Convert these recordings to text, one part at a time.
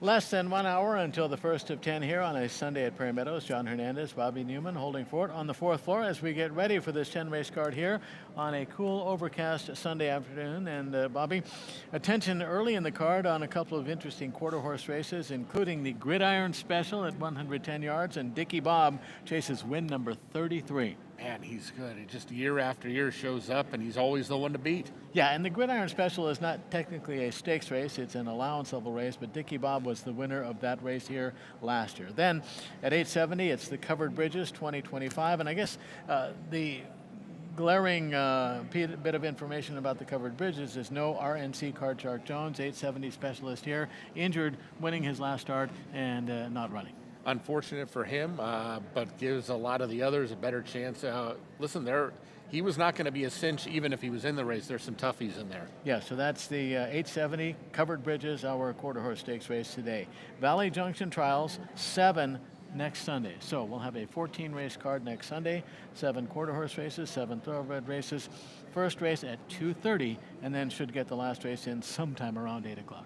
Less than 1 hour until the first of 10 here on a Sunday at Prairie Meadows. John Hernandez, Bobby Newman holding fort on the fourth floor as we get ready for this 10 race card here on a cool overcast Sunday afternoon. And Bobby, attention early in the card on a couple of interesting quarter horse races, including the Gridiron Special at 110 yards, and Dickie Bob chases win number 33. Man, he's good. He just year after year shows up, and he's always the one to beat. Yeah, and the Gridiron Special is not technically a stakes race. It's an allowance level race, but Dickie Bob was the winner of that race here last year. Then at 870, it's the Covered Bridges 2025. And I guess the glaring bit of information about the Covered Bridges is no RNC Card Shark Jones, 870 specialist here, injured, winning his last start and not running. Unfortunate for him, but gives a lot of the others a better chance. Listen, he was not going to be a cinch even if he was in the race. There's some toughies in there. Yeah, so that's the 870 Covered Bridges, our quarter horse stakes race today. Valley Junction Trials, 7 next Sunday. So we'll have a 14 race card next Sunday, 7 quarter horse races, 7 thoroughbred races. First race at 2:30, and then should get the last race in sometime around 8 o'clock.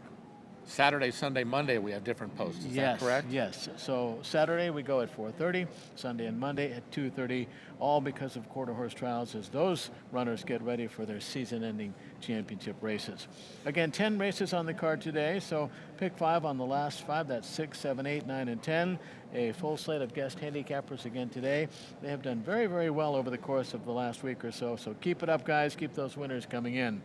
Saturday, Sunday, Monday, we have different posts. Is that correct? Yes. So Saturday we go at 4:30, Sunday and Monday at 2:30, all because of quarter horse trials as those runners get ready for their season-ending championship races. Again, 10 races on the card today, so pick 5 on the last 5. That's 6, 7, 8, 9, and 10. A full slate of guest handicappers again today. They have done very, very well over the course of the last week or so, so keep it up, guys. Keep those winners coming in.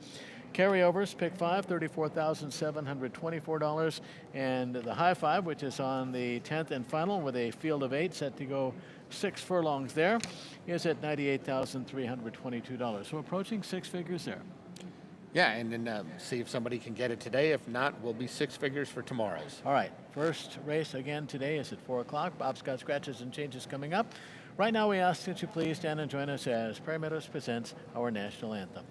Carryovers, pick 5, $34,724. And the high 5, which is on the 10th and final with a field of 8 set to go 6 furlongs there, is at $98,322. So approaching 6 figures there. Yeah, and then see if somebody can get it today. If not, we'll be 6 figures for tomorrow's. All right, first race again today is at 4 o'clock. Bob's got scratches and changes coming up. Right now we ask that you please stand and join us as Prairie Meadows presents our national anthem.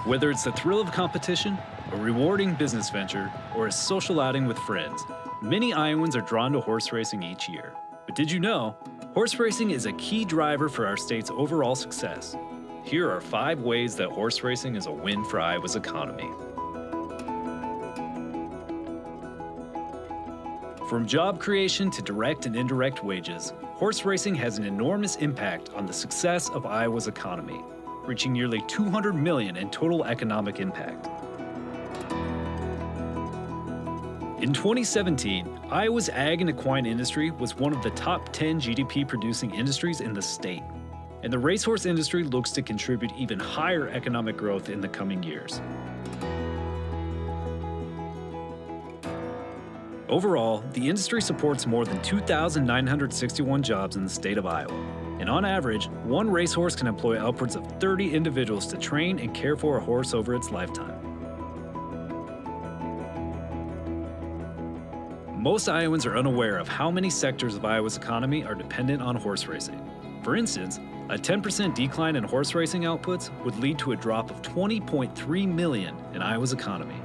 Whether it's the thrill of competition, a rewarding business venture, or a social outing with friends, many Iowans are drawn to horse racing each year. But did you know, horse racing is a key driver for our state's overall success. Here are 5 ways that horse racing is a win for Iowa's economy. From job creation to direct and indirect wages, horse racing has an enormous impact on the success of Iowa's economy, reaching nearly $200 million in total economic impact. In 2017, Iowa's ag and equine industry was one of the top 10 GDP-producing industries in the state, and the racehorse industry looks to contribute even higher economic growth in the coming years. Overall, the industry supports more than 2,961 jobs in the state of Iowa, and on average, one racehorse can employ upwards of 30 individuals to train and care for a horse over its lifetime. Most Iowans are unaware of how many sectors of Iowa's economy are dependent on horse racing. For instance, a 10% decline in horse racing outputs would lead to a drop of $20.3 million in Iowa's economy.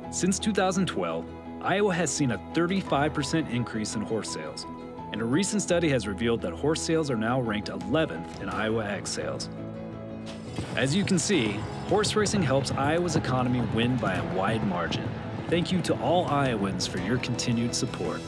Since 2012, Iowa has seen a 35% increase in horse sales, and a recent study has revealed that horse sales are now ranked 11th in Iowa ag sales. As you can see, horse racing helps Iowa's economy win by a wide margin. Thank you to all Iowans for your continued support.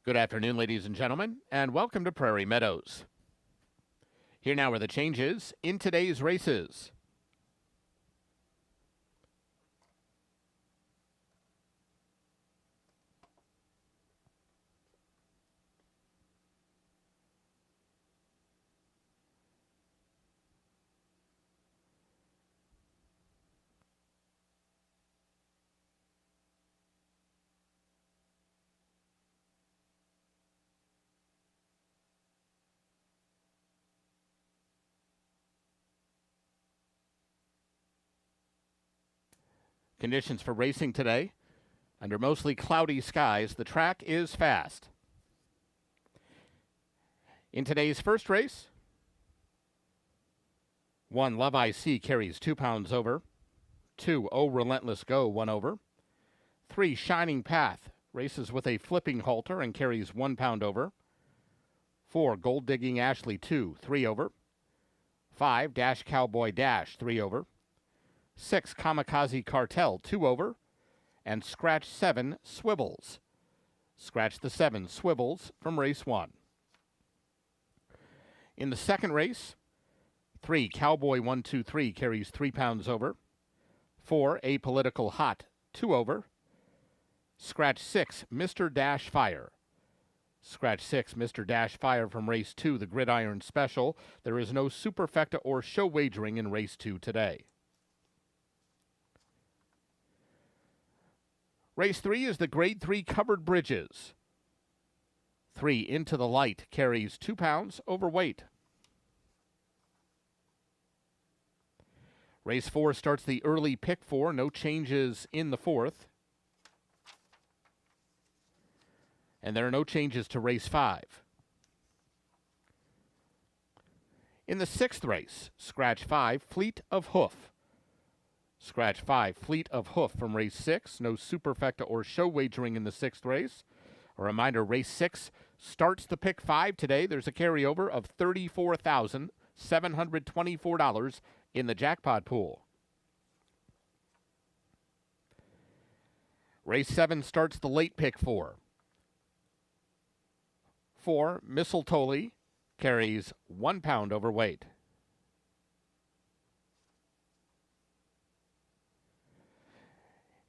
Good afternoon, ladies and gentlemen, and welcome to Prairie Meadows. Here now are the changes in today's races. Conditions for racing today. Under mostly cloudy skies, the track is fast. In today's first race, 1 Love I See carries 2 pounds over. 2 Oh Relentless Go 1 over. 3 Shining Path races with a flipping halter and carries 1 pound over. 4 Gold Digging Ashley 2 3 over. 5 Dash Cowboy Dash 3 over. 6 Kamikaze Cartel 2 over. And Scratch 7 Swivels. Scratch the 7 Swivels from race 1. In the second race, 3 Cowboy 123 carries 3 pounds over. 4 Apolitical Hot 2 over. Scratch 6 Mr. Dash Fire. Scratch 6 Mr. Dash Fire from race 2, the Gridiron Special. There is no superfecta or show wagering in race 2 today. Race 3 is the Grade 3 Covered Bridges. 3 Into the Light carries 2 pounds overweight. Race 4 starts the early pick 4, no changes in the fourth. And there are no changes to race 5. In the sixth race, Scratch 5, Fleet of Hoof. Scratch 5, Fleet of Hoof from race 6. No superfecta or show wagering in the sixth race. A reminder, race 6 starts the pick 5 today. There's a carryover of $34,724 in the jackpot pool. Race 7 starts the late pick 4. 4 Mistletoe carries 1 pound overweight.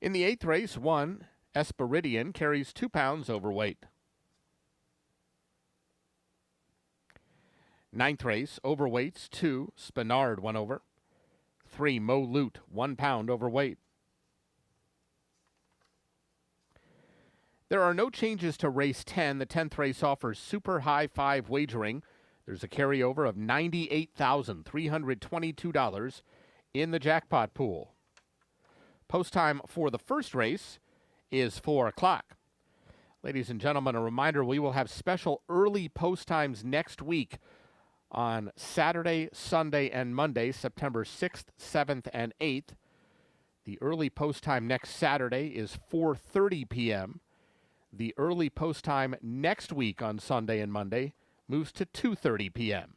In the eighth race, 1 Esperidian carries 2 pounds overweight. Ninth race, overweights, 2 Spinard 1 over. 3 Mo Loot 1 pound overweight. There are no changes to race 10. The 10th race offers super high 5 wagering. There's a carryover of $98,322 in the jackpot pool. Post time for the first race is 4 o'clock. Ladies and gentlemen, a reminder, we will have special early post times next week on Saturday, Sunday, and Monday, September 6th, 7th, and 8th. The early post time next Saturday is 4:30 p.m. The early post time next week on Sunday and Monday moves to 2:30 p.m.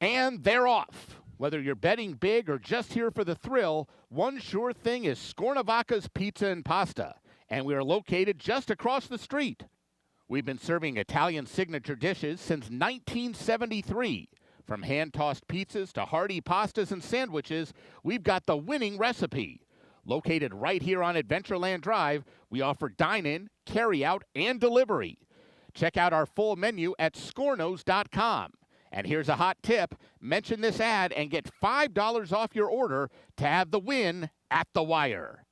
And they're off. Whether you're betting big or just here for the thrill, one sure thing is Scornavaca's Pizza and Pasta, and we are located just across the street. We've been serving Italian signature dishes since 1973. From hand-tossed pizzas to hearty pastas and sandwiches, we've got the winning recipe. Located right here on Adventureland Drive, we offer dine-in, carry-out, and delivery. Check out our full menu at scornos.com. And here's a hot tip. Mention this ad and get $5 off your order to have the win at the wire.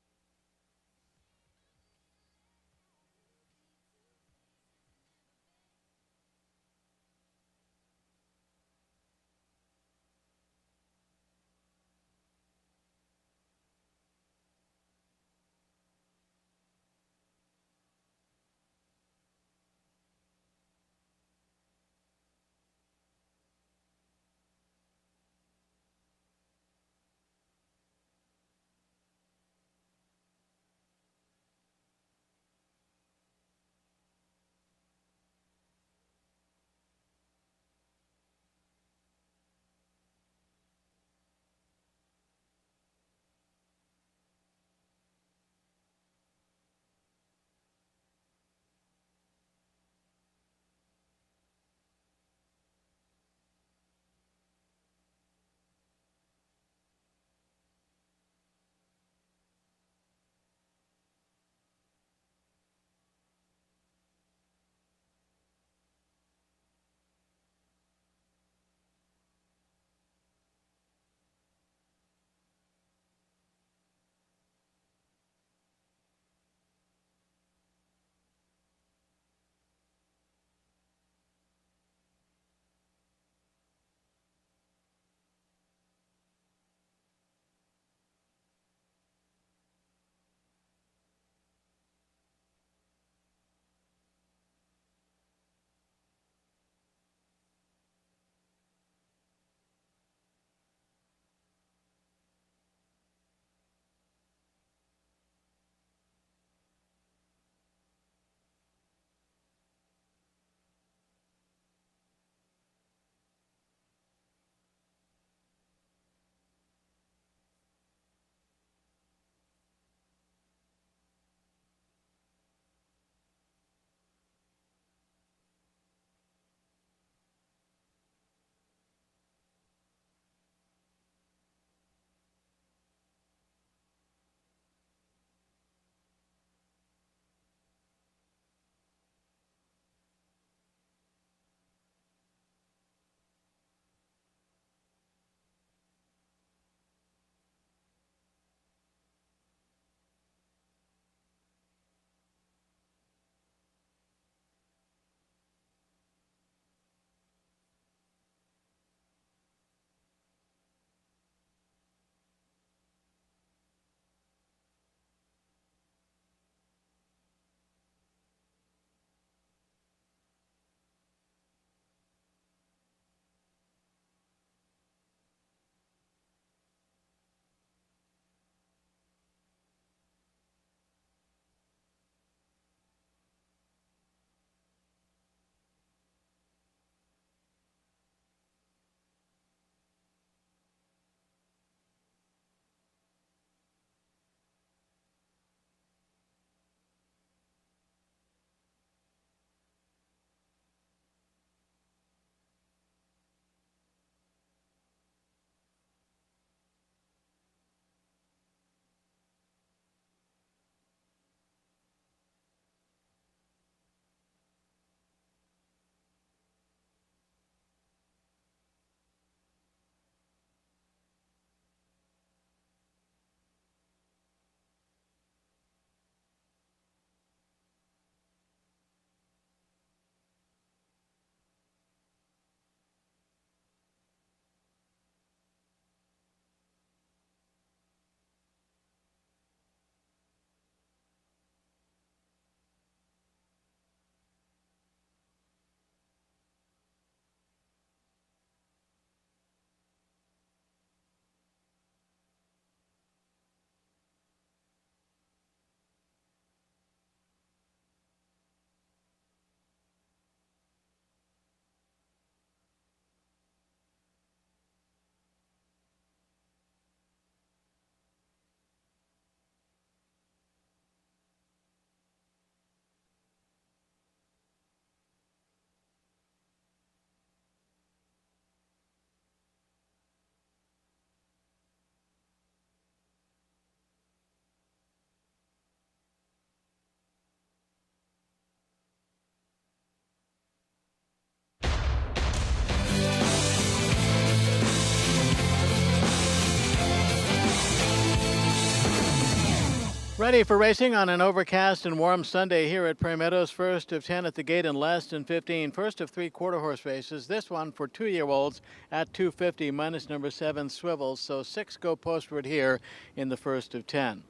Ready for racing on an overcast and warm Sunday here at Prairie Meadows. First of 10 at the gate in less than 15. First of 3 quarter-horse races. This one for 2-year-olds at 250 minus number 7 Swivels. So 6 go postward here in the first of 10.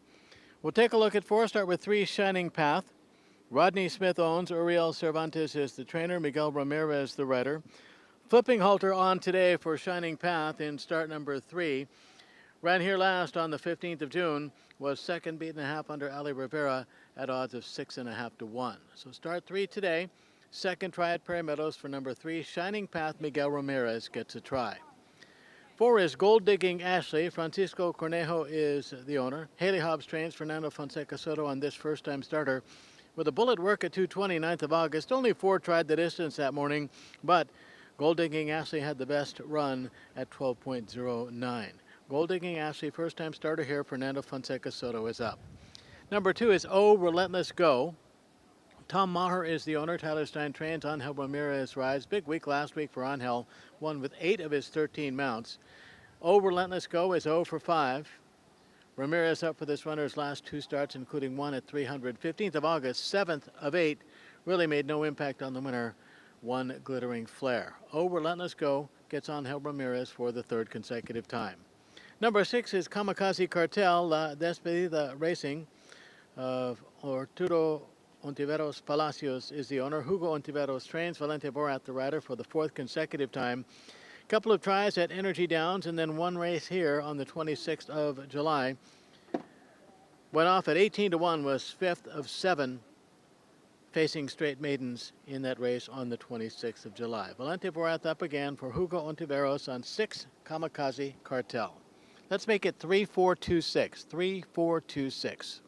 We'll take a look at 4. Start with 3 Shining Path. Rodney Smith owns. Uriel Cervantes is the trainer. Miguel Ramirez the rider. Flipping halter on today for Shining Path in start number 3. Ran here last on the 15th of June, was second, beaten a half under Ali Rivera at odds of 6.5 to 1. So start 3 today. Second try at Prairie Meadows for number 3, Shining Path. Miguel Ramirez gets a try. 4 is Gold Digging Ashley. Francisco Cornejo is the owner. Haley Hobbs trains Fernando Fonseca Soto on this first-time starter. With a bullet work at 2:20, 9th of August. Only 4 tried the distance that morning, but Gold Digging Ashley had the best run at 12.09. Gold Digging Ashley, first-time starter here. Fernando Fonseca Soto is up. Number 2 is Oh Relentless Go. Tom Maher is the owner. Tyler Stein trains. Angel Ramirez rides. Big week last week for Angel. Won with 8 of his 13 mounts. Oh Relentless Go is 0 for 5. Ramirez up for this runner's last 2 starts, including one at 300. 15th of August, 7th of 8. Really made no impact on the winner. 1 Glittering Flare. Oh Relentless Go gets Angel Ramirez for the 3rd consecutive time. Number 6 is Kamikaze Cartel. La Despedida Racing. Arturo Ontiveros Palacios is the owner. Hugo Ontiveros trains. Valente Borat the rider for the 4th consecutive time. Couple of tries at Energy Downs and then 1 race here on the 26th of July. Went off at 18 to 1, was 5th of 7 facing straight maidens in that race on the 26th of July. Valente Borat up again for Hugo Ontiveros on 6 Kamikaze Cartel. Let's make it 3-4-2-6. 3-4-2-6.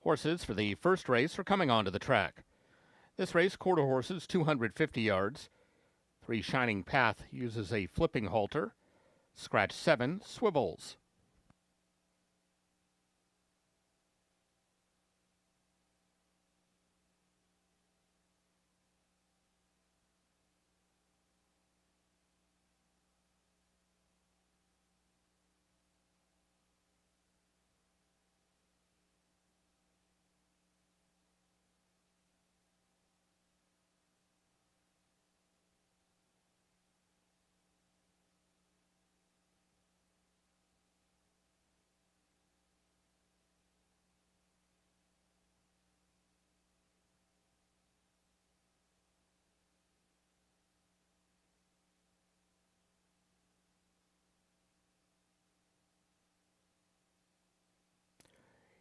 Horses for the first race are coming onto the track. This race, quarter horses, 250 yards. 3 Shining Path uses a flipping halter. Scratch 7 swivels.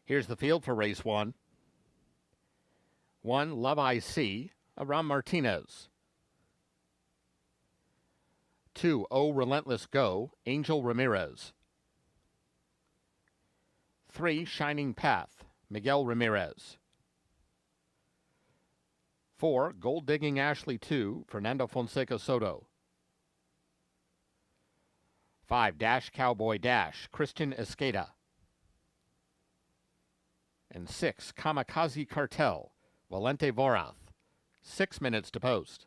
Here's the field for race 1. 1, Love I See, Aram Martinez. 2, Oh Relentless Go, Angel Ramirez. 3, Shining Path, Miguel Ramirez. 4, Gold Digging Ashley 2, Fernando Fonseca Soto. 5, Dash Cowboy Dash, Christian Esqueda. And 6, Kamikaze Cartel, Valente Vorath. 6 minutes to post.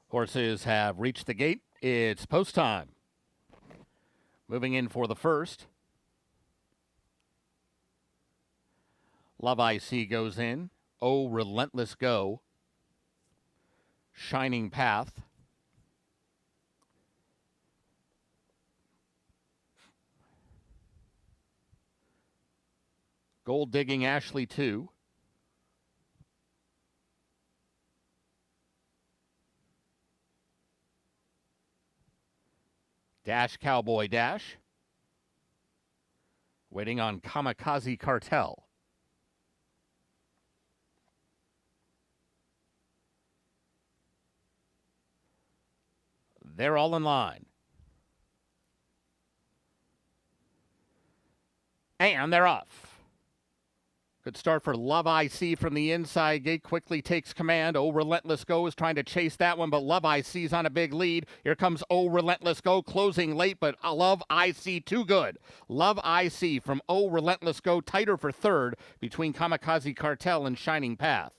Horses have reached the gate. It's post time. Moving in for the first. Love I See goes in. Oh, Relentless Go. Shining Path. Gold Digging Ashley 2. Dash Cowboy Dash. Waiting on Kamikaze Cartel. They're all in line. And they're off. Good start for Love I See from the inside gate. Quickly takes command. Oh, Relentless Go is trying to chase that one, but Love I See's on a big lead. Here comes Oh, Relentless Go, closing late, but Love I See too good. Love I See from Oh, Relentless Go, tighter for third between Kamikaze Cartel and Shining Path.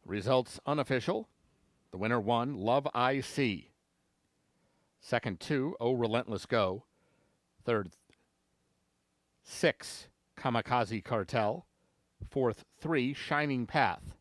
Results unofficial. The winner won, Love I See. Second, 2, Oh Relentless Go. Third, 6, Kamikaze Cartel. Fourth, 3, Shining Path.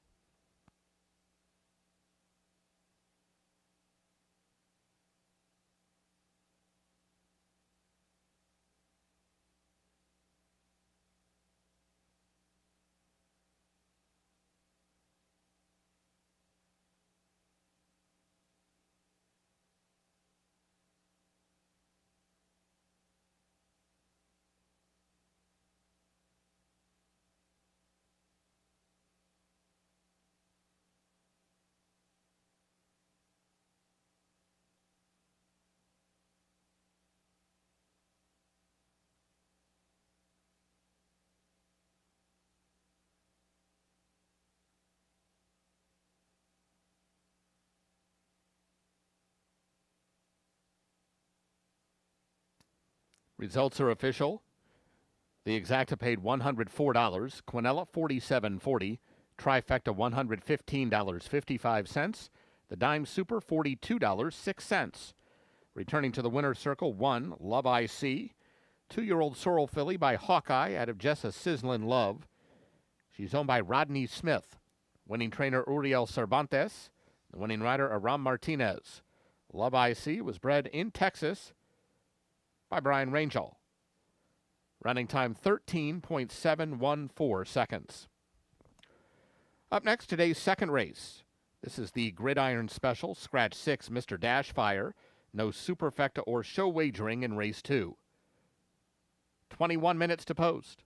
Results are official. The Exacta paid $104, Quinella $47.40, Trifecta $115.55, the Dime Super $42.06. Returning to the winner's circle, 1, Love I See, 2-year-old Sorrel filly by Hawkeye out of Jessa Sizzlin' Love. She's owned by Rodney Smith. Winning trainer Uriel Cervantes, the winning rider Aram Martinez. Love I See was bred in Texas by Brian Rangel. Running time 13.714 seconds. Up next, today's second race. This is the Gridiron Special, Scratch 6, Mr. Dashfire. No superfecta or show wagering in race 2. 21 minutes to post.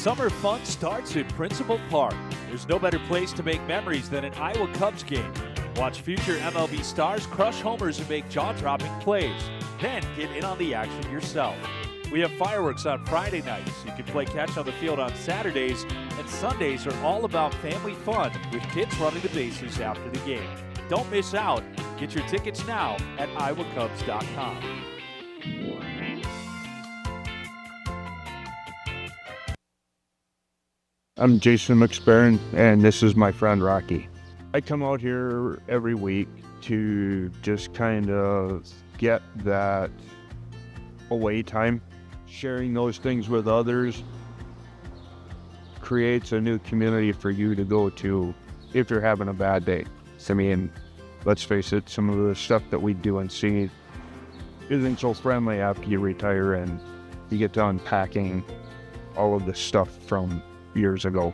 Summer fun starts in Principal Park. There's no better place to make memories than an Iowa Cubs game. Watch future MLB stars crush homers and make jaw-dropping plays. Then get in on the action yourself. We have fireworks on Friday nights. You can play catch on the field on Saturdays, and Sundays are all about family fun with kids running the bases after the game. Don't miss out. Get your tickets now at iowacubs.com. I'm Jason McSparron, and this is my friend Rocky. I come out here every week to just kind of get that away time. Sharing those things with others creates a new community for you to go to if you're having a bad day. I mean, let's face it, some of the stuff that we do and see isn't so friendly after you retire and you get to unpacking all of the stuff from years ago.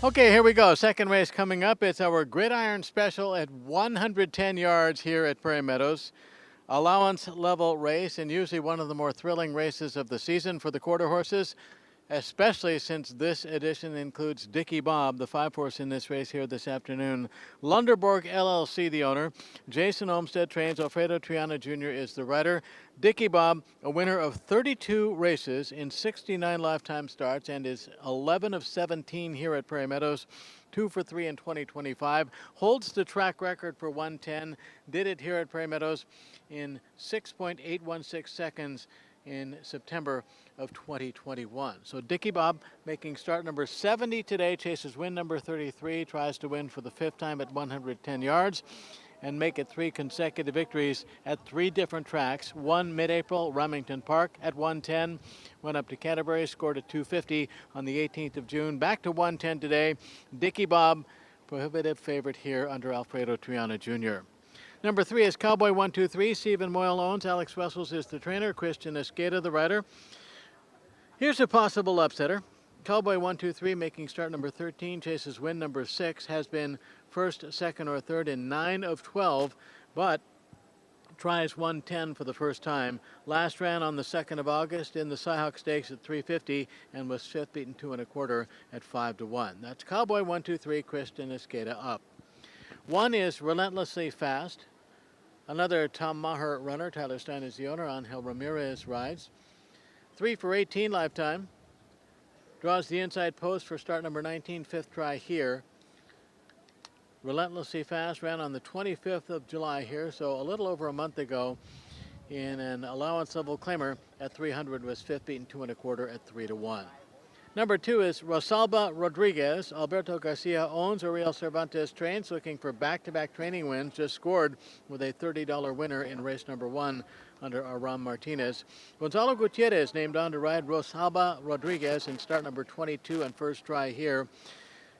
Okay, here we go. Second race coming up. It's our gridiron special at 110 yards here at Prairie Meadows. Allowance level race, and usually one of the more thrilling races of the season for the quarter horses, especially since this edition includes Dickie Bob, the 5-horse in this race here this afternoon. Lunderborg LLC, the owner. Jason Olmsted trains. Alfredo Triana Jr. is the rider. Dickie Bob, a winner of 32 races in 69 lifetime starts, and is 11 of 17 here at Prairie Meadows. 2 for 3 in 2025. Holds the track record for 110. Did it here at Prairie Meadows in 6.816 seconds in September of 2021. So Dickie Bob making start number 70 today, chases win number 33, tries to win for the 5th time at 110 yards and make it 3 consecutive victories at 3 different tracks. One mid-April, Remington Park at 110, went up to Canterbury, scored at 250 on the 18th of June, back to 110 today. Dickie Bob, prohibitive favorite here under Alfredo Triana Jr. Number 3 is Cowboy 123. Stephen Moyle owns. Alex Wessels is the trainer. Christian Esqueda, the rider. Here's a possible upsetter. Cowboy 123 making start number 13. Chases win number 6. Has been first, second, or third in 9 of 12, but tries 110 for the first time. Last ran on the 2nd of August in the Cyhawk Stakes at 350 and was 5th, beaten 2 1/4 at 5-1. That's Cowboy 123. Christian Esqueda up. 1 is Relentlessly Fast. Another Tom Maher runner. Tyler Stein is the owner. Angel Ramirez rides. 3 for 18 lifetime. Draws the inside post for start number 19, 5th try here. Relentlessly Fast ran on the 25th of July here, so a little over a month ago in an allowance level claimer at 300, was 5th, beaten 2 1/4 at 3-1. Number 2 is Rosalba Rodriguez. Alberto Garcia owns. Ariel Cervantes trains, looking for back-to-back training wins. Just scored with a $30 winner in race number 1 under Aram Martinez. Gonzalo Gutierrez named on to ride Rosalba Rodriguez in start number 22 and first try here.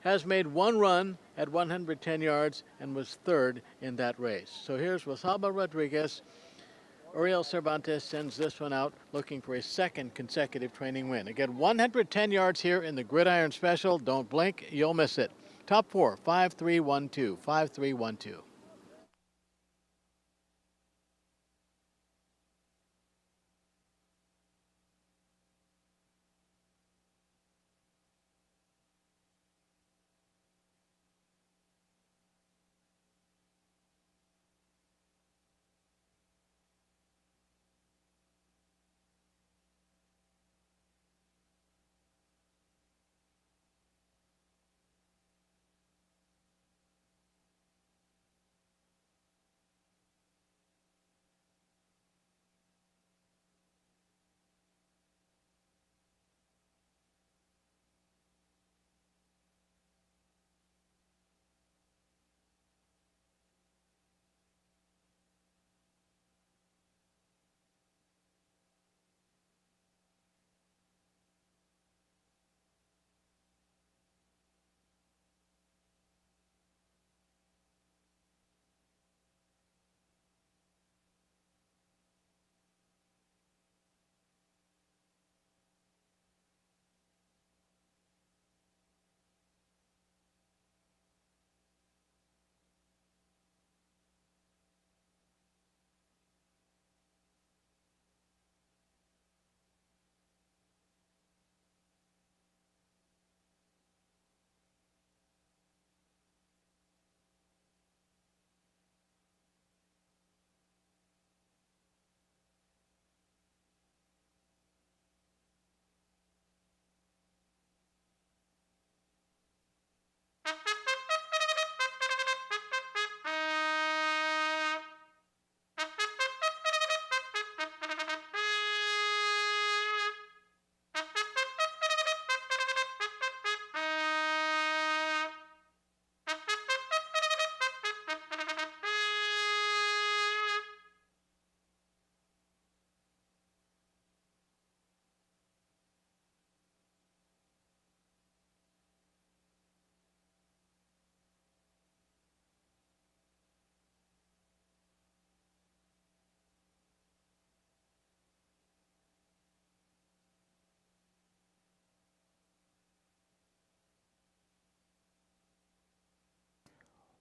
Has made 1 run at 110 yards and was 3rd in that race. So here's Rosalba Rodriguez. Ariel Cervantes sends this one out looking for a 2nd consecutive training win. Again, 110 yards here in the Gridiron Special. Don't blink, you'll miss it. Top 4, 5-3-1-2, 5-3-1-2.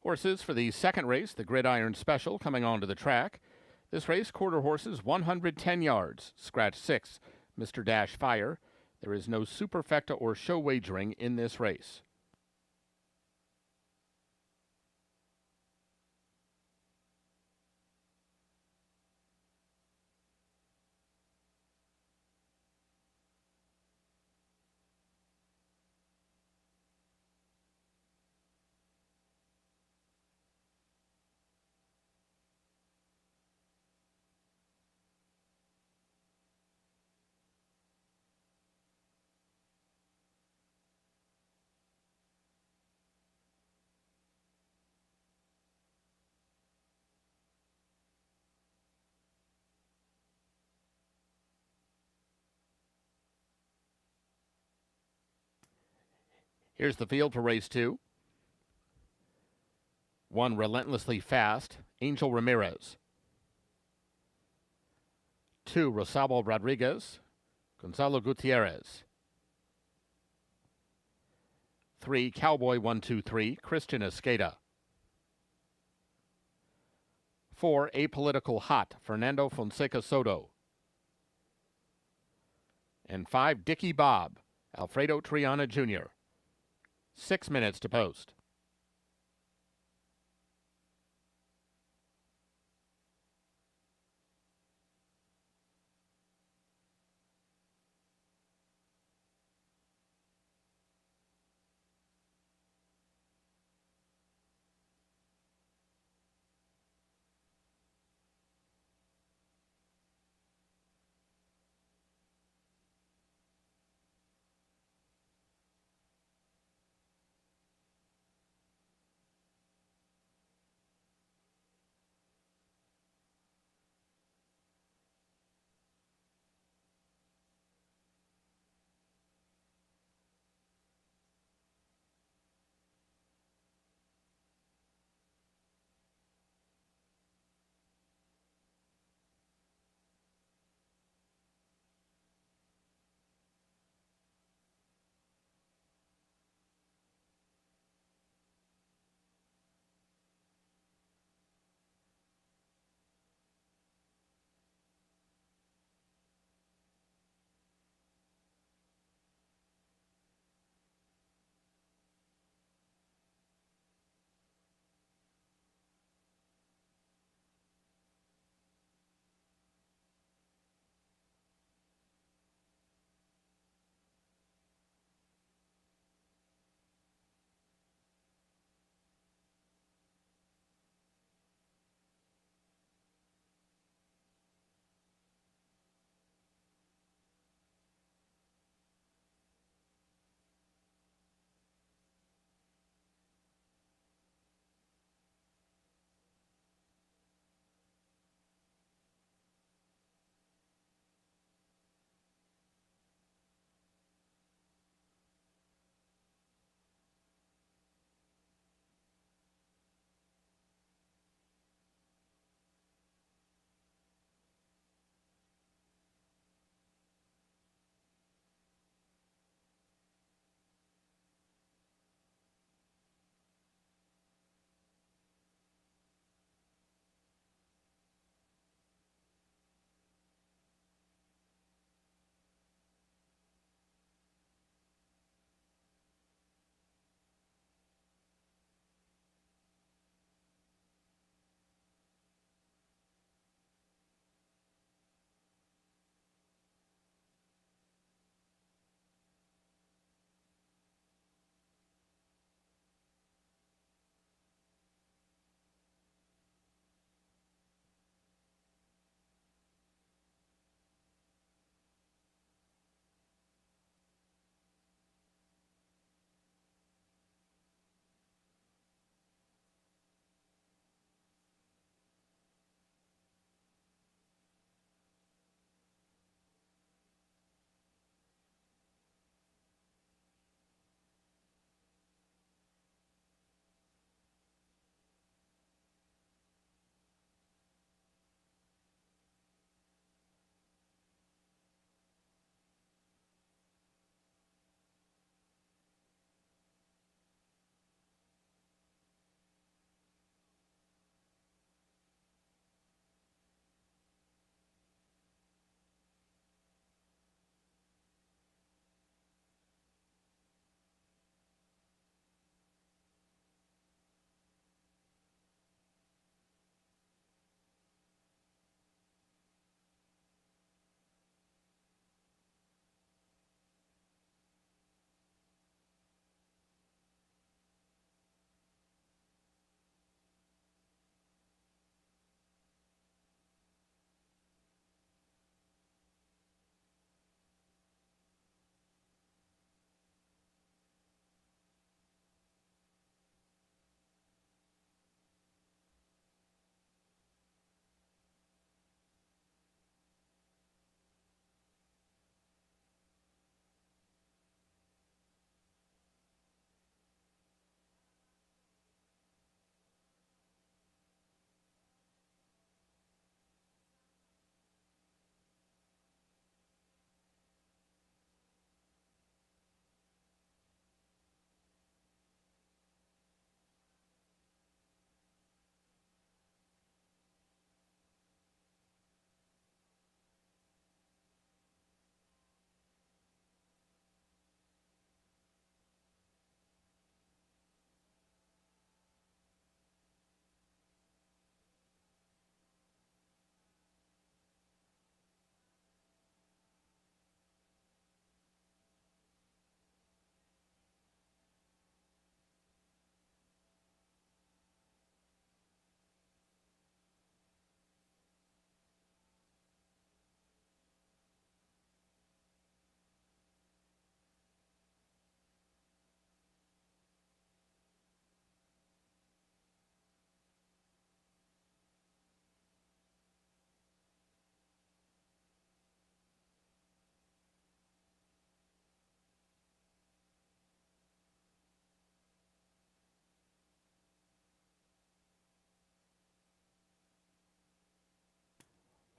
Horses for the second race, the Gridiron Special, coming onto the track. This race, quarter horses, 110 yards. Scratch 6, Mr. Dash Fire. There is no superfecta or show wagering in this race. Here's the field for race 2. 1, Relentlessly Fast, Angel Ramirez. 2, Rosabo Rodriguez, Gonzalo Gutierrez. 3, Cowboy 123, Christian Escada. 4, Apolitical Hot, Fernando Fonseca Soto. And 5, Dickie Bob, Alfredo Triana Jr. 6 minutes to post.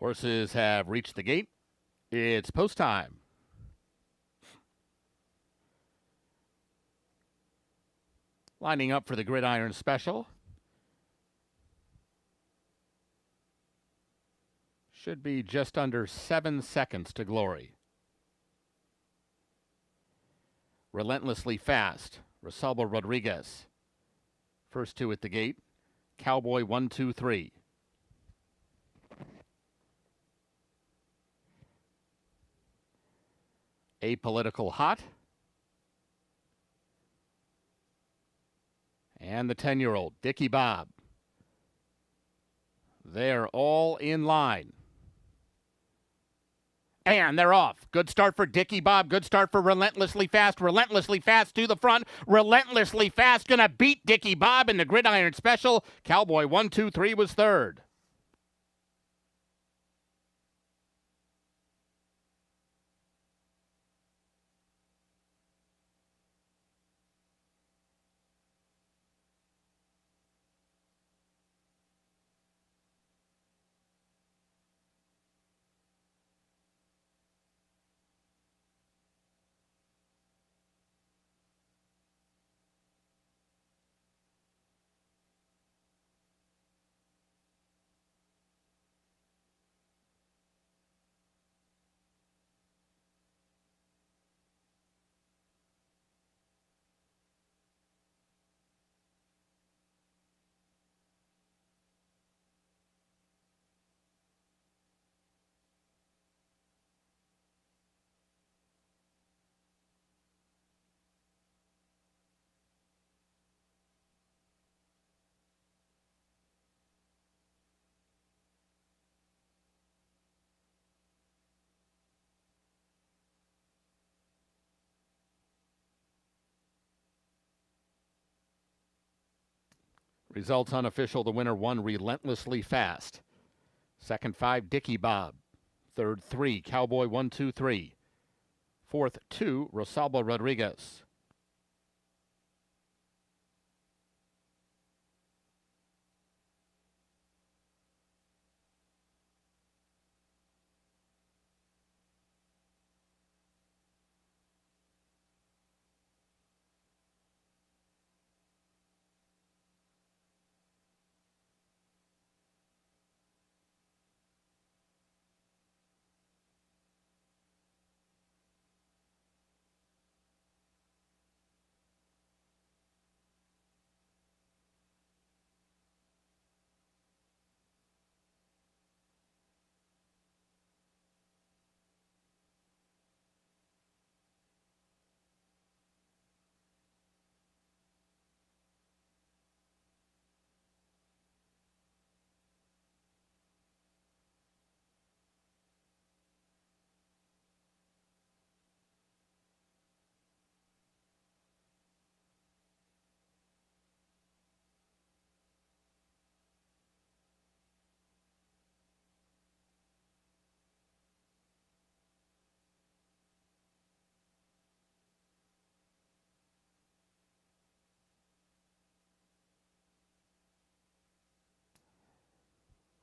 Horses have reached the gate. It's post time. Lining up for the Gridiron Special. Should be just under 7 seconds to glory. Relentlessly Fast, Rosalba Rodriguez. First two at the gate. Cowboy 1, 2, 3. Apolitical Hot. And the 10-year-old, Dickie Bob. They're all in line. And they're off. Good start for Dickie Bob. Good start for Relentlessly Fast. Relentlessly Fast to the front. Relentlessly Fast going to beat Dickie Bob in the Gridiron Special. Cowboy 1, 2, 3 was third. Results unofficial. The winner 1, Relentlessly Fast. Second 5, Dickie Bob. Third 3, Cowboy 1, 2, 3. Fourth 2, Rosalba Rodriguez.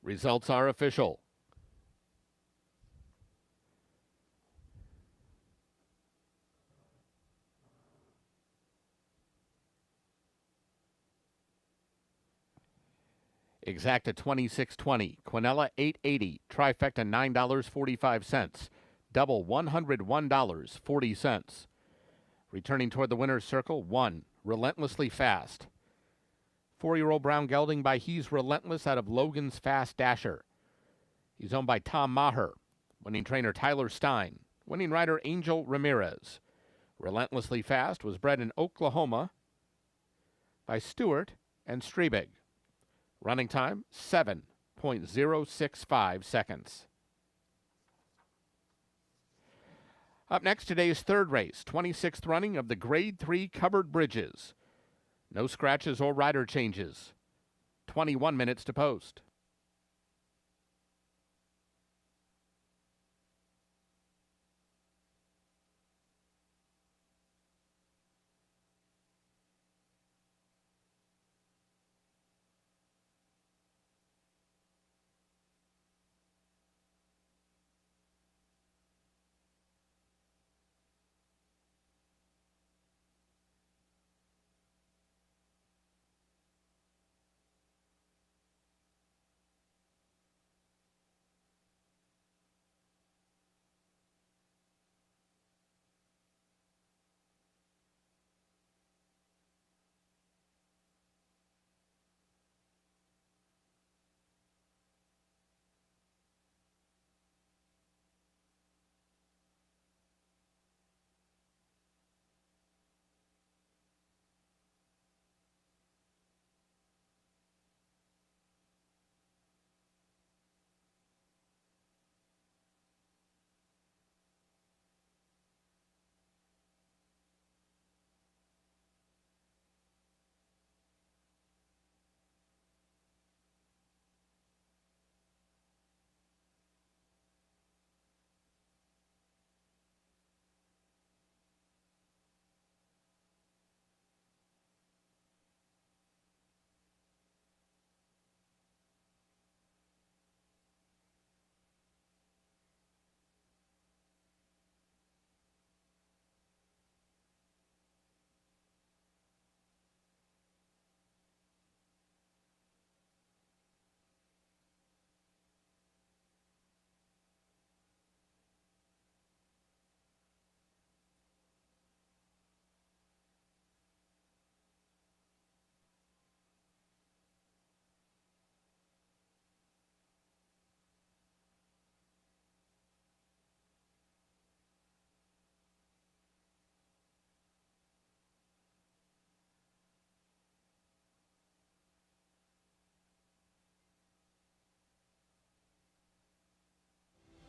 Results are official. Exacta $26.20, Quinella $8.80, Trifecta $9.45, Double $101.40. Returning toward the winner's circle, 1, Relentlessly Fast. 4-year-old brown gelding by He's Relentless out of Logan's Fast Dasher. He's owned by Tom Maher. Winning trainer Tyler Stein. Winning rider Angel Ramirez. Relentlessly Fast was bred in Oklahoma by Stewart and Strebig. Running time, 7.065 seconds. Up next, today's third race, 26th running of the Grade 3 Covered Bridges. No scratches or rider changes. 21 minutes to post.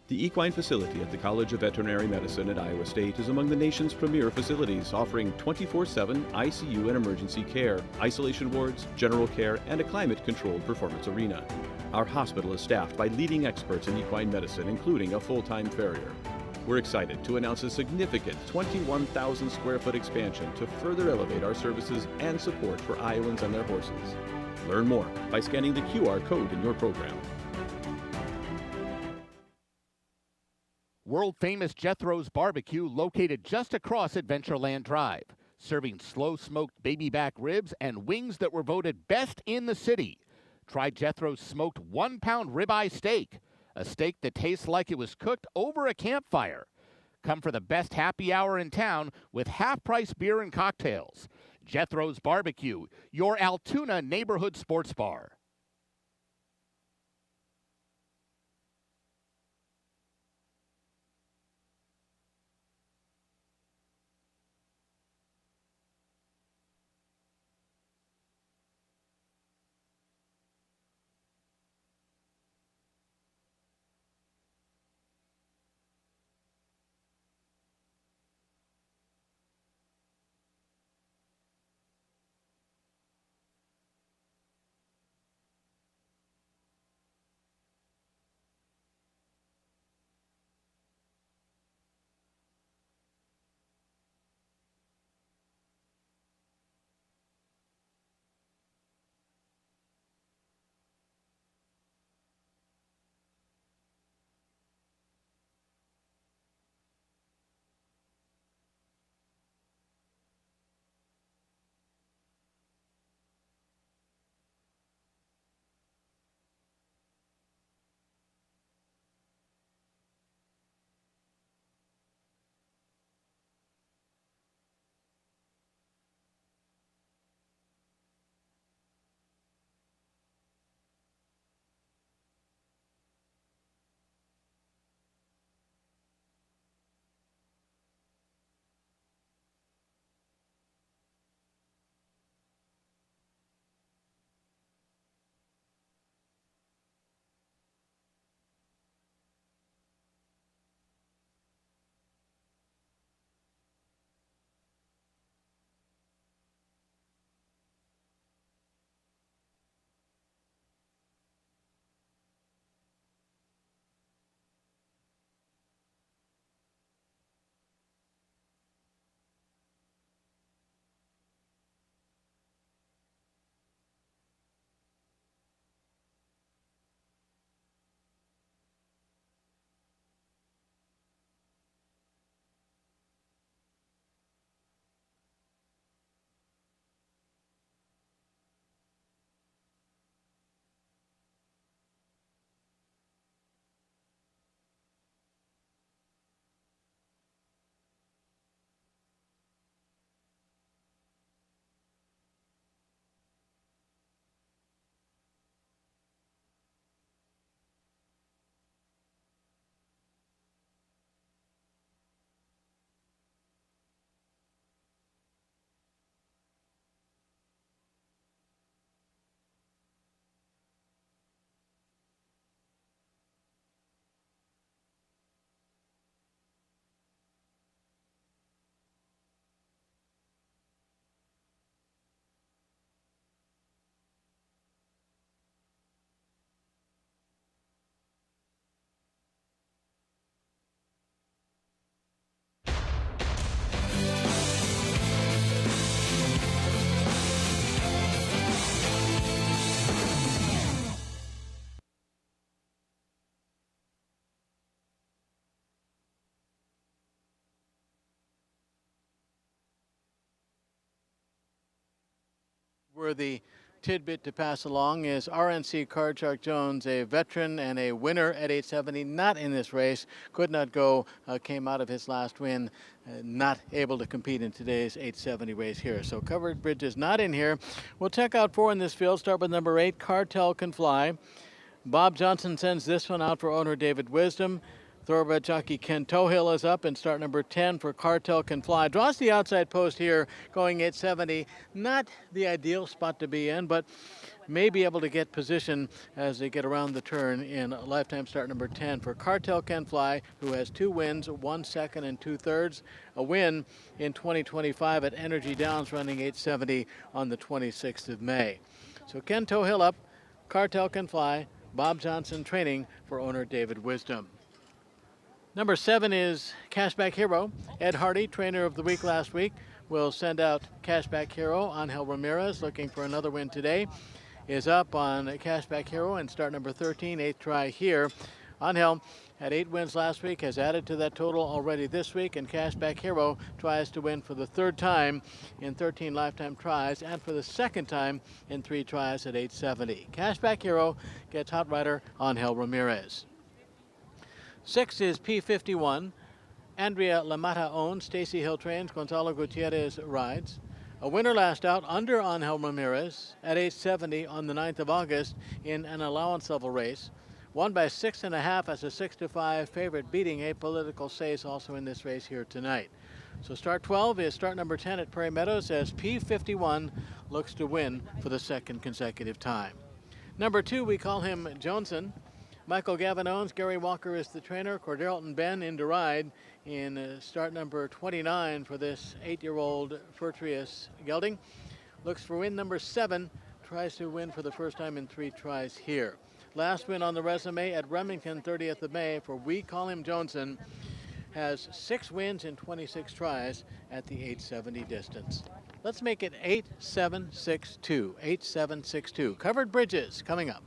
The equine facility at the College of Veterinary Medicine at Iowa State is among the nation's premier facilities, offering 24/7 ICU and emergency care, isolation wards, general care, and a climate-controlled performance arena. Our hospital is staffed by leading experts in equine medicine, including a full-time farrier. We're excited to announce a significant 21,000 square foot expansion to further elevate our services and support for Iowans and their horses. Learn more by scanning the QR code in your program. World-famous Jethro's Barbecue, located just across Adventureland Drive, serving slow-smoked baby back ribs and wings that were voted best in the city. Try Jethro's smoked 1-pound ribeye steak, a steak that tastes like it was cooked over a campfire. Come for the best happy hour in town with half-price beer and cocktails. Jethro's Barbecue, your Altoona neighborhood sports bar. Worthy tidbit to pass along is RNC Card Shark Jones, a veteran and a winner at 870, not in this race, could not go, came out of his last win, not able to compete in today's 870 race here. So Covered Bridge is not in here. We'll check out 4 in this field. Start with number 8, Cartel Can Fly. Bob Johnson sends this one out for owner David Wisdom. Thoroughbred jockey Ken Tohill is up in start number 10 for Cartel Can Fly. Draws the outside post here, going 870. Not the ideal spot to be in, but may be able to get position as they get around the turn in lifetime start number 10 for Cartel Can Fly, who has 2 wins, 1 second and 2/3. A win in 2025 at Energy Downs, running 870 on the 26th of May. So Ken Tohill up, Cartel Can Fly, Bob Johnson training for owner David Wisdom. Number 7 is Cashback Hero. Ed Hardy, trainer of the week last week, will send out Cashback Hero. Angel Ramirez, looking for another win today, is up on Cashback Hero and start number 13, 8th try here. Angel had 8 wins last week, has added to that total already this week, and Cashback Hero tries to win for the 3rd time in 13 lifetime tries and for the 2nd time in 3 tries at 870. Cashback Hero gets hot rider Angel Ramirez. 6 is P51. Andrea Lamata owns, Stacy Hill trains, Gonzalo Gutierrez rides. A winner last out under Angel Ramirez at 870 on the 9th of August in an allowance level race. Won by 6.5 as a 6-5 favorite, beating Apolitical Says also in this race here tonight. So start 12 is start number 10 at Prairie Meadows as P51 looks to win for the 2nd consecutive time. Number 2, we call him Johnson. Michael Gavin owns, Gary Walker is the trainer, Cordelton Ben in to ride in start number 29 for this 8-year-old Fortrius gelding. Looks for win number 7, tries to win for the first time in 3 tries here. Last win on the resume at Remington, 30th of May for We Call Him Johnson. Has 6 wins in 26 tries at the 870 distance. Let's make it 8762. 8762. Covered bridges coming up.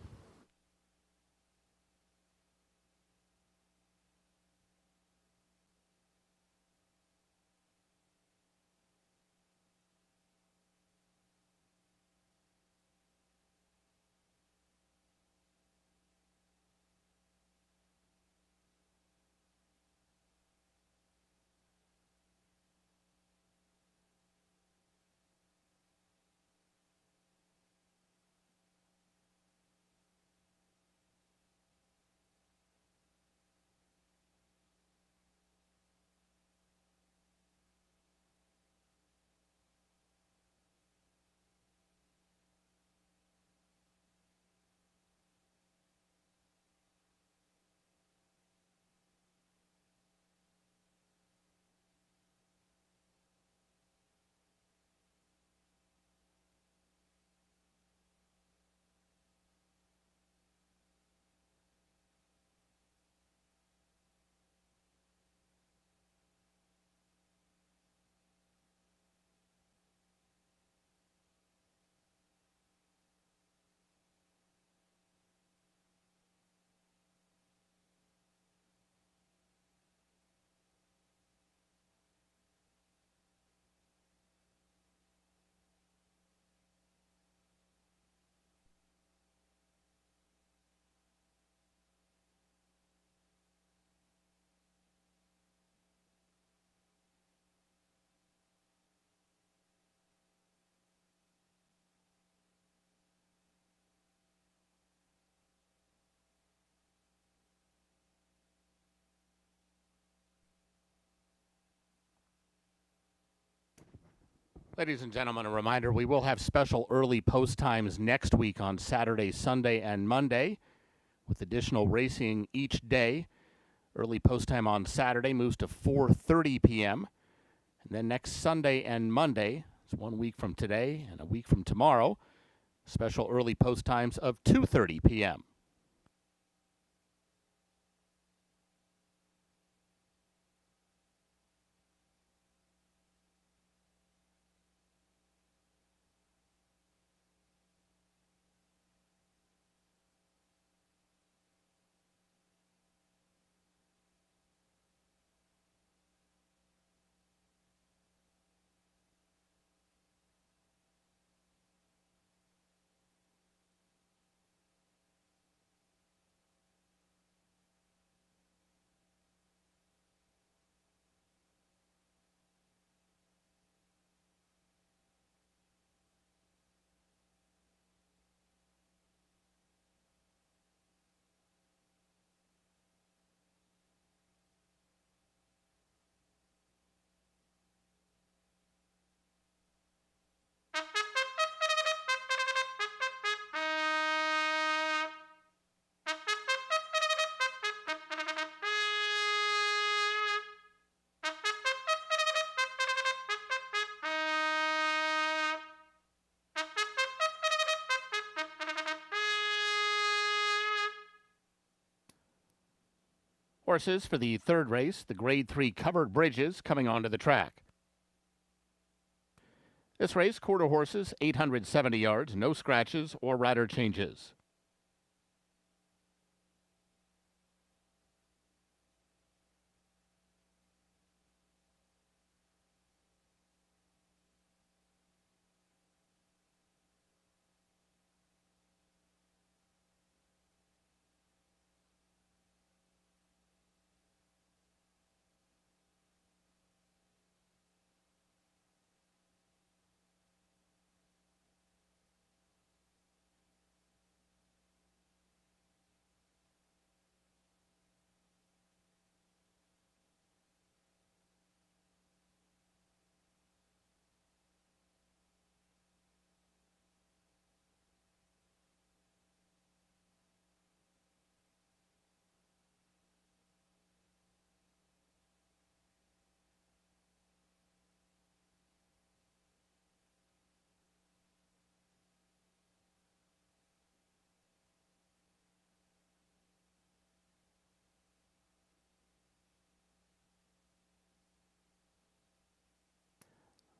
Ladies and gentlemen, a reminder, we will have special early post times next week on Saturday, Sunday, and Monday, with additional racing each day. Early post time on Saturday moves to 4:30 p.m. And then next Sunday and Monday, it's 1 week from today and a week from tomorrow, special early post times of 2:30 p.m. Horses for the third race, the Grade 3 Covered Bridges, coming onto the track. This race, quarter horses, 870 yards, no scratches or rider changes.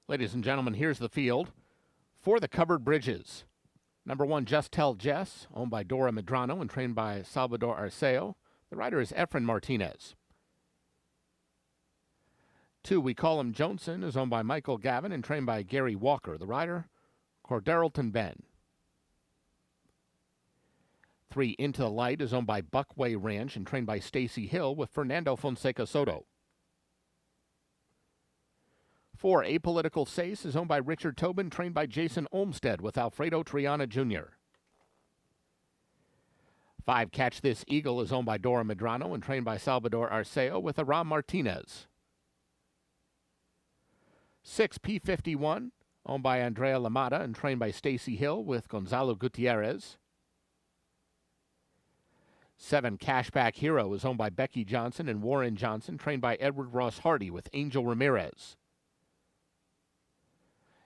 Ladies and gentlemen, here's the field for the Covered Bridges. Number 1, Just Tell Jess, owned by Dora Medrano and trained by Salvador Arceo. The rider is Efren Martinez. 2, We Call Him Johnson, is owned by Michael Gavin and trained by Gary Walker. The rider, Cordarrelton Ben. 3, Into the Light, is owned by Buckway Ranch and trained by Stacy Hill with Fernando Fonseca Soto. 4, Apolitical Sace, is owned by Richard Tobin, trained by Jason Olmstead with Alfredo Triana Jr. 5, Catch This Eagle, is owned by Dora Medrano and trained by Salvador Arceo with Aram Martinez. 6, P51, owned by Andrea Lamada and trained by Stacy Hill with Gonzalo Gutierrez. 7, Cashback Hero, is owned by Becky Johnson and Warren Johnson, trained by Edward Ross Hardy with Angel Ramirez.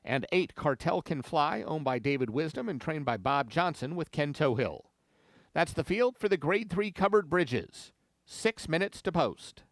And 8, Cartel Can Fly, owned by David Wisdom and trained by Bob Johnson with Ken Tohill. That's the field for the Grade 3 Covered Bridges. 6 minutes to post.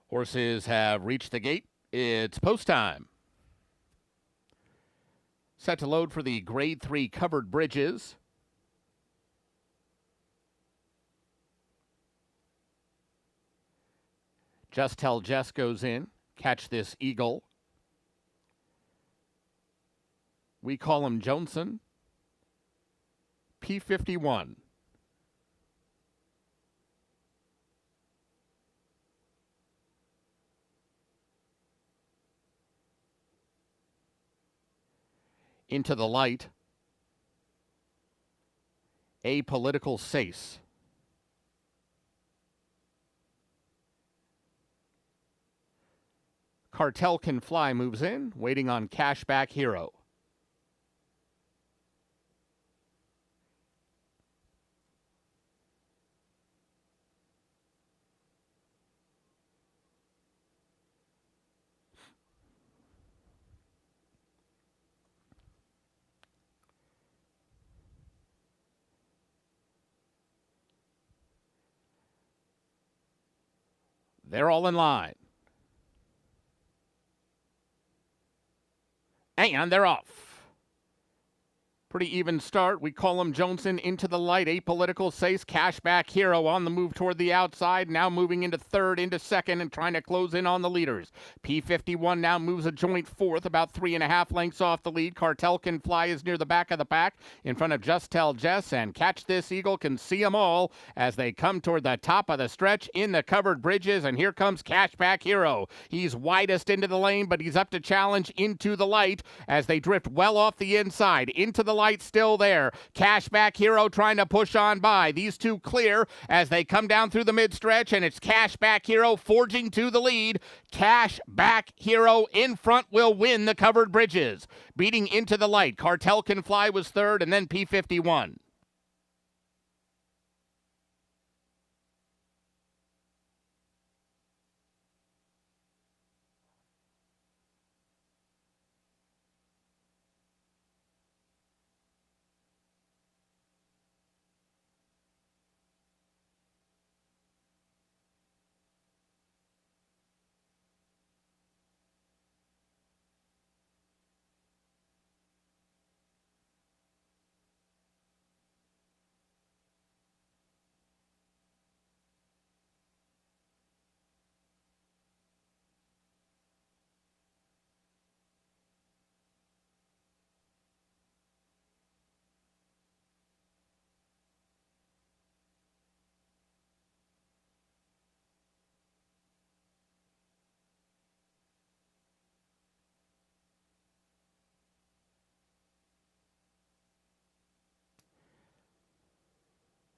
Horses have reached the gate. It's post time. Set to load for the Grade 3 covered bridges. Just Tell Jess goes in. Catch This Eagle. We Call Him Johnson. P51. Into the Light. Apolitical Sace. Cartel Can Fly moves in, waiting on Cashback Hero. They're all in line. And they're off. Pretty even start. We Call Him Johnson into the Light. Apolitical Sace, Cashback Hero on the move toward the outside. Now moving into third, into second, and trying to close in on the leaders. P51 now moves a joint fourth, about 3.5 lengths off the lead. Cartel Can Fly is near the back of the pack in front of Just Tell Jess, and Catch This Eagle can see them all as they come toward the top of the stretch in the covered bridges. And here comes Cashback Hero. He's widest into the lane, but he's up to challenge into the Light as they drift well off the inside. Into the Light still there. Cashback Hero trying to push on by. These two clear as they come down through the mid-stretch, and it's Cashback Hero forging to the lead. Cashback Hero in front will win the covered bridges. Beating Into the Light. Cartel Can Fly was third, and then P51.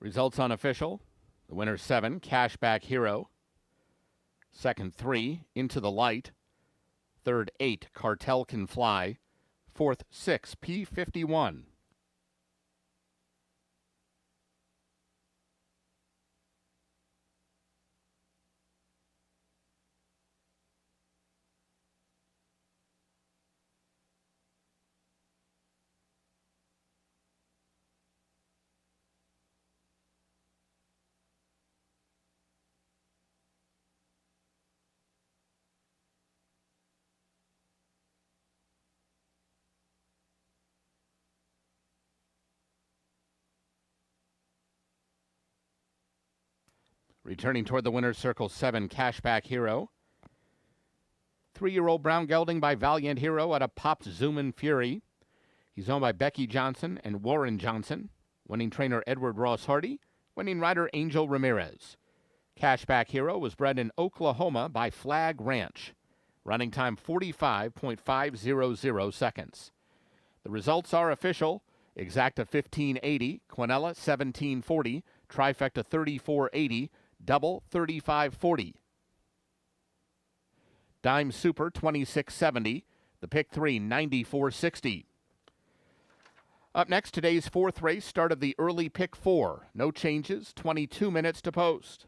Results unofficial. The winner 7, Cashback Hero. Second 3, Into the Light. Third 8, Cartel Can Fly. Fourth 6, P51. Returning toward the winner's circle, 7, Cashback Hero. 3-year-old brown gelding by Valiant Hero at a Pops Zoomin' Fury. He's owned by Becky Johnson and Warren Johnson. Winning trainer Edward Ross Hardy. Winning rider Angel Ramirez. Cashback Hero was bred in Oklahoma by Flag Ranch. Running time 45.500 seconds. The results are official. Exacta 1580, Quinella 1740, Trifecta 3480, Double 3540. Dime Super 2670, the Pick 3 9460. Up next, today's fourth race, start of the early Pick 4. No changes, 22 minutes to post.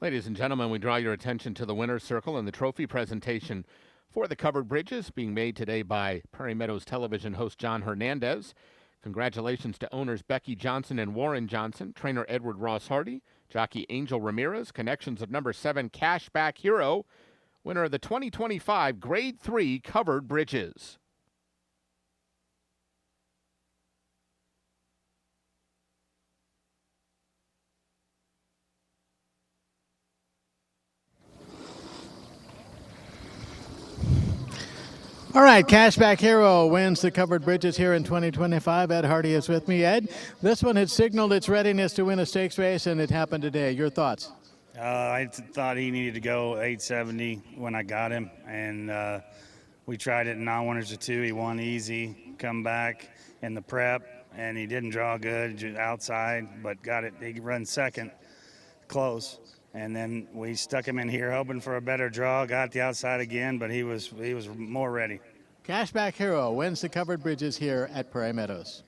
Ladies and gentlemen, we draw your attention to the winner's circle and the trophy presentation for the covered bridges being made today by Prairie Meadows television host John Hernandez. Congratulations to owners Becky Johnson and Warren Johnson, trainer Edward Ross Hardy, jockey Angel Ramirez, connections of number 7 Cashback Hero, winner of the 2025 Grade 3 covered bridges. All right, Cashback Hero wins the covered bridges here in 2025. Ed Hardy is with me. Ed, this one had signaled its readiness to win a stakes race, and it happened today. Your thoughts? I thought he needed to go 870 when I got him, and we tried it in non-winners of 2. He won easy, come back in the prep, and he didn't draw good just outside, but got it. He run second, close. And then we stuck him in here hoping for a better draw, got the outside again, but he was more ready. Cashback Hero wins the covered bridges here at Prairie Meadows.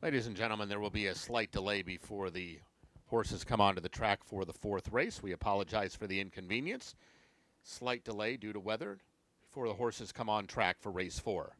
Ladies and gentlemen, there will be a slight delay before the horses come onto the track for the fourth race. We apologize for the inconvenience. Slight delay due to weather before the horses come on track for race 4.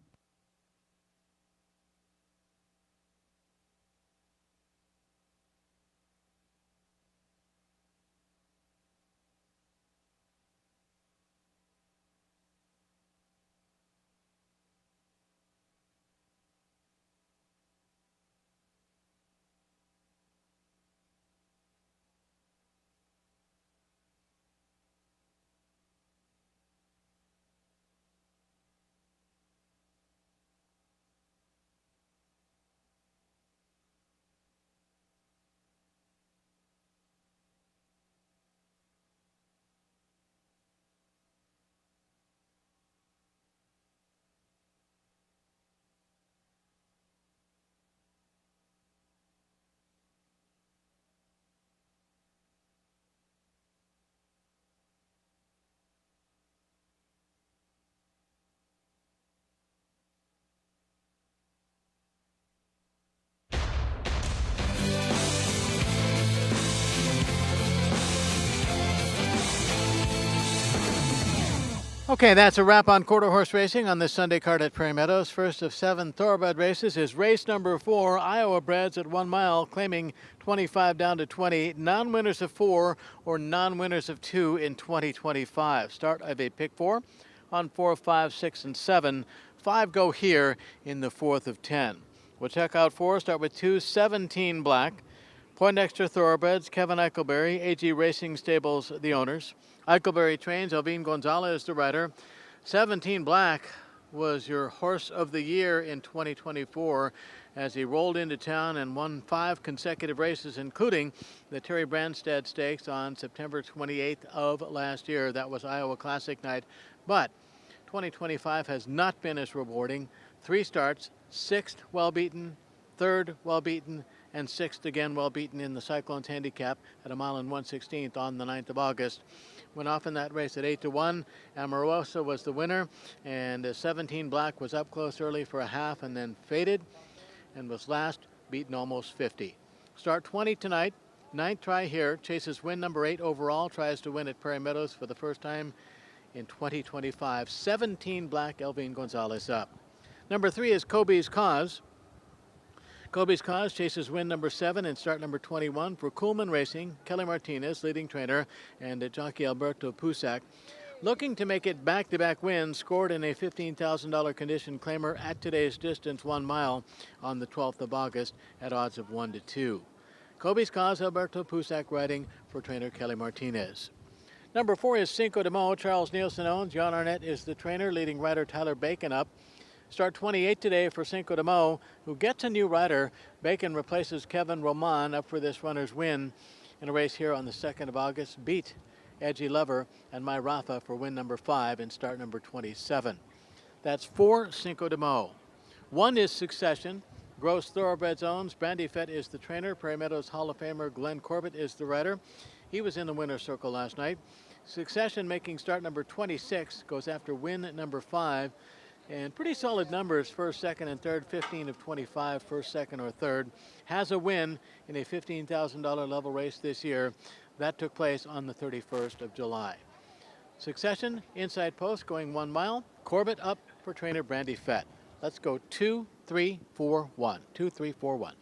Okay, that's a wrap on quarter horse racing on this Sunday card at Prairie Meadows. First of 7 thoroughbred races is race number 4, Iowa Breds at 1 mile, claiming 25 down to 20, non-winners of 4 or non-winners of 2 in 2025. Start of a pick 4 on 4, 5, 6, and 7. 5 go here in the 4th of 10. We'll check out 4, start with 2, 17 Black. Poindexter Thoroughbreds, Kevin Eichelberry, AG Racing Stables, the owners. Eichelberry trains, Elvin Gonzalez, the rider. 17 Black was your horse of the year in 2024 as he rolled into town and won 5 consecutive races, including the Terry Branstad Stakes on September 28th of last year. That was Iowa Classic night. But 2025 has not been as rewarding. 3 starts, 6th well beaten, 3rd well beaten, and 6th again well beaten in the Cyclones handicap at 1 mile and 1/16 on the 9th of August. Went off in that race at 8-1. Amorosa was the winner, and 17 Black was up close early for a half and then faded and was last, beaten almost 50. Start 20 tonight. 9th try here. Chases win number 8 overall. Tries to win at Prairie Meadows for the first time in 2025. 17 Black, Elvin Gonzalez up. Number 3 is Kobe's Cause. Kobe's Cause chases win number 7 and start number 21 for Coolman Racing, Kelly Martinez, leading trainer, and jockey Alberto Pusac. Looking to make it back-to-back wins, scored in a $15,000 condition claimer at today's distance 1 mile on the 12th of August at odds of 1-2. Kobe's Cause, Alberto Pusac riding for trainer Kelly Martinez. Number 4 is Cinco de Mo. Charles Nielsen owns. Jan Arnett is the trainer, leading rider Tyler Bacon up. Start 28 today for Cinco de Mo, who gets a new rider. Bacon replaces Kevin Roman up for this runner's win in a race here on the 2nd of August. Beat Edgy Lover and My Rafa for win number 5 and start number 27. That's 4 Cinco de Mo. 1 is Succession. Gross Thoroughbreds owns. Brandy Fett is the trainer. Prairie Meadows Hall of Famer Glenn Corbett is the rider. He was in the winner's circle last night. Succession, making start number 26, goes after win number 5. And pretty solid numbers, 1st, 2nd, and 3rd, 15 of 25, 1st, 2nd, or 3rd. Has a win in a $15,000 level race this year. That took place on the 31st of July. Succession, inside post, going 1 mile. Corbett up for trainer Brandy Fett. Let's go 2, 3, 4, 1. 2, 3, 4, 1.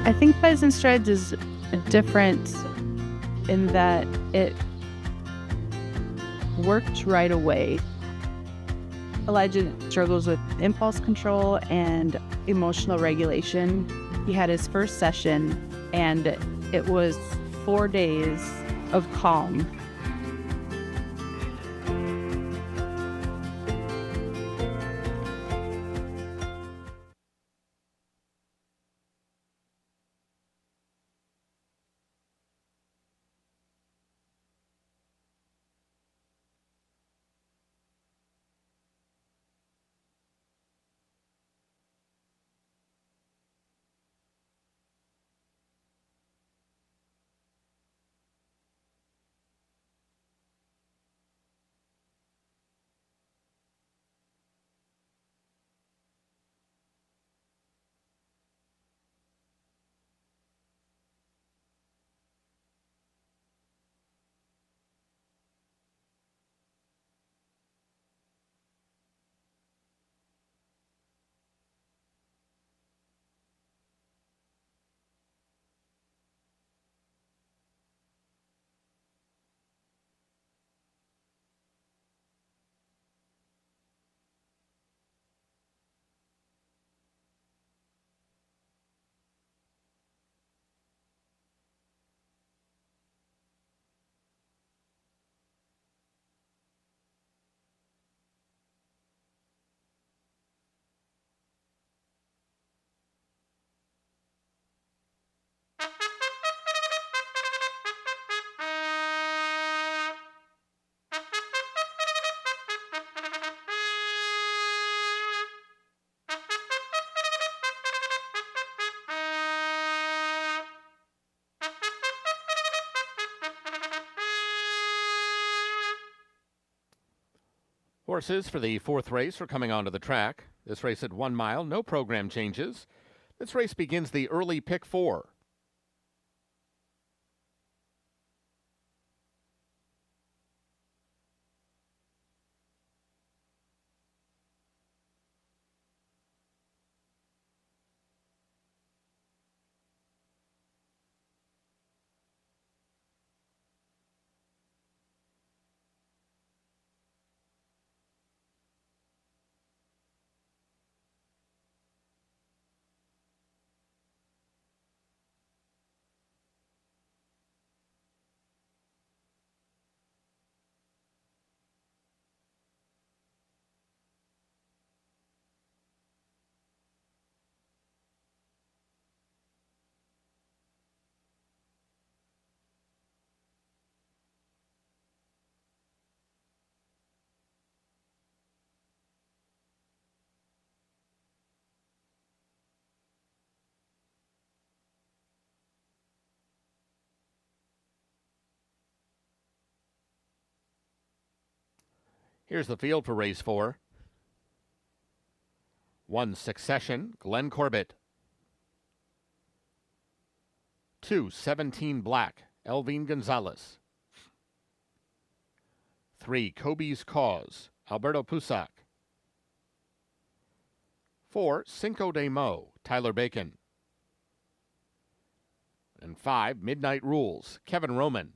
I think Bison Strides is different in that it worked right away. Elijah struggles with impulse control and emotional regulation. He had his first session, and it was 4 days of calm. Horses for the fourth race are coming onto the track. This race at 1 mile, no program changes. This race begins the early pick 4. Here's the field for race 4. 1 Succession, Glenn Corbett. 2 17 Black, Elvin Gonzalez. 3 Kobe's Cause, Alberto Pusac. 4 Cinco de Mo, Tyler Bacon. And 5 Midnight Rules, Kevin Roman.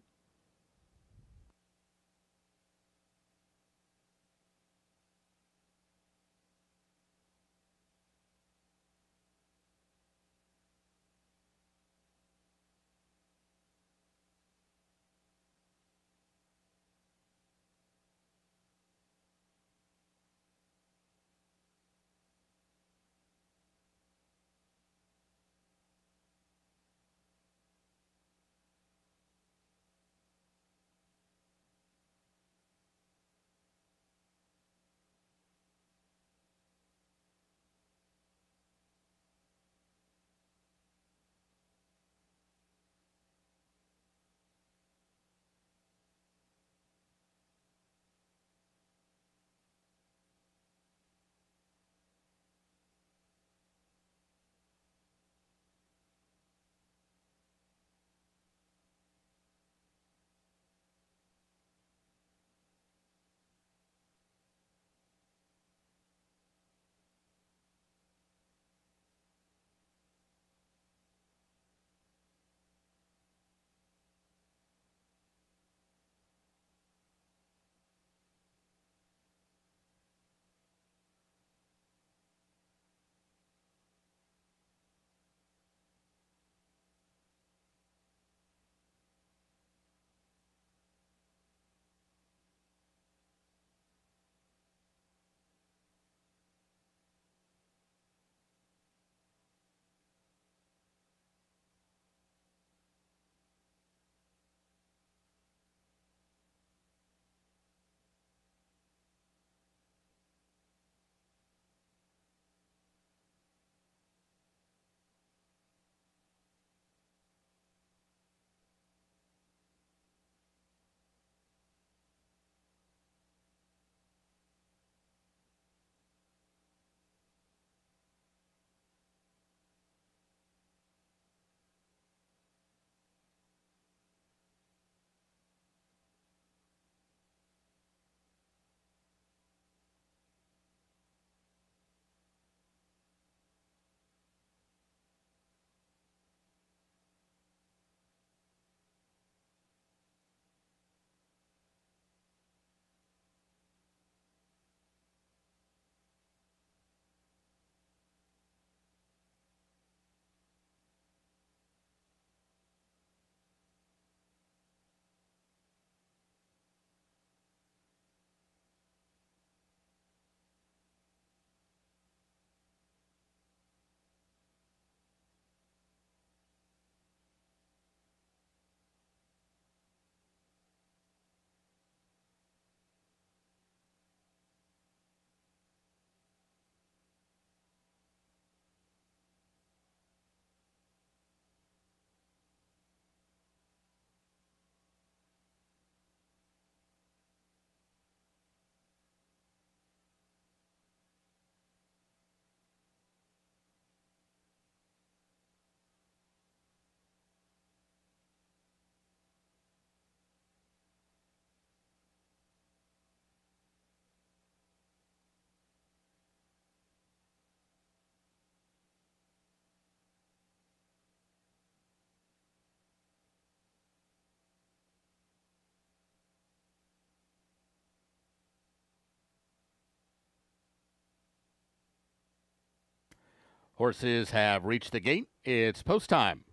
Horses have reached the gate. It's post time.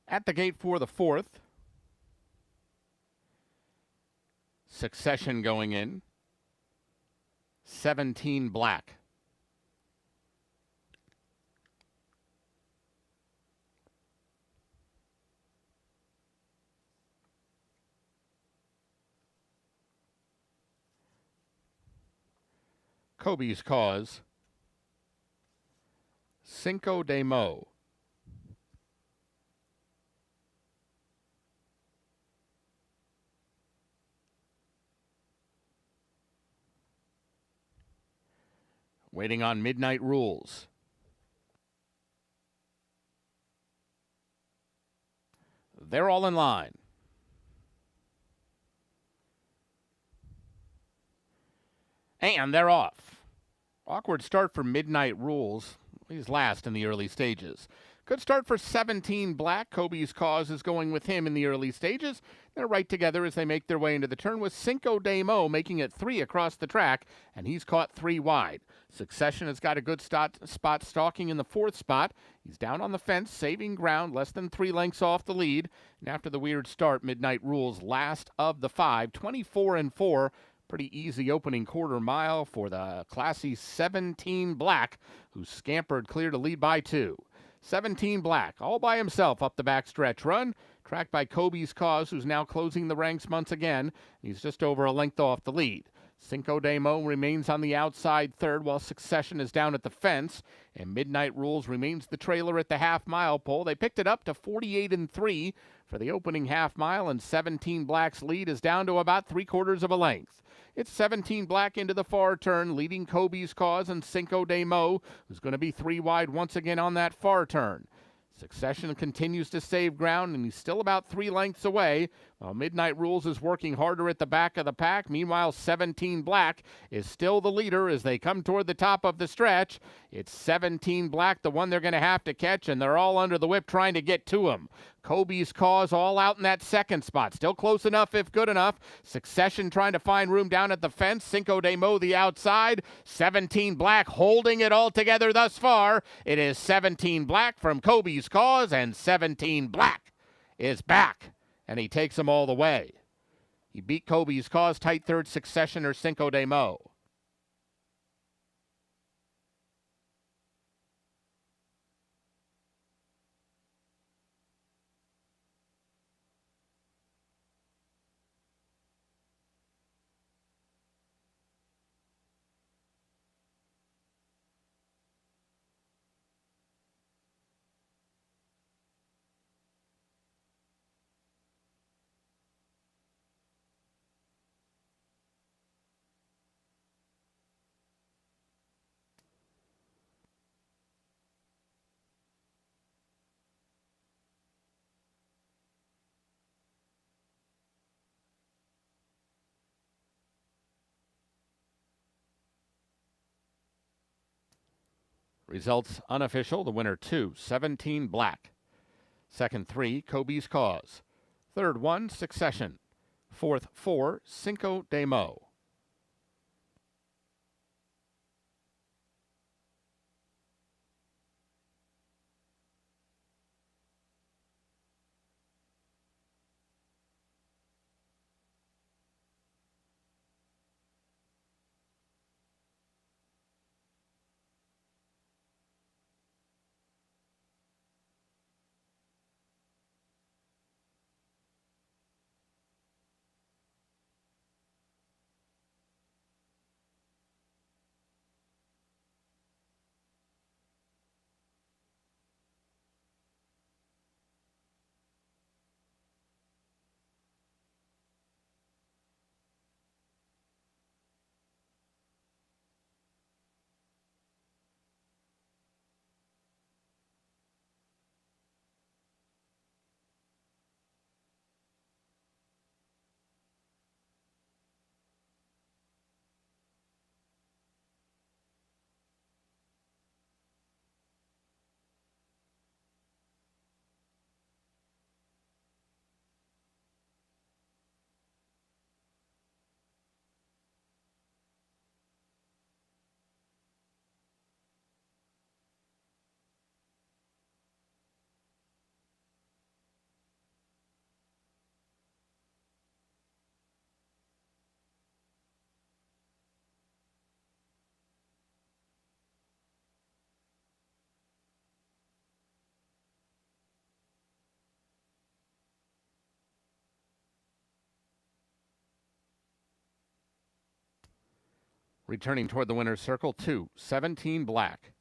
At the gate for the 4th, Succession going in, 17 Black. Kobe's Cause, Cinco de Mo. Waiting on Midnight Rules. They're all in line. And they're off. Awkward start for Midnight Rules. He's last in the early stages. Good start for 17 Black. Kobe's Cause is going with him in the early stages. They're right together as they make their way into the turn, with Cinco de Mo making it 3 across the track, and he's caught 3 wide. Succession has got a good spot stalking in the 4th spot. He's down on the fence, saving ground, less than 3 lengths off the lead. And after the weird start, Midnight Rules last of the 5, 24-4. Pretty easy opening quarter mile for the classy 17 Black, who scampered clear to lead by 2. 17 Black, all by himself up the backstretch run, tracked by Kobe's Cause, who's now closing the ranks once again. He's just over a length off the lead. Cinco de Mo remains on the outside 3rd, while Succession is down at the fence, and Midnight Rules remains the trailer at the half-mile pole. They picked it up to 48-3 for the opening half-mile, and 17 Black's lead is down to about 3/4 of a length. It's 17 Black into the far turn, leading Kobe's Cause and Cinco de Mo, who's going to be 3 wide once again on that far turn. Succession continues to save ground, and he's still about 3 lengths away, while Midnight Rules is working harder at the back of the pack. Meanwhile, 17 Black is still the leader as they come toward the top of the stretch. It's 17 Black, the one they're going to have to catch, and they're all under the whip trying to get to him. Kobe's Cause all out in that 2nd spot. Still close enough if good enough. Succession trying to find room down at the fence. Cinco de Mo the outside. 17 Black holding it all together thus far. It is 17 Black from Kobe's Cause, and 17 Black is back, and he takes them all the way. He beat Kobe's Cause, tight 3rd, Succession or Cinco de Mo. Results unofficial. The winner 2, 17 Black. 2nd 3, Kobe's Cause. 3rd 1, Succession. 4th 4, Cinco de Mo. Returning toward the winner's circle, 2, 17 Black.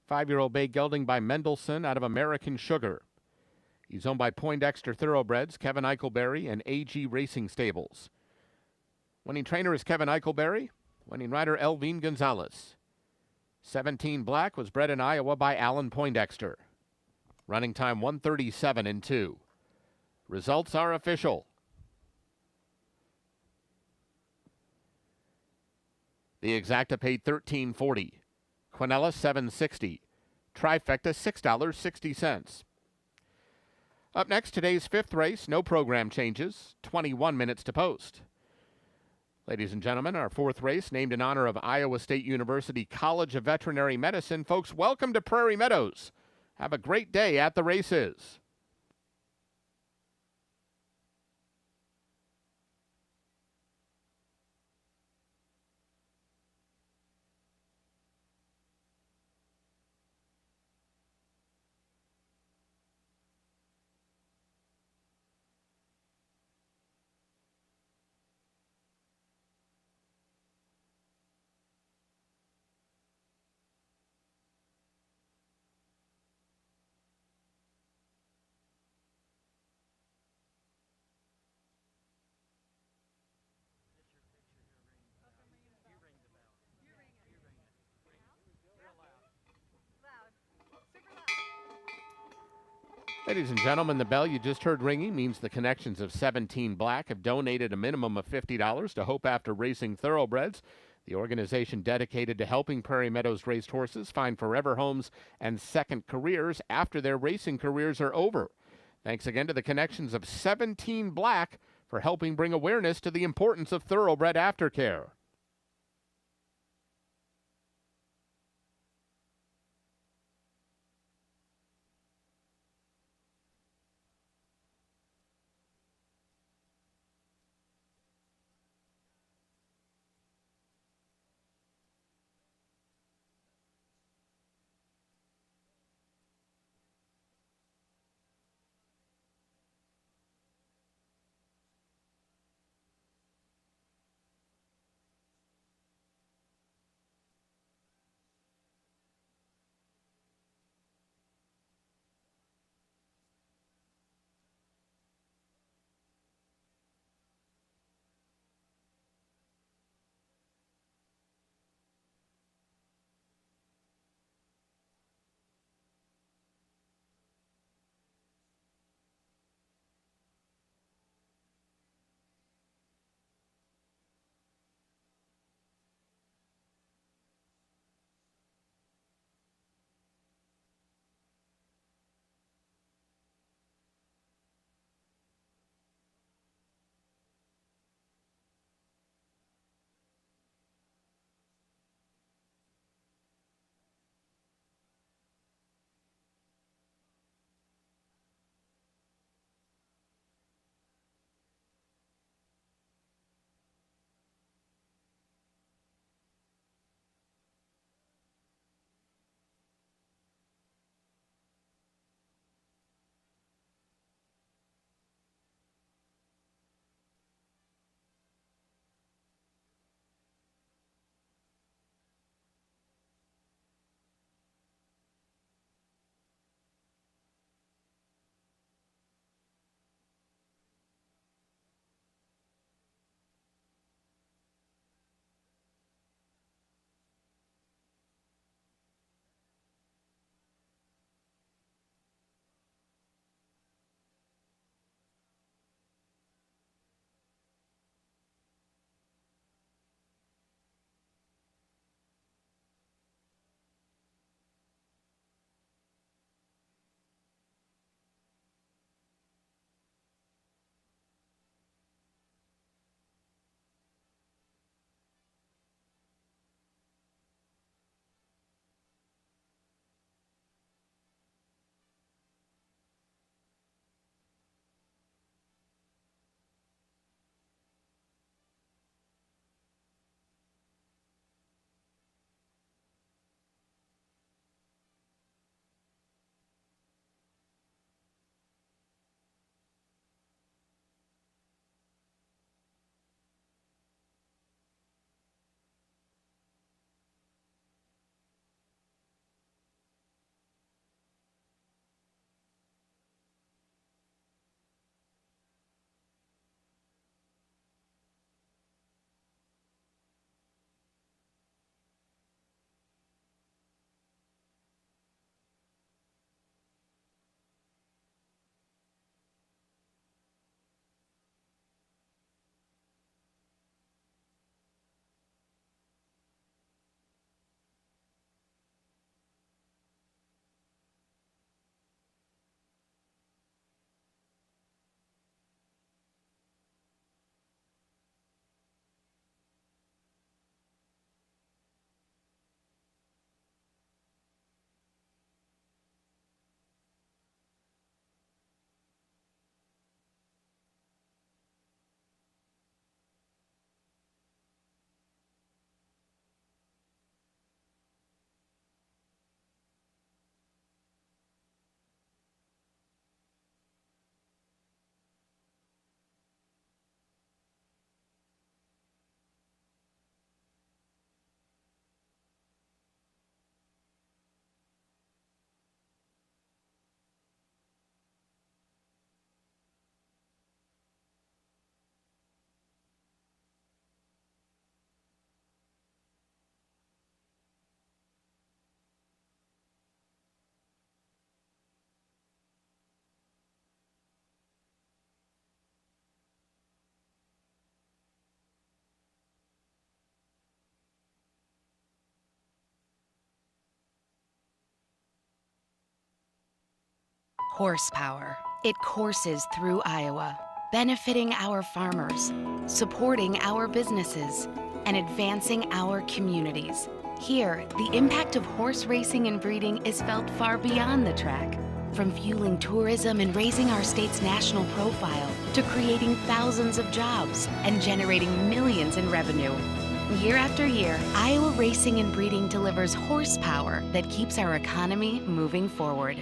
5-year-old bay gelding by Mendelssohn out of American Sugar. He's owned by Poindexter Thoroughbreds, Kevin Eichelberry, and AG Racing Stables. Winning trainer is Kevin Eichelberry. Winning rider Elvine Gonzalez. 17 Black was bred in Iowa by Alan Poindexter. Running time 1:37 and 2. Results are official. The Exacta paid $13.40. Quinella $7.60. Trifecta $6.60. Up next, today's 5th race. No program changes. 21 minutes to post. Ladies and gentlemen, our 4th race, named in honor of Iowa State University College of Veterinary Medicine. Folks, welcome to Prairie Meadows. Have a great day at the races. Ladies and gentlemen, the bell you just heard ringing means the connections of 17 Black have donated a minimum of $50 to Hope After Racing Thoroughbreds, the organization dedicated to helping Prairie Meadows raced horses find forever homes and second careers after their racing careers are over. Thanks again to the connections of 17 Black for helping bring awareness to the importance of thoroughbred aftercare. Horsepower. It courses through Iowa, benefiting our farmers, supporting our businesses, and advancing our communities. Here, the impact of horse racing and breeding is felt far beyond the track. From fueling tourism and raising our state's national profile to creating thousands of jobs and generating millions in revenue. Year after year, Iowa Racing and Breeding delivers horsepower that keeps our economy moving forward.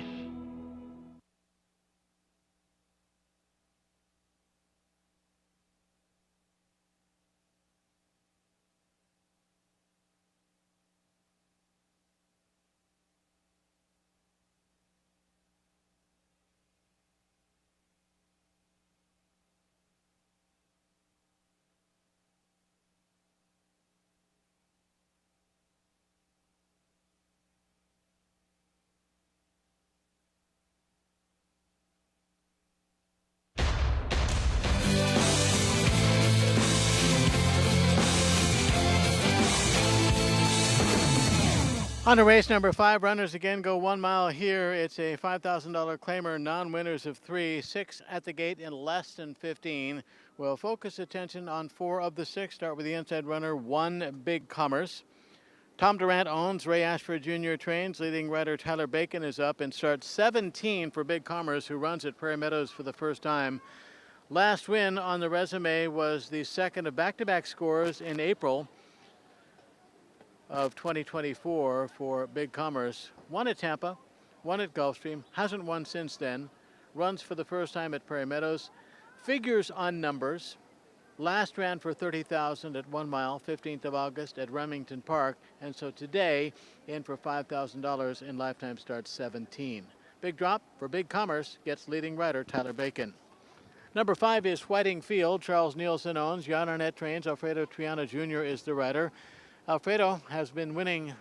On to race number 5, runners again go 1 mile here. It's a $5,000 claimer, non-winners of 3, 6 at the gate in less than 15. We'll focus attention on 4 of the 6. Start with the inside runner, 1 Big Commerce. Tom Durant owns, Ray Ashford Jr. trains. Leading rider Tyler Bacon is up in start 17 for Big Commerce, who runs at Prairie Meadows for the first time. Last win on the resume was the second of back-to-back scores in April of 2024 for Big Commerce. Won at Tampa, won at Gulfstream, hasn't won since then. Runs for the first time at Prairie Meadows. Figures on numbers. Last ran for $30,000 at 1 mile, 15th of August at Remington Park. And so today, in for $5,000 in lifetime start 17. Big drop for Big Commerce, gets leading rider Tyler Bacon. Number 5 is Whiting Field. Charles Nielsen owns. Jan Arnett trains. Alfredo Triana Jr. is the rider. Alfredo has been winning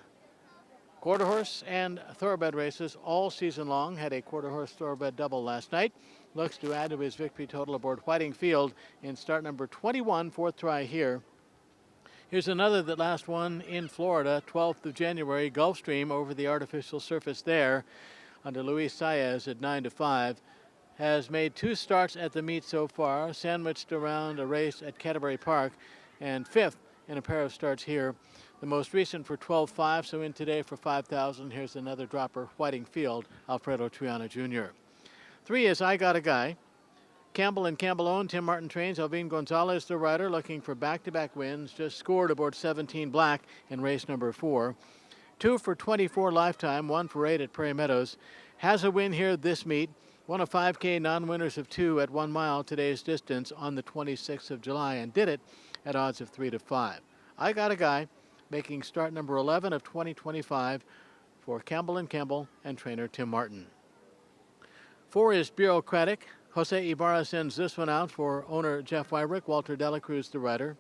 quarter horse and thoroughbred races all season long. Had a quarter horse thoroughbred double last night. Looks to add to his victory total aboard Whiting Field in start number 21, 4th try here. Here's another that last won in Florida, 12th of January, Gulfstream over the artificial surface there under Luis Saez at 9-5. Has made 2 starts at the meet so far, sandwiched around a race at Canterbury Park, and 5th in a pair of starts here. The most recent for 12.5, so in today for $5,000. Here's another dropper, Whiting Field, Alfredo Triana Jr. 3 is I Got a Guy. Campbell and Campbell own. Tim Martin trains. Alvin Gonzalez, the rider, looking for back-to-back wins. Just scored aboard 17 Black in race number 4. 2 for 24 lifetime, 1 for 8 at Prairie Meadows. Has a win here this meet. Won a 5K non-winners of 2 at 1 mile today's distance on the 26th of July and did it at odds of 3-5. I Got a Guy, making start number 11 of 2025 for Campbell and Campbell and trainer Tim Martin. 4 is Bureaucratic. Jose Ibarra sends this one out for owner Jeff Wyrick. Walter Delacruz, the rider.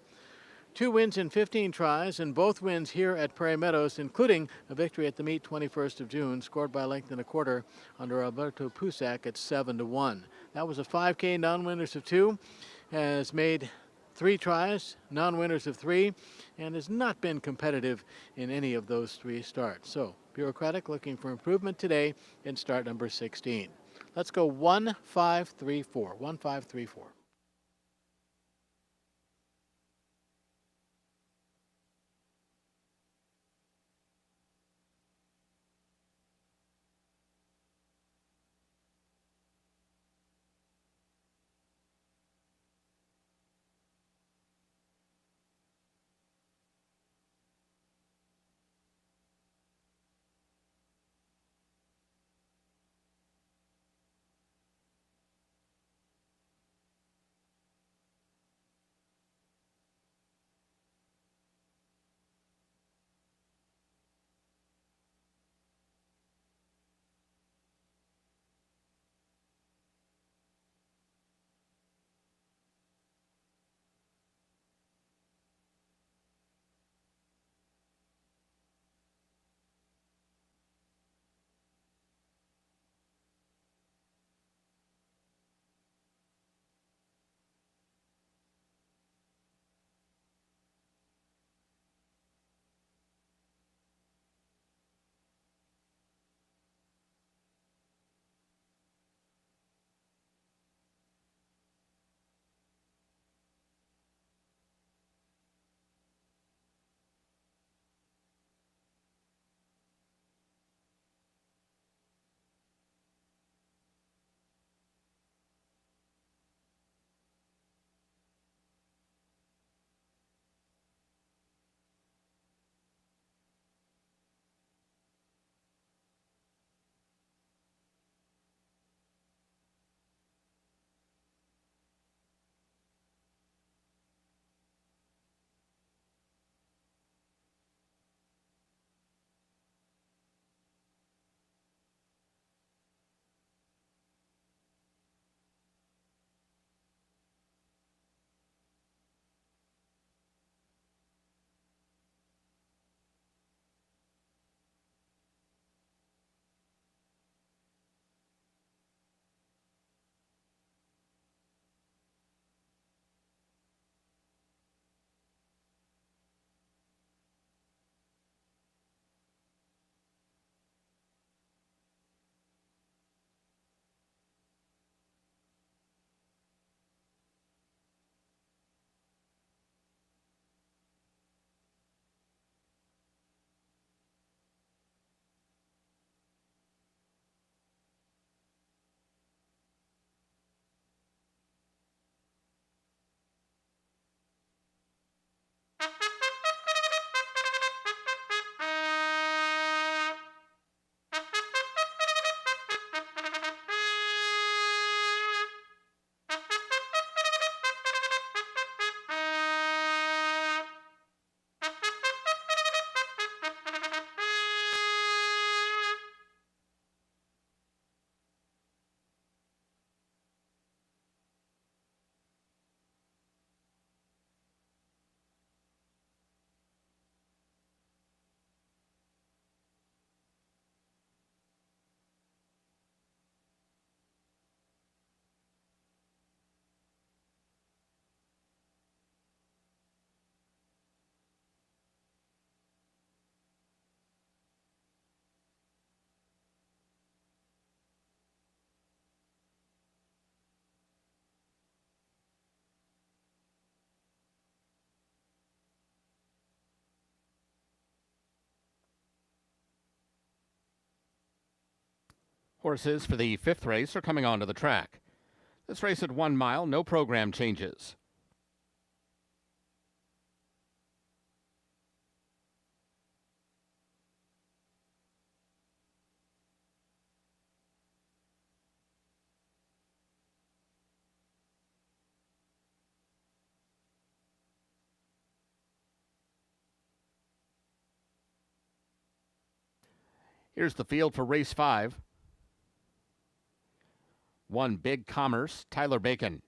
2 wins in 15 tries, and both wins here at Prairie Meadows, including a victory at the meet 21st of June, scored by a length and a quarter under Alberto Pusac at 7-1. That was a 5K non-winners of 2. Has made 3 tries, non-winners of 3, and has not been competitive in any of those 3 starts. So, Bureaucratic looking for improvement today in start number 16. Let's go 1-5-3-4. 1-5-3-4. Horses for the 5th race are coming onto the track. This race at 1 mile, no program changes. Here's the field for race 5. 1, Big Commerce, Tyler Bacon.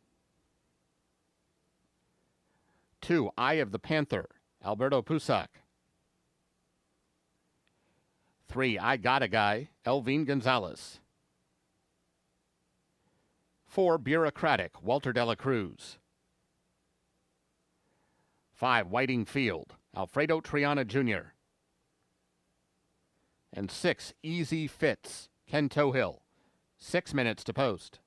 2, Eye of the Panther, Alberto Pusac. 3, I Got a Guy, Elvin Gonzalez. 4, Bureaucratic, Walter Dela Cruz. 5, Whiting Field, Alfredo Triana Jr. And 6, Easy Fits, Ken Tohill. 6 minutes to post.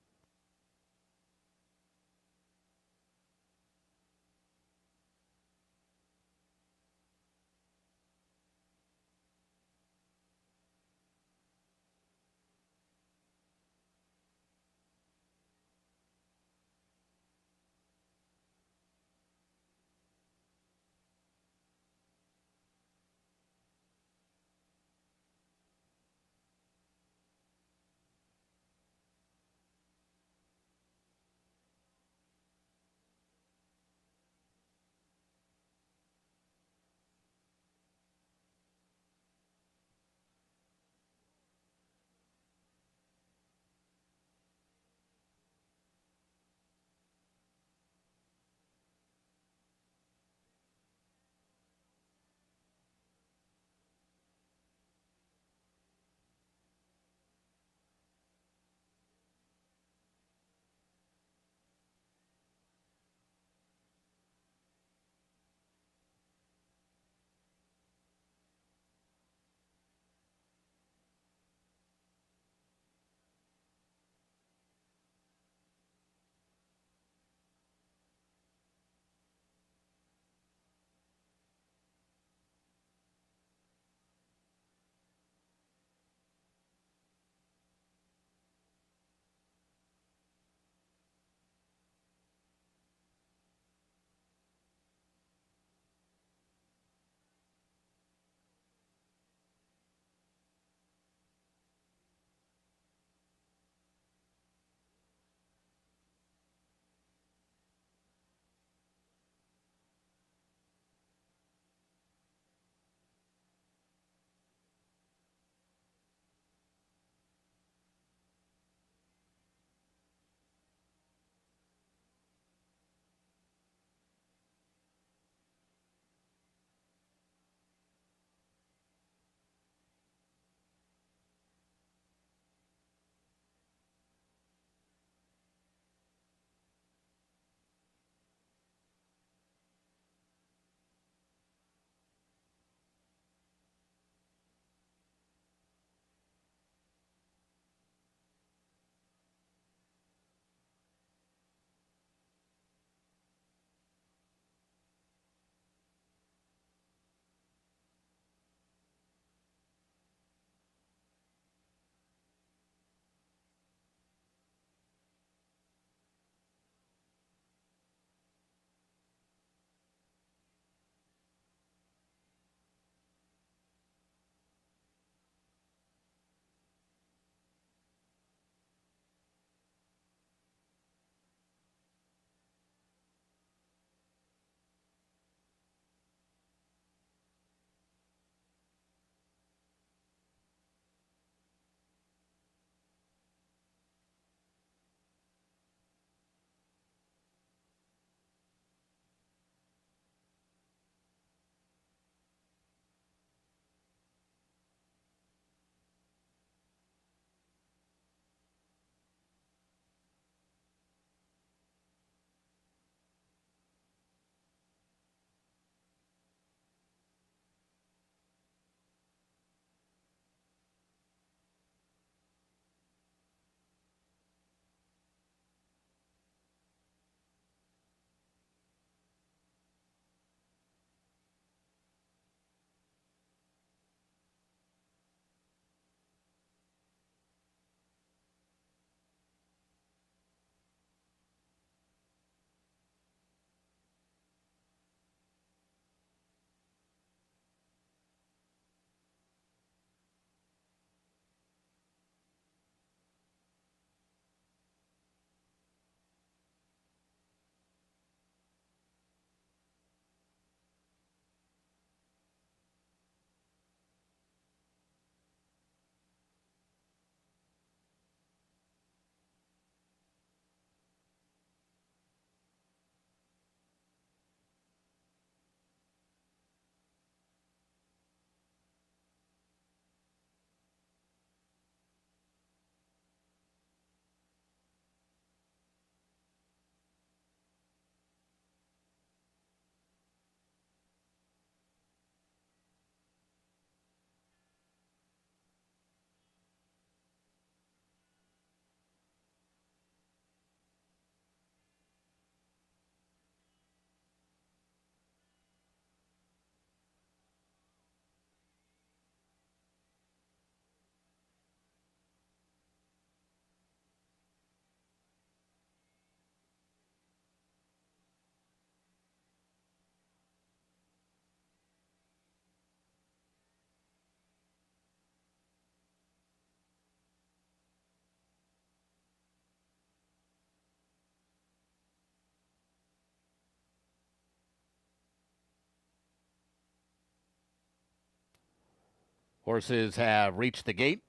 Horses have reached the gate.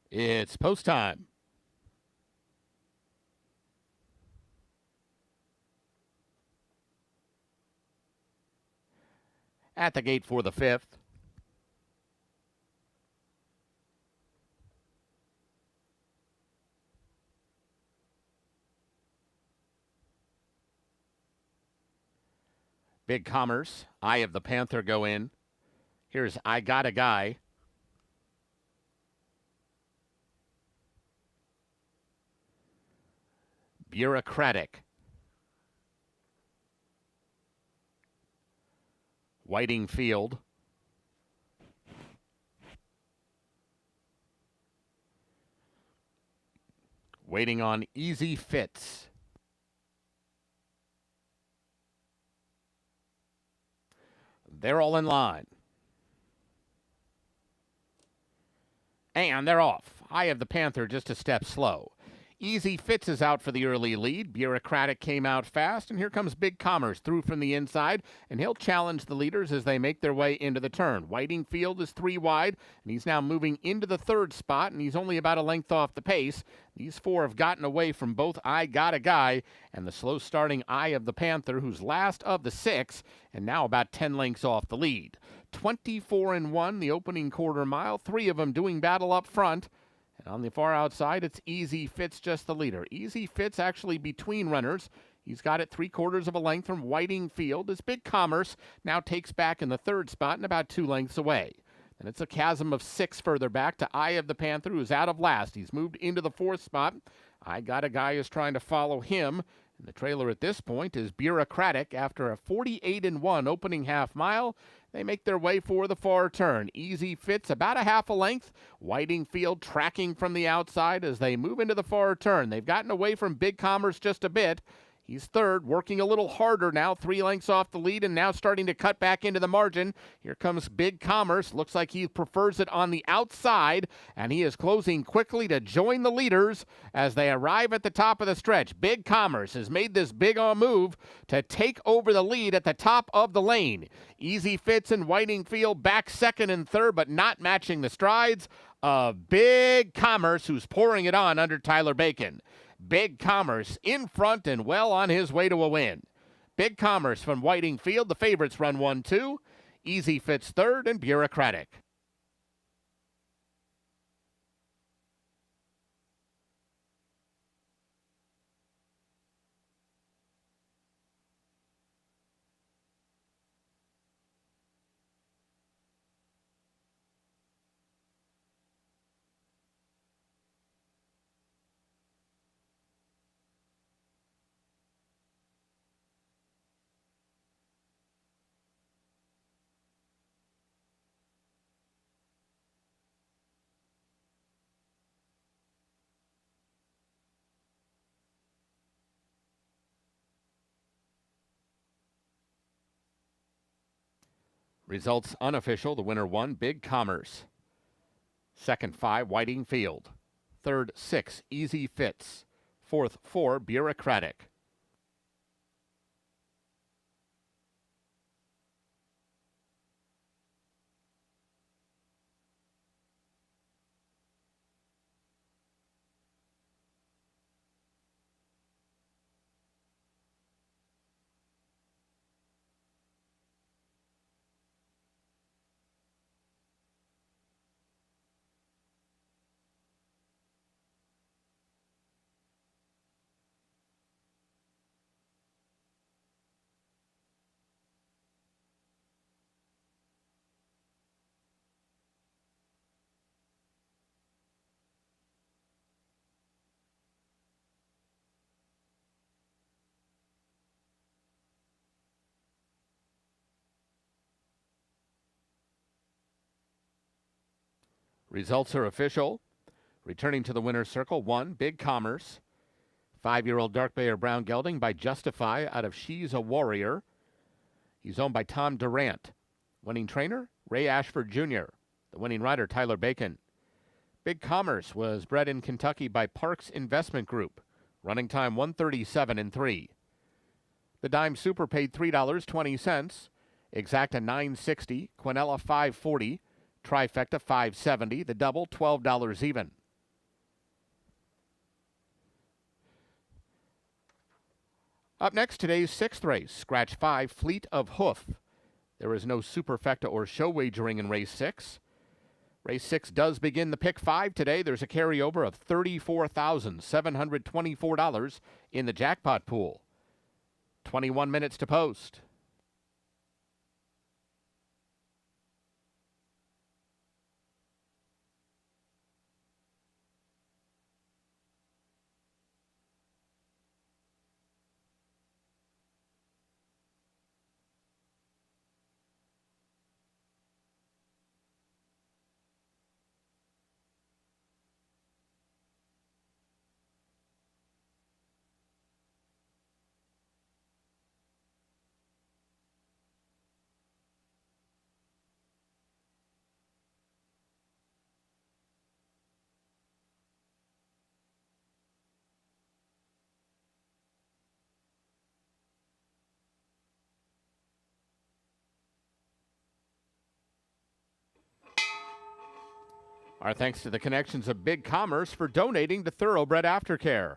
It's post time. At the gate for the 5th. Big Commerce, Eye of the Panther go in. Here's I Got a Guy. Bureaucratic. Whiting Field. Waiting on Easy Fits. They're all in line. And they're off. Eye of the Panther just a step slow. Easy Fits is out for the early lead. Bureaucratic came out fast, and here comes Big Commerce through from the inside, and he'll challenge the leaders as they make their way into the turn. Whiting Field is 3 wide, and he's now moving into the 3rd spot, and he's only about a length off the pace. These 4 have gotten away from both I Got a Guy and the slow-starting Eye of the Panther, who's last of the 6, and now about 10 lengths off the lead. 24-1, the opening quarter mile, 3 of them doing battle up front. And on the far outside, it's Easy Fits just the leader. Easy Fits actually between runners. He's got it 3/4 of a length from Whiting Field as Big Commerce now takes back in the 3rd spot and about 2 lengths away. And it's a chasm of 6 further back to Eye of the Panther, who's out of last. He's moved into the 4th spot. I Got a Guy is trying to follow him. And the trailer at this point is Bureaucratic. After a 48-1 opening half mile, they make their way for the far turn. Easy Fits about a half a length. Whiting Field tracking from the outside as they move into the far turn. They've gotten away from Big Commerce just a bit. He's 3rd, working a little harder now, 3 lengths off the lead and now starting to cut back into the margin. Here comes Big Commerce. Looks like he prefers it on the outside, and he is closing quickly to join the leaders as they arrive at the top of the stretch. Big Commerce has made this big move to take over the lead at the top of the lane. Easy Fits and Whiting Field back 2nd and 3rd, but not matching the strides of Big Commerce, who's pouring it on under Tyler Bacon. Big Commerce in front and well on his way to a win. Big Commerce from Whiting Field. The favorites run 1-2. Easy Fits 3rd and Bureaucratic. Results unofficial. The winner 1, Big Commerce. 2nd 5, Whiting Field. 3rd 6, Easy Fits. 4th 4, Bureaucratic. Results are official. Returning to the winner's circle, 1, Big Commerce. 5-year-old Dark Bay or Brown Gelding by Justify out of She's a Warrior. He's owned by Tom Durant. Winning trainer, Ray Ashford Jr. The winning rider, Tyler Bacon. Big Commerce was bred in Kentucky by Parks Investment Group. Running time 1:37.3. The Dime Super paid $3.20. Exacta $9.60. Quinella $5.40. Trifecta $5.70. The double $12 even. Up next, today's 6th race, Scratch 5, Fleet of Hoof. There is no superfecta or show wagering in race 6. Race 6 does begin the pick 5 today. There's a carryover of $34,724 in the jackpot pool. 21 minutes to post. Our thanks to the connections of Big Commerce for donating to Thoroughbred Aftercare.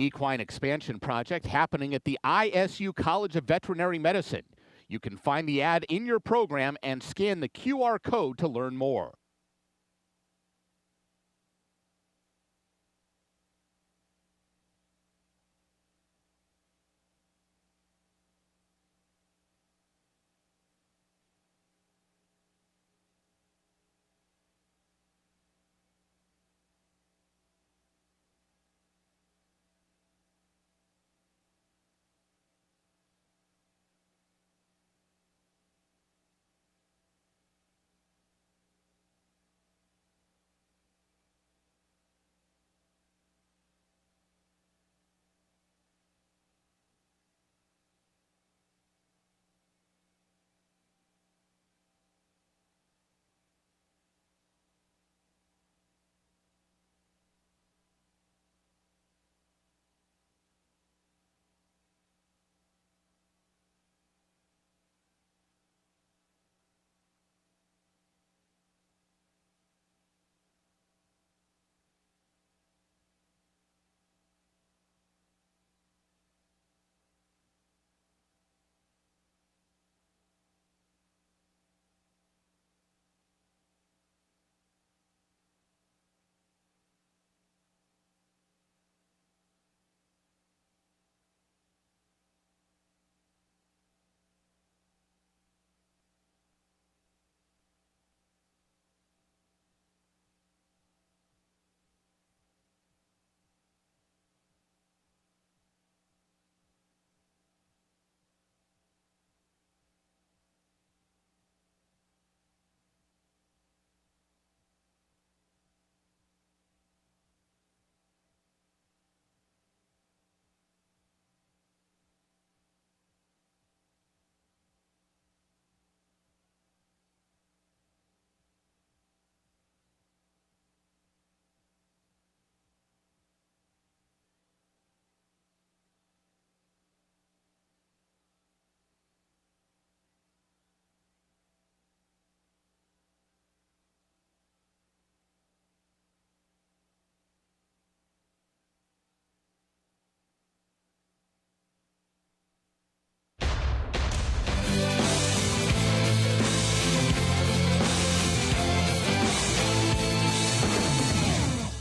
equine expansion project happening at the ISU College of Veterinary Medicine. You can find the ad in your program and scan the QR code to learn more.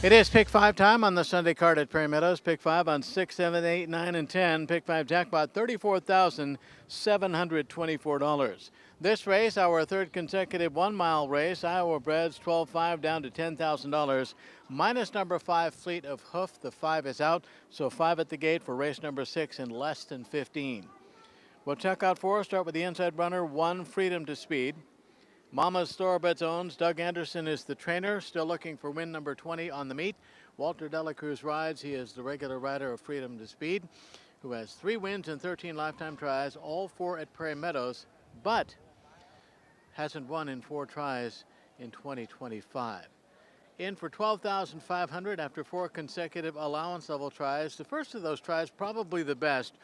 It is Pick 5 time on the Sunday card at Prairie Meadows. Pick 5 on 6, 7, 8, 9, and 10. Pick 5 jackpot, $34,724. This race, our third consecutive 1-mile race, Iowa Breds 12-5 down to $10,000. Minus number 5, Fleet of Hoof. The 5 is out, so 5 at the gate for race number 6 in less than 15. We'll check out 4. Start with the inside runner, 1, Freedom to Speed. Mama's Thoroughbred owns. Doug Anderson is the trainer, still looking for win number 20 on the meet. Walter Delacruz rides. He is the regular rider of Freedom to Speed, who has 3 wins and 13 lifetime tries, all 4 at Prairie Meadows, but hasn't won in 4 tries in 2025. In for $12,500 after 4 consecutive allowance level tries. The first of those tries, probably the best,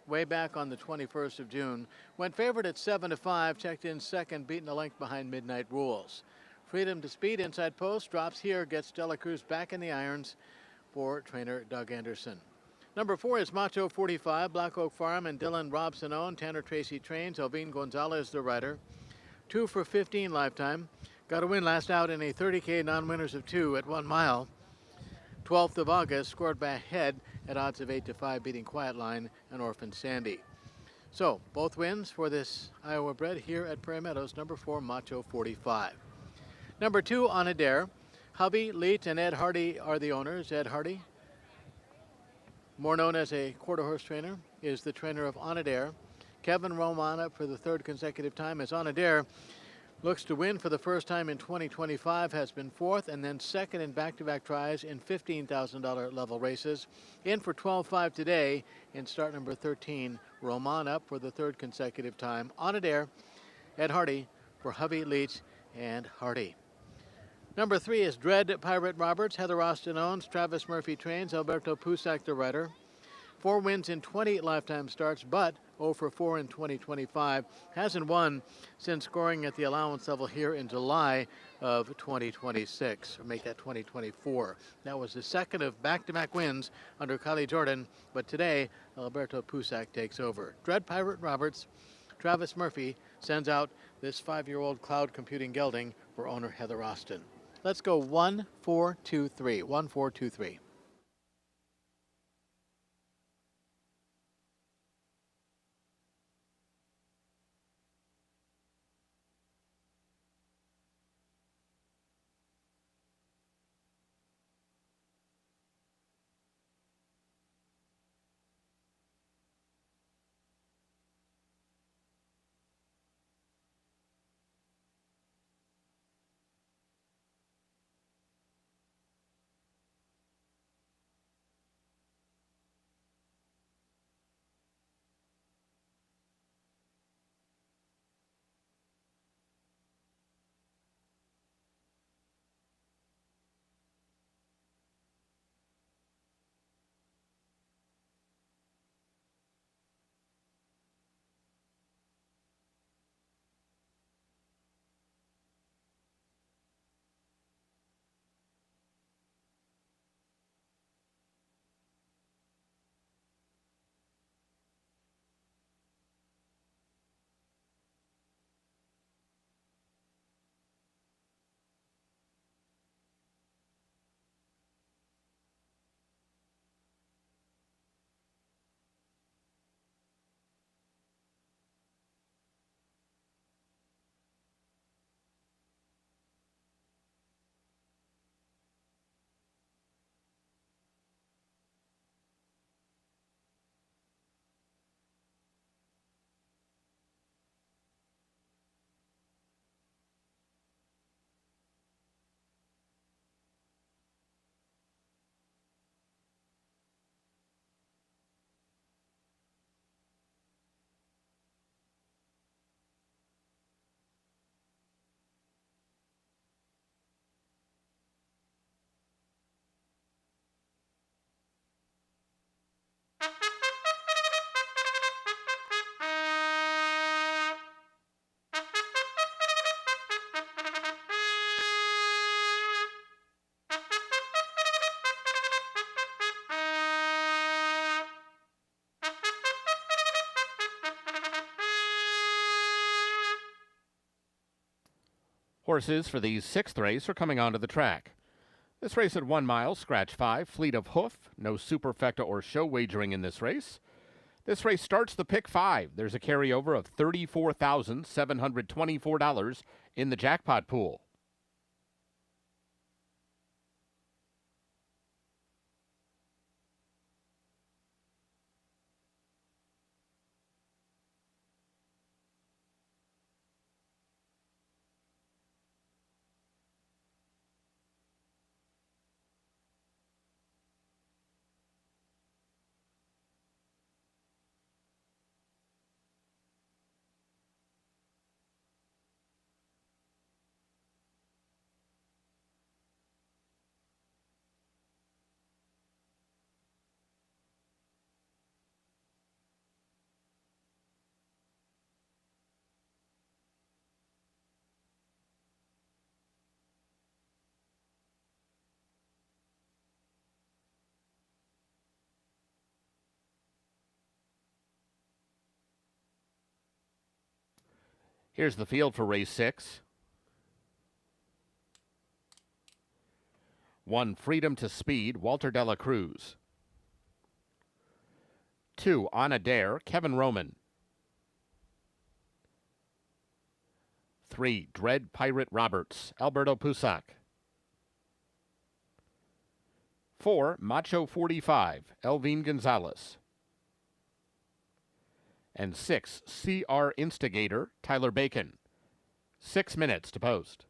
way back on the 21st of June. Went favorite at 7-5, checked in second, beaten a length behind Midnight Rules. Freedom to Speed, inside post, drops here, gets Delacruz back in the irons for trainer Doug Anderson. Number 4 is Macho 45, Black Oak Farm and Dylan Robson owned. Tanner Tracy trains, Elvine Gonzalez the rider. 2 for 15 lifetime. Got a win last out in a 30K non-winners of 2 at 1 mile. 12th of August, scored by head at odds of 8-5, beating Quiet Line and Orphan Sandy. So, both wins for this Iowa bred here at Prairie Meadows. Number 4, Macho 45. Number 2, On a Dare. Hubby, Leach, and Ed Hardy are the owners. Ed Hardy, more known as a quarter horse trainer, is the trainer of On a Dare. Kevin Romana for the 3rd consecutive time as On a Dare looks to win for the first time in 2025, has been 4th and then 2nd in back-to-back tries in $15,000 level races. In for 12-5 today in start number 13. Roman up for the 3rd consecutive time. On a Dare, Ed Hardy for Hubby, Leach, and Hardy. Number 3 is Dread Pirate Roberts. Heather Austin owns. Travis Murphy trains. Alberto Pusak the rider. 4 wins in 20 lifetime starts, but 0 for 4 in 2025. Hasn't won since scoring at the allowance level here in July of 2026, or make that 2024. That was the second of back-to-back wins under Kylie Jordan, but today Alberto Pusac takes over. Dread Pirate Roberts, Travis Murphy sends out this 5-year-old cloud computing gelding for owner Heather Austin. Let's go 1, 4, 2, 3. 1, 4, 2, 3. Horses for the 6th race are coming onto the track. This race at 1 mile, scratch 5, fleet of hoof, no superfecta or show wagering in this race. This race starts the pick 5. There's a carryover of $34,724 in the jackpot pool. Here's the field for race 6. 1, Freedom to Speed, Walter Dela Cruz. 2, On a Dare, Kevin Roman. 3, Dread Pirate Roberts, Alberto Pusac. 4, Macho 45, Elvin Gonzalez. And 6, CR Instigator, Tyler Bacon. 6 minutes to post.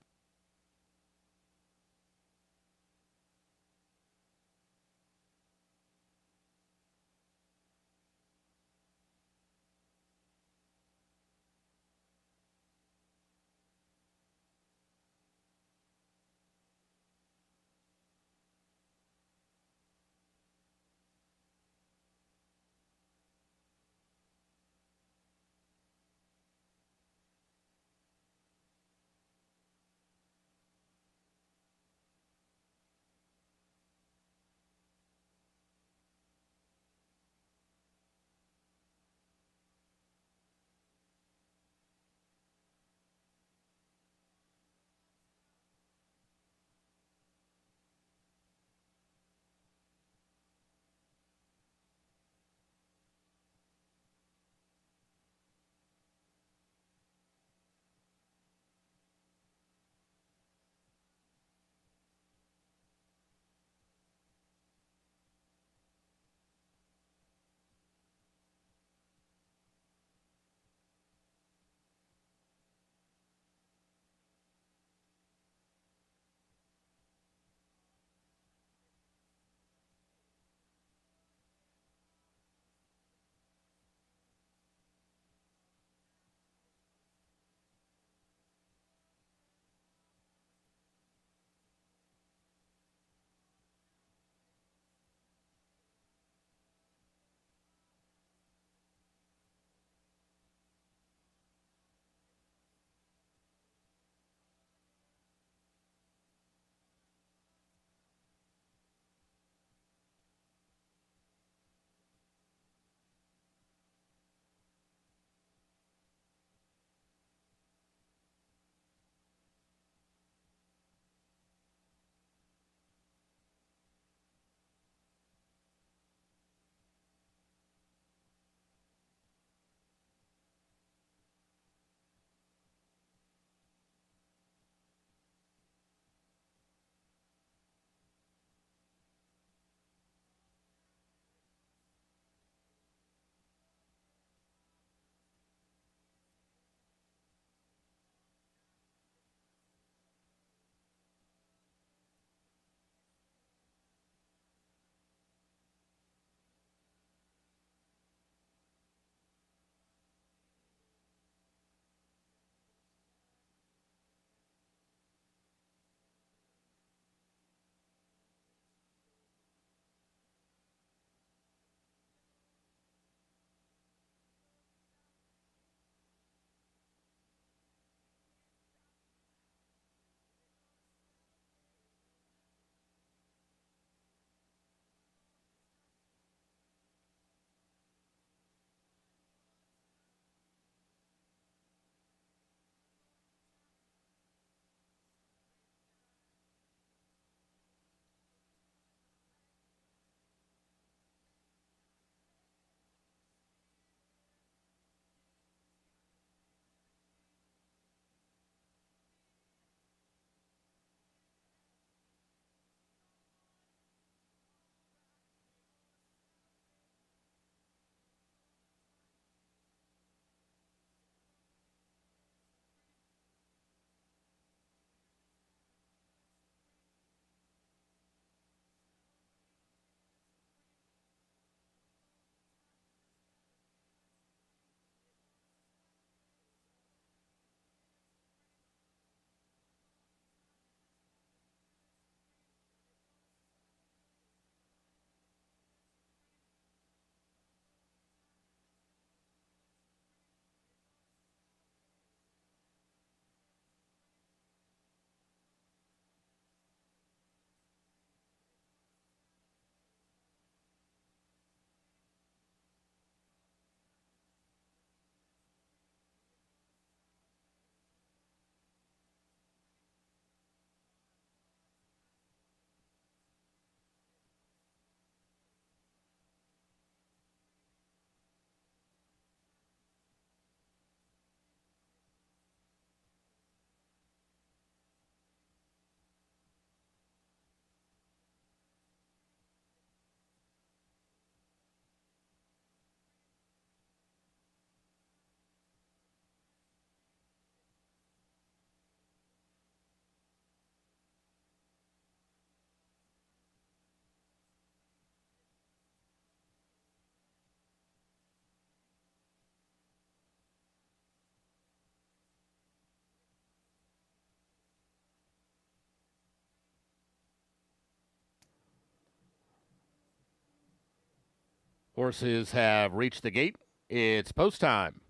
Horses have reached the gate. It's post time.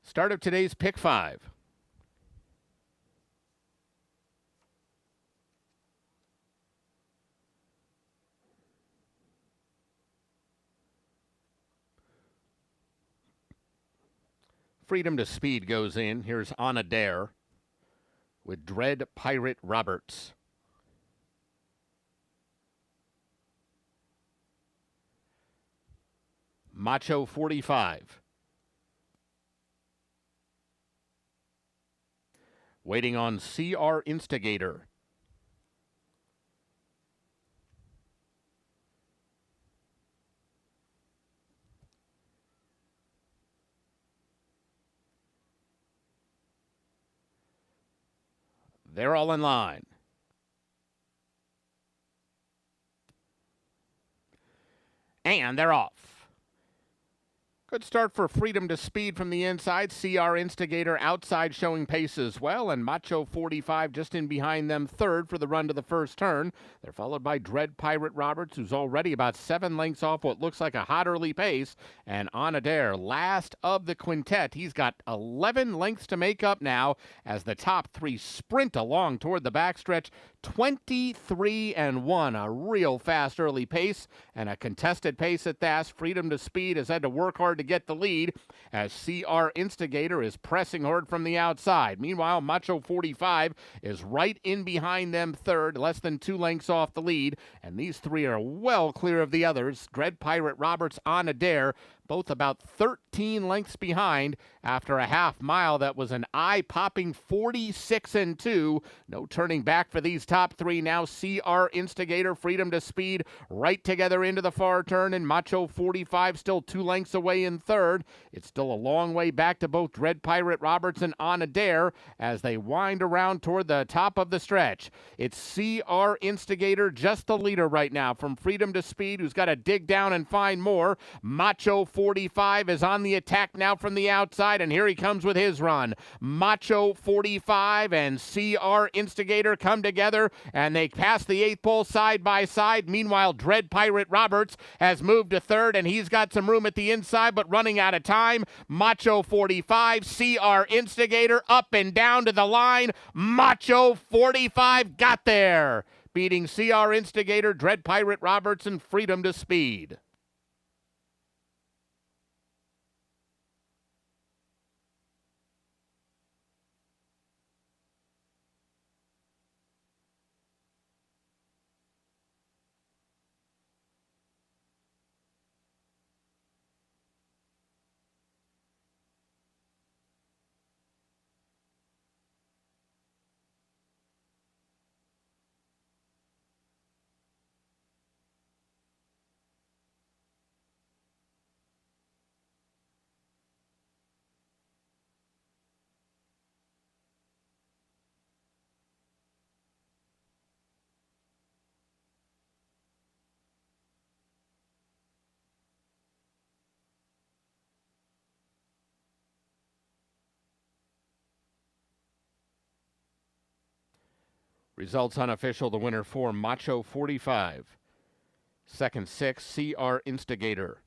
Start of today's Pick 5. Freedom to Speed goes in. Here's On a Dare with Dread Pirate Roberts. Macho 45. Waiting on CR Instigator. They're all in line. And they're off. Good start for Freedom to Speed from the inside. CR Instigator outside showing pace as well. And Macho 45 just in behind them third for the run to the first turn. They're followed by Dread Pirate Roberts, who's already about 7 lengths off what looks like a hot early pace. And On a Dare, last of the quintet. He's got 11 lengths to make up now as the top 3 sprint along toward the backstretch. 23-1, a real fast early pace and a contested pace at that. Freedom to Speed has had to work hard to get the lead as CR Instigator is pressing hard from the outside. Meanwhile, Macho 45 is right in behind them third, less than 2 lengths off the lead, and these 3 are well clear of the others. Dread Pirate Roberts, On a Dare, both about 13 lengths behind after a half mile that was an eye-popping 46-2. No turning back for these top 3 now. CR Instigator, Freedom to Speed right together into the far turn, and Macho 45 still 2 lengths away in third. It's still a long way back to both Dread Pirate Roberts and On a Dare as they wind around toward the top of the stretch. It's CR Instigator, just the leader right now from Freedom to Speed, who's got to dig down and find more. Macho 45 is on the attack now from the outside, and here he comes with his run. Macho 45 and CR Instigator come together, and they pass the 8th pole side by side. Meanwhile, Dread Pirate Roberts has moved to third, and he's got some room at the inside, but running out of time. Macho 45, CR Instigator up and down to the line. Macho 45 got there, beating CR Instigator, Dread Pirate Roberts, and Freedom to Speed. Results unofficial. The winner for Macho 45. Second 6, CR Instigator.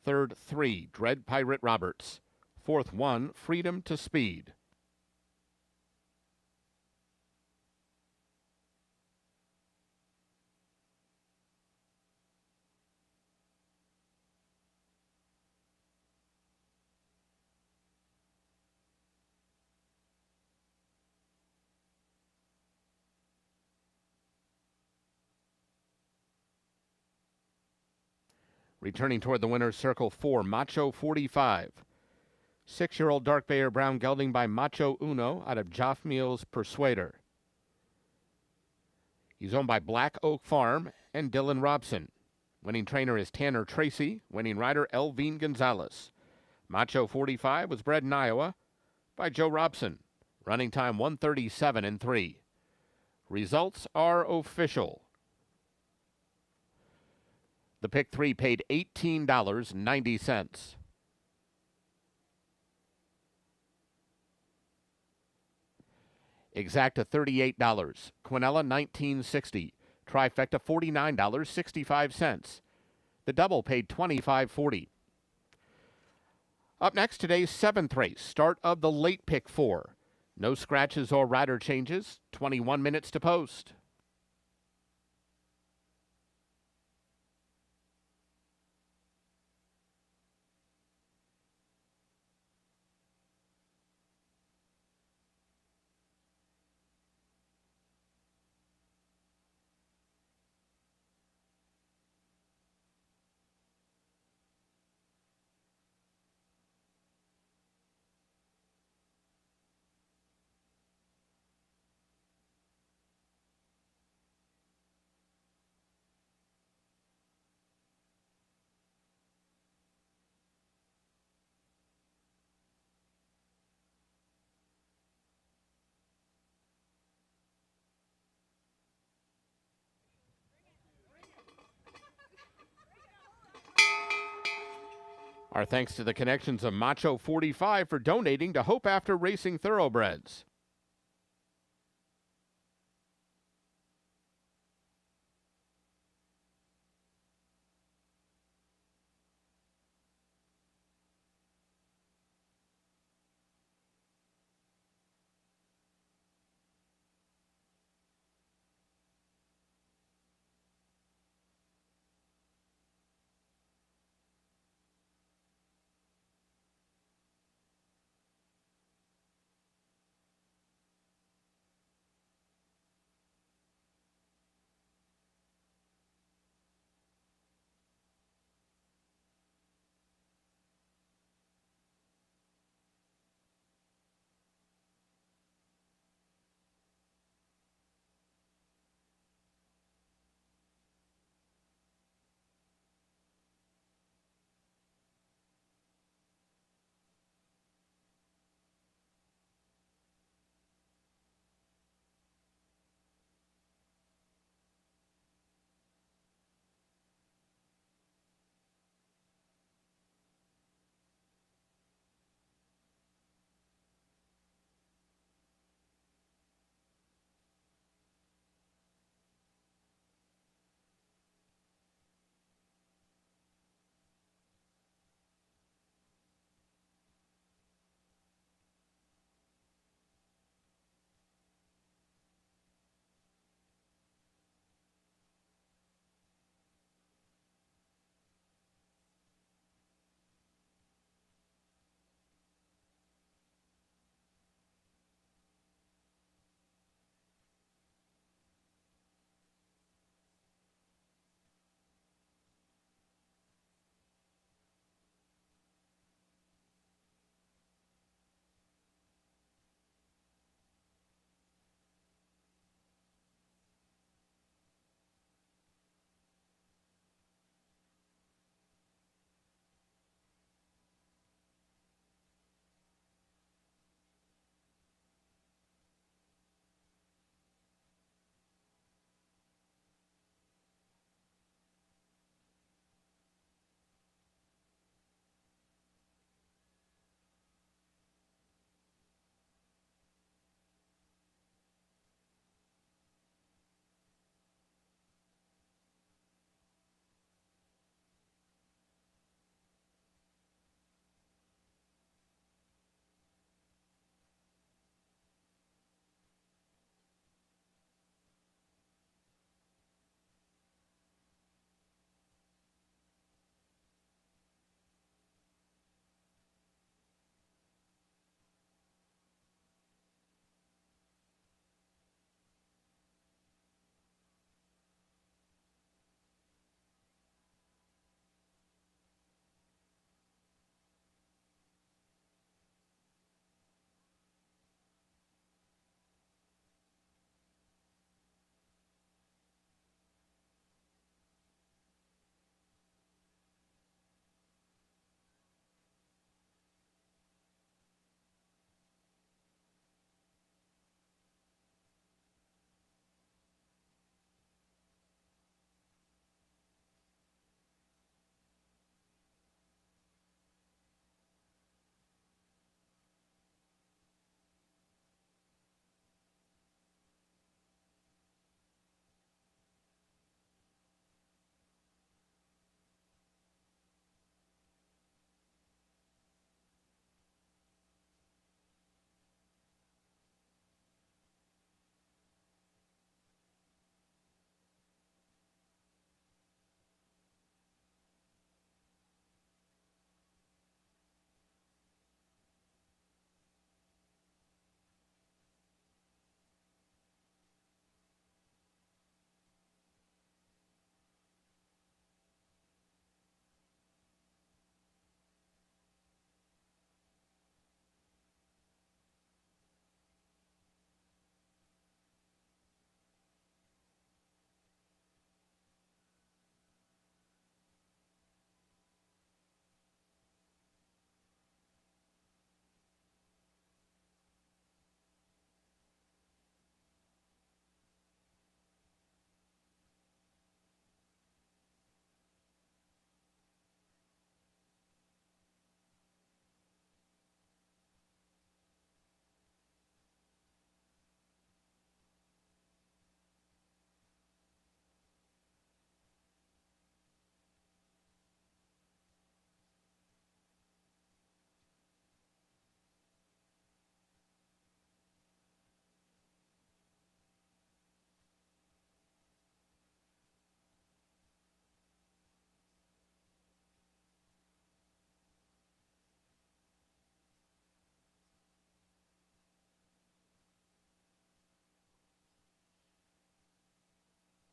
Third 3, Dread Pirate Roberts. Fourth 1, Freedom to Speed. Returning toward the winner's circle 4, Macho 45. 6-year-old dark bay or brown gelding by Macho Uno out of Jafmiel's Persuader. He's owned by Black Oak Farm and Dylan Robson. Winning trainer is Tanner Tracy. Winning rider Elvine Gonzalez. Macho 45 was bred in Iowa by Joe Robson. Running time 1:37.3. Results are official. The pick 3 paid $18.90. Exacta $38. Quinella $19.60. Trifecta $49.65. The double paid $25.40. Up next, today's 7th race, start of the late pick 4. No scratches or rider changes, 21 minutes to post. Our thanks to the connections of Macho 45 for donating to Hope After Racing Thoroughbreds.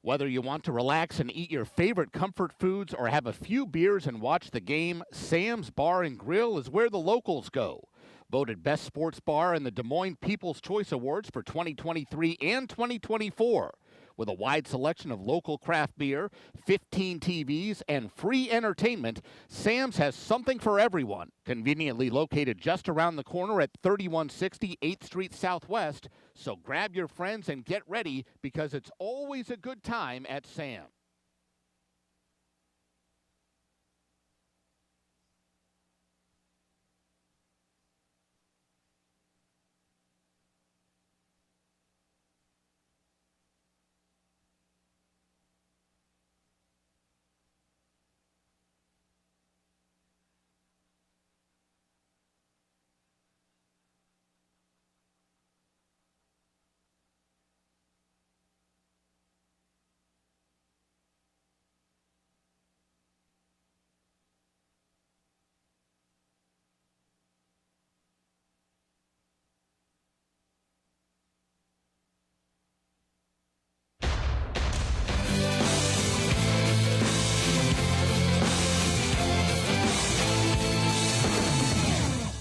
Whether you want to relax and eat your favorite comfort foods or have a few beers and watch the game, Sam's Bar and Grill is where the locals go. Voted Best Sports Bar in the Des Moines People's Choice Awards for 2023 and 2024. With a wide selection of local craft beer, 15 TVs, and free entertainment, Sam's has something for everyone. Conveniently located just around the corner at 3160 8th Street Southwest. So grab your friends and get ready because it's always a good time at Sam's.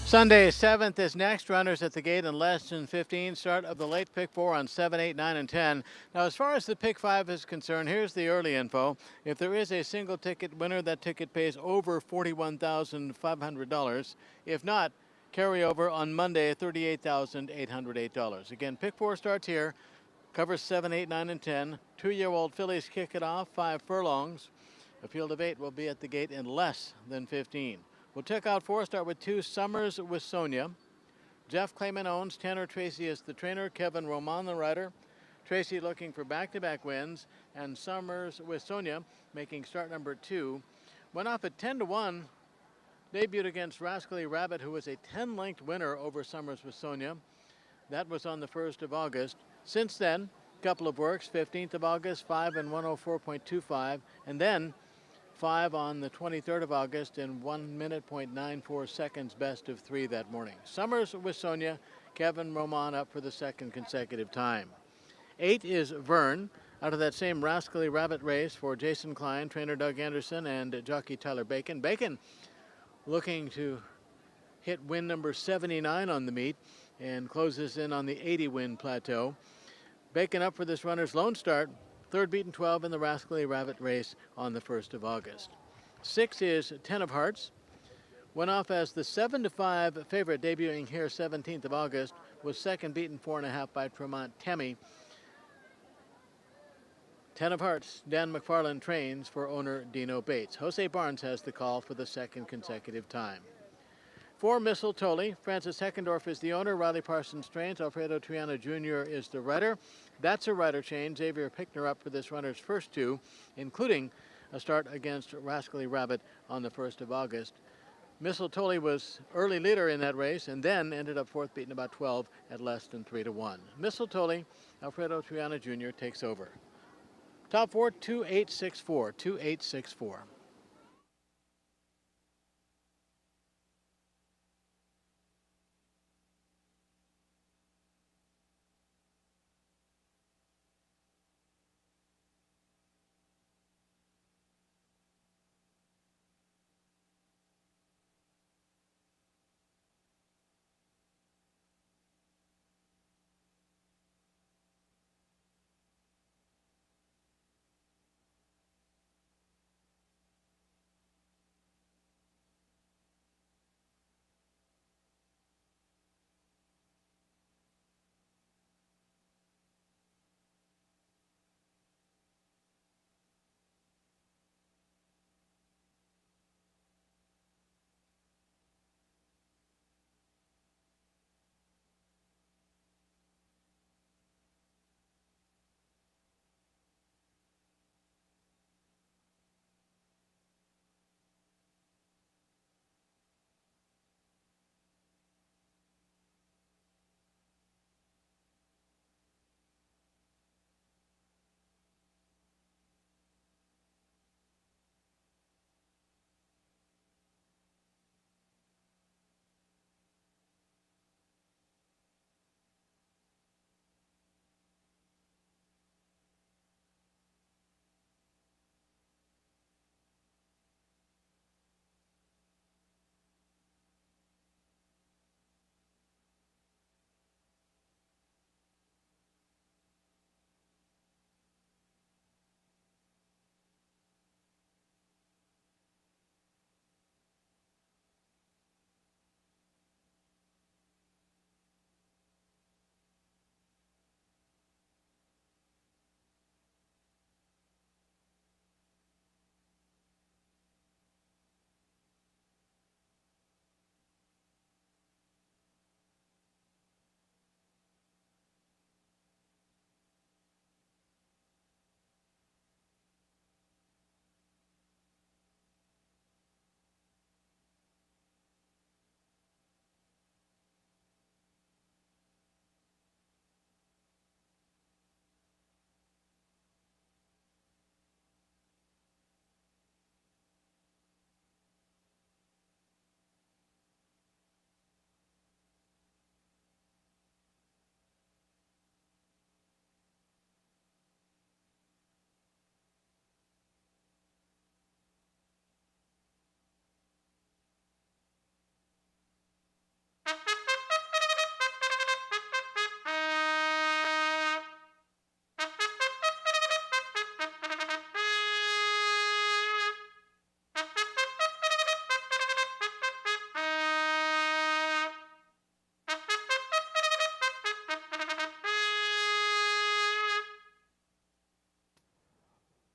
Sunday 7th is next. Runners at the gate in less than 15. Start of the late pick 4 on 7, 8, 9, and 10. Now, as far as the pick 5 is concerned, here's the early info. If there is a single ticket winner, that ticket pays over $41,500. If not, carryover on Monday, $38,808. Again, pick 4 starts here. Covers 7, 8, 9, and 10. 2-year-old fillies kick it off, 5 furlongs. A field of 8 will be at the gate in less than 15. We'll check out 4, start with 2, Summers with Sonia. Jeff Clayman owns. Tanner Tracy is the trainer. Kevin Roman the rider. Tracy looking for back-to-back wins. And Summers with Sonia making start number 2. Went off at 10-1. Debuted against Rascally Rabbit, who was a 10-length winner over Summers with Sonia. That was on the 1st of August. Since then, a couple of works. 15th of August, 5 and 104.25. And then 5 on the 23rd of August in 1 minute, 0.94 seconds, best of 3 that morning. Summers with Sonia, Kevin Roman up for the 2nd consecutive time. 8 is Vern, out of that same Rascally Rabbit race for Jason Klein, trainer Doug Anderson, and jockey Tyler Bacon. Bacon looking to hit win number 79 on the meet and closes in on the 80-win plateau. Bacon up for this runner's lone start. 3rd beaten 12 in the Rascally Rabbit race on the 1st of August. 6 is 10 of Hearts. Went off as the 7-5 favorite, debuting here 17th of August. Was 2nd beaten 4.5 by Tremont Tammy. 10 of Hearts, Dan McFarland trains for owner Dino Bates. Jose Barnes has the call for the 2nd consecutive time. 4, Mistletoe. Francis Heckendorf is the owner. Riley Parsons trains. Alfredo Triana Jr. is the rider. That's a rider change. Xavier Pickner up for this runner's first 2, including a start against Rascally Rabbit on the 1st of August. Mistletoe was early leader in that race and then ended up 4th, beaten about 12 at less than 3-1. Mistletoe, Alfredo Triana Jr. takes over. Top 4, 2864, 2864.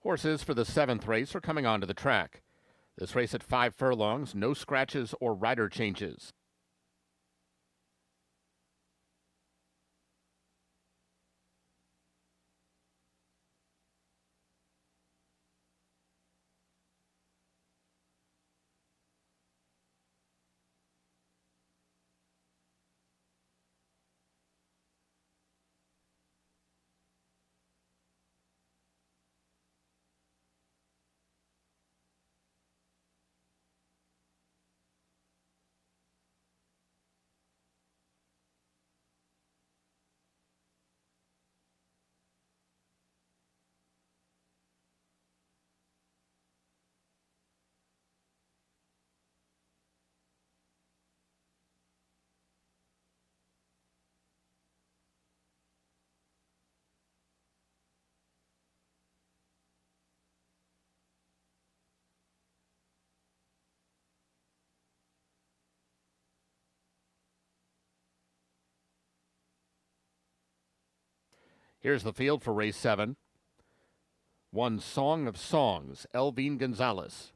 Horses for the 7th race are coming onto the track. This race at 5 furlongs, no scratches or rider changes. Here's the field for race 7. 1 Song of Songs, Elvine Gonzalez.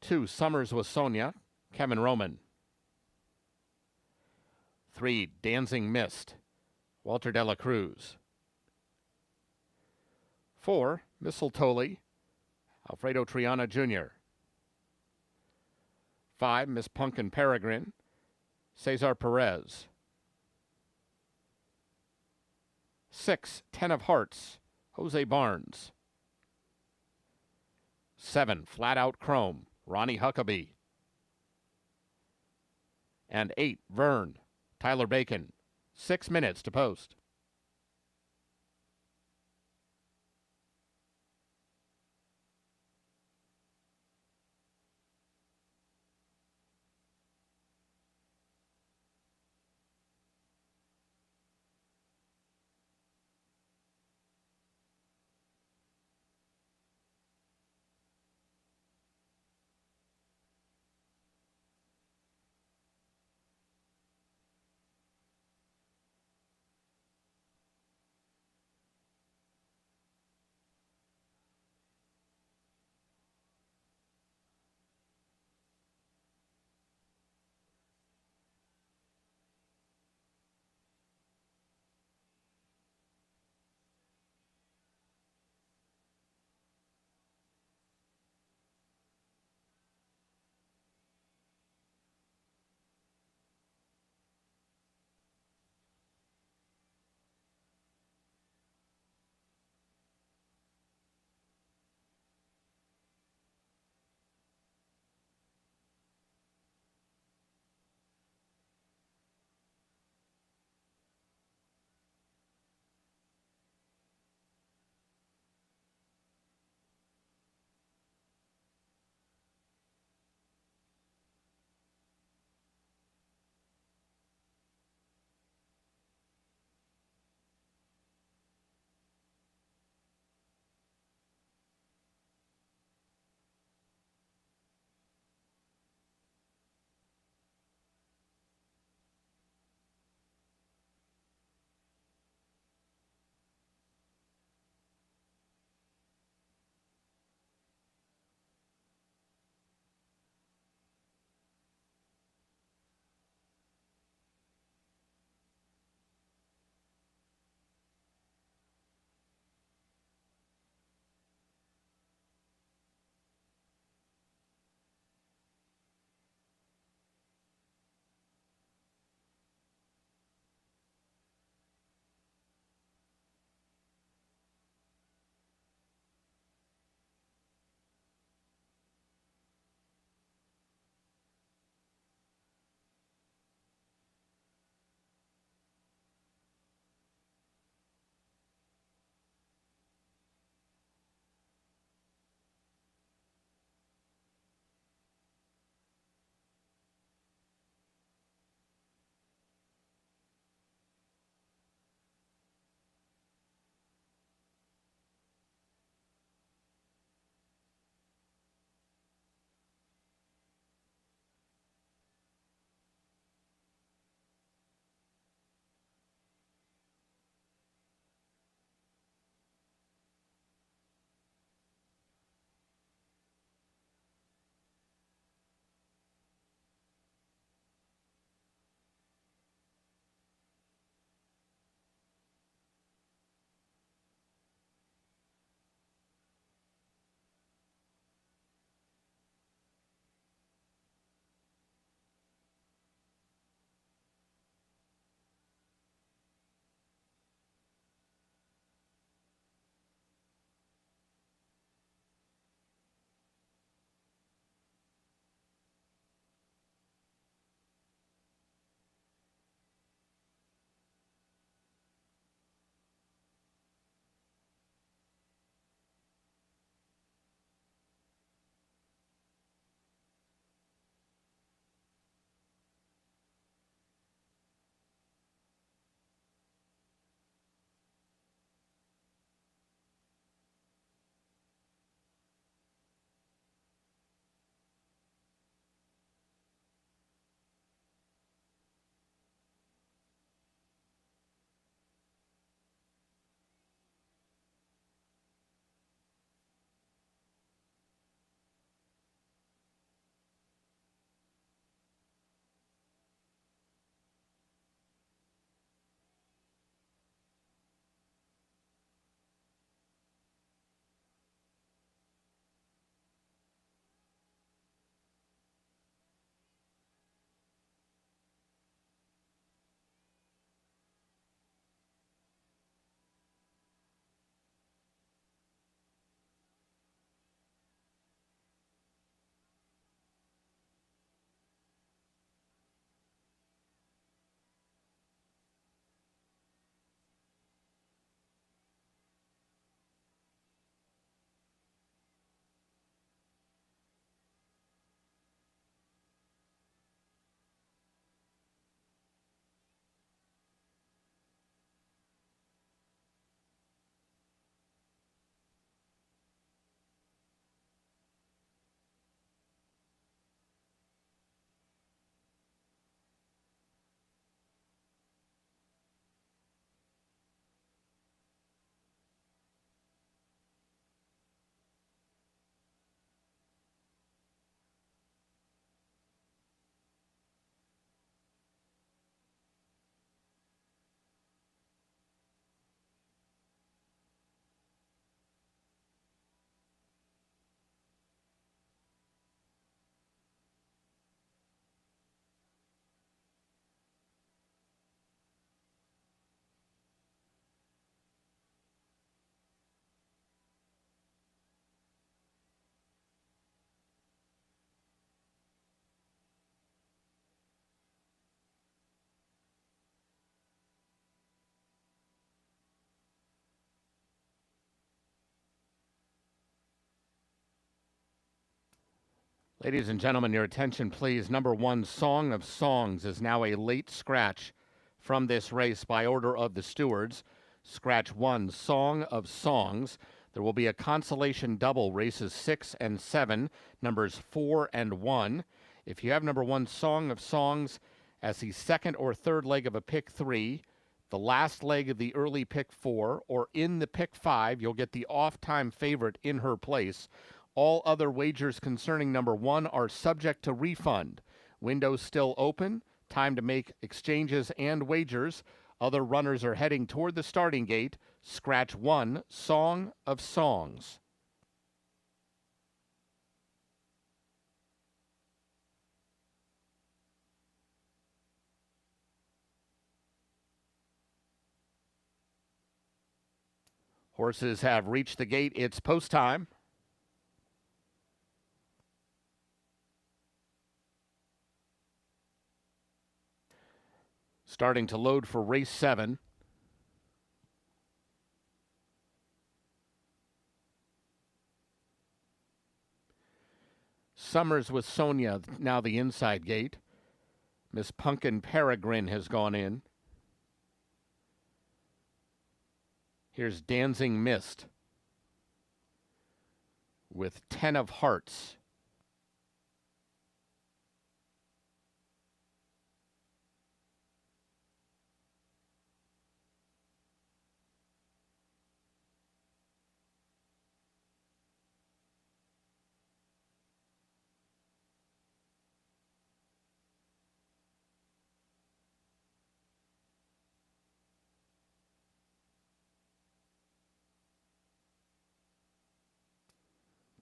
2 Summers with Sonia, Kevin Roman. 3 Dancing Mist, Walter de la Cruz. 4 Mistletoe, Alfredo Triana Jr. 5 Miss Punkin Peregrine, Cesar Perez. 6 10 of Hearts, Jose Barnes. 7 Flat Out Chrome, Ronnie Huckabee. And 8 Vern, Tyler Bacon. 6 minutes to post. Ladies and gentlemen, your attention please. Number 1, Song of Songs, is now a late scratch from this race by order of the stewards. Scratch 1, Song of Songs. There will be a consolation double, races 6 and 7, numbers 4 and 1. If you have number 1, Song of Songs, as the second or third leg of a pick 3, the last leg of the early pick 4, or in the pick 5, you'll get the off-time favorite in her place. All other wagers concerning number 1 are subject to refund. Windows still open. Time to make exchanges and wagers. Other runners are heading toward the starting gate. Scratch 1, Song of Songs. Horses have reached the gate. It's post time. Starting to load for race 7. Summers with Sonia, now the inside gate. Miss Pumpkin Peregrine has gone in. Here's Dancing Mist with 10 of Hearts.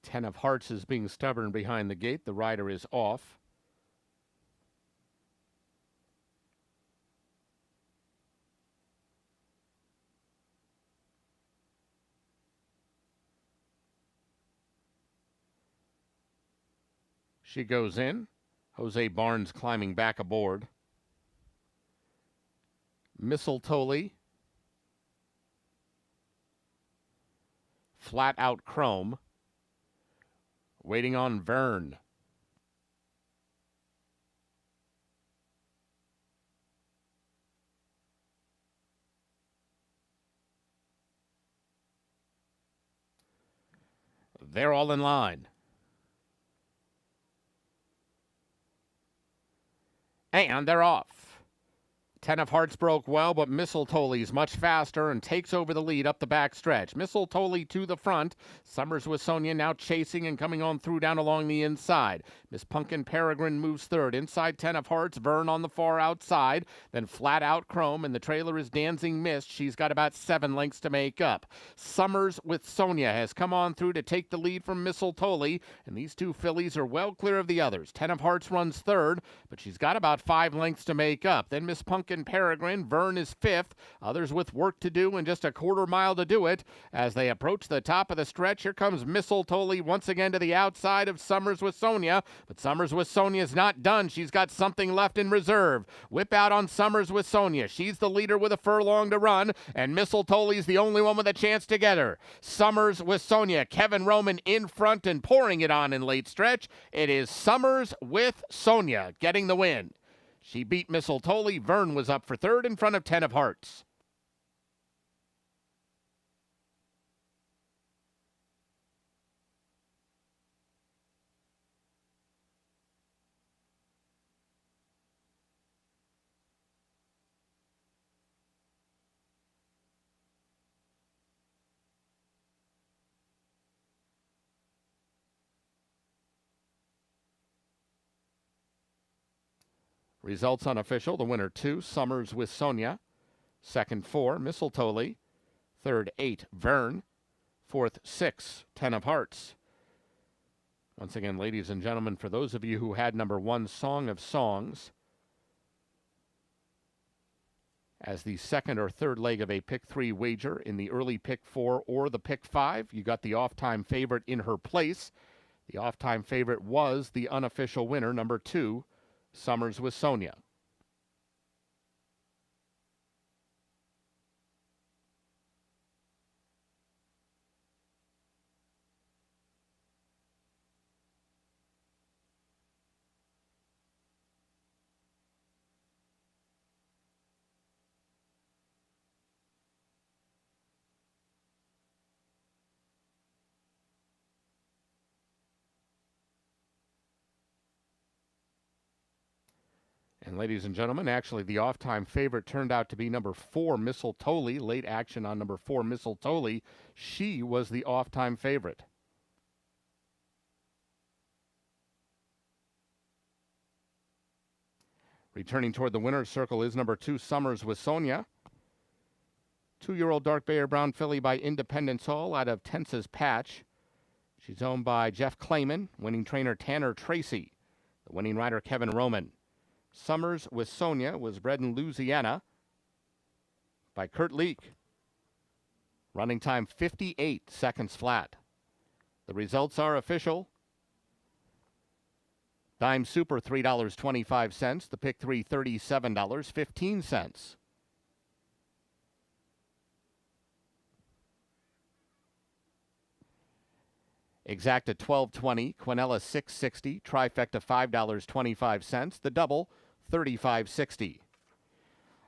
Ten of Hearts is being stubborn behind the gate. The rider is off. She goes in. Jose Barnes climbing back aboard. Mistletoe. Flat Out Chrome. Waiting on Vern. They're all in line. And they're off. 10 of Hearts broke well, but Mistletoe's much faster and takes over the lead up the back stretch. Mistletoe to the front. Summers with Sonia now chasing and coming on through down along the inside. Miss Pumpkin Peregrine moves third. Inside 10 of Hearts, Vern on the far outside. Then Flat Out Chrome, and the trailer is Dancing Mist. She's got about 7 lengths to make up. Summers with Sonia has come on through to take the lead from Mistletoe, and these two fillies are well clear of the others. 10 of Hearts runs third, but she's got about 5 lengths to make up. Then Miss Pumpkin Peregrine, Vern is 5th. Others with work to do and just a quarter mile to do it. As they approach the top of the stretch, here comes Mistletoe once again to the outside of Summers with Sonia. But Summers with Sonia's not done. She's got something left in reserve. Whip out on Summers with Sonia. She's the leader with a furlong to run, and Mistletoe's the only one with a chance to get her. Summers with Sonia. Kevin Roman in front and pouring it on in late stretch. It is Summers with Sonia getting the win. She beat Mistletoe. Vern was up for third in front of 10 of Hearts. Results unofficial. The winner 2, Summers with Sonia. Second 4, Mistletoe. Third 8, Vern. Fourth 6, 10 of Hearts. Once again, ladies and gentlemen, for those of you who had number 1, Song of Songs, as the second or third leg of a pick 3 wager in the early pick 4 or the pick 5, you got the off-time favorite in her place. The off-time favorite was the unofficial winner, number 2, Summers with Sonia. And ladies and gentlemen, actually the off-time favorite turned out to be number 4, Mistletoe. Late action on number 4, Mistletoe. She was the off-time favorite. Returning toward the winner's circle is number 2, Summers with Sonia. 2-year-old dark Bayer Brown filly by Independence Hall out of Tense's Patch. She's owned by Jeff Clayman, winning trainer Tanner Tracy, the winning rider Kevin Roman. Summers with Sonia was bred in Louisiana by Kurt Leake. Running time 58 seconds flat. The results are official. Dime Super $3.25. The pick 3 $37.15. Exacta $12.20. Quinella $6.60. Trifecta $5.25. The double $35.60.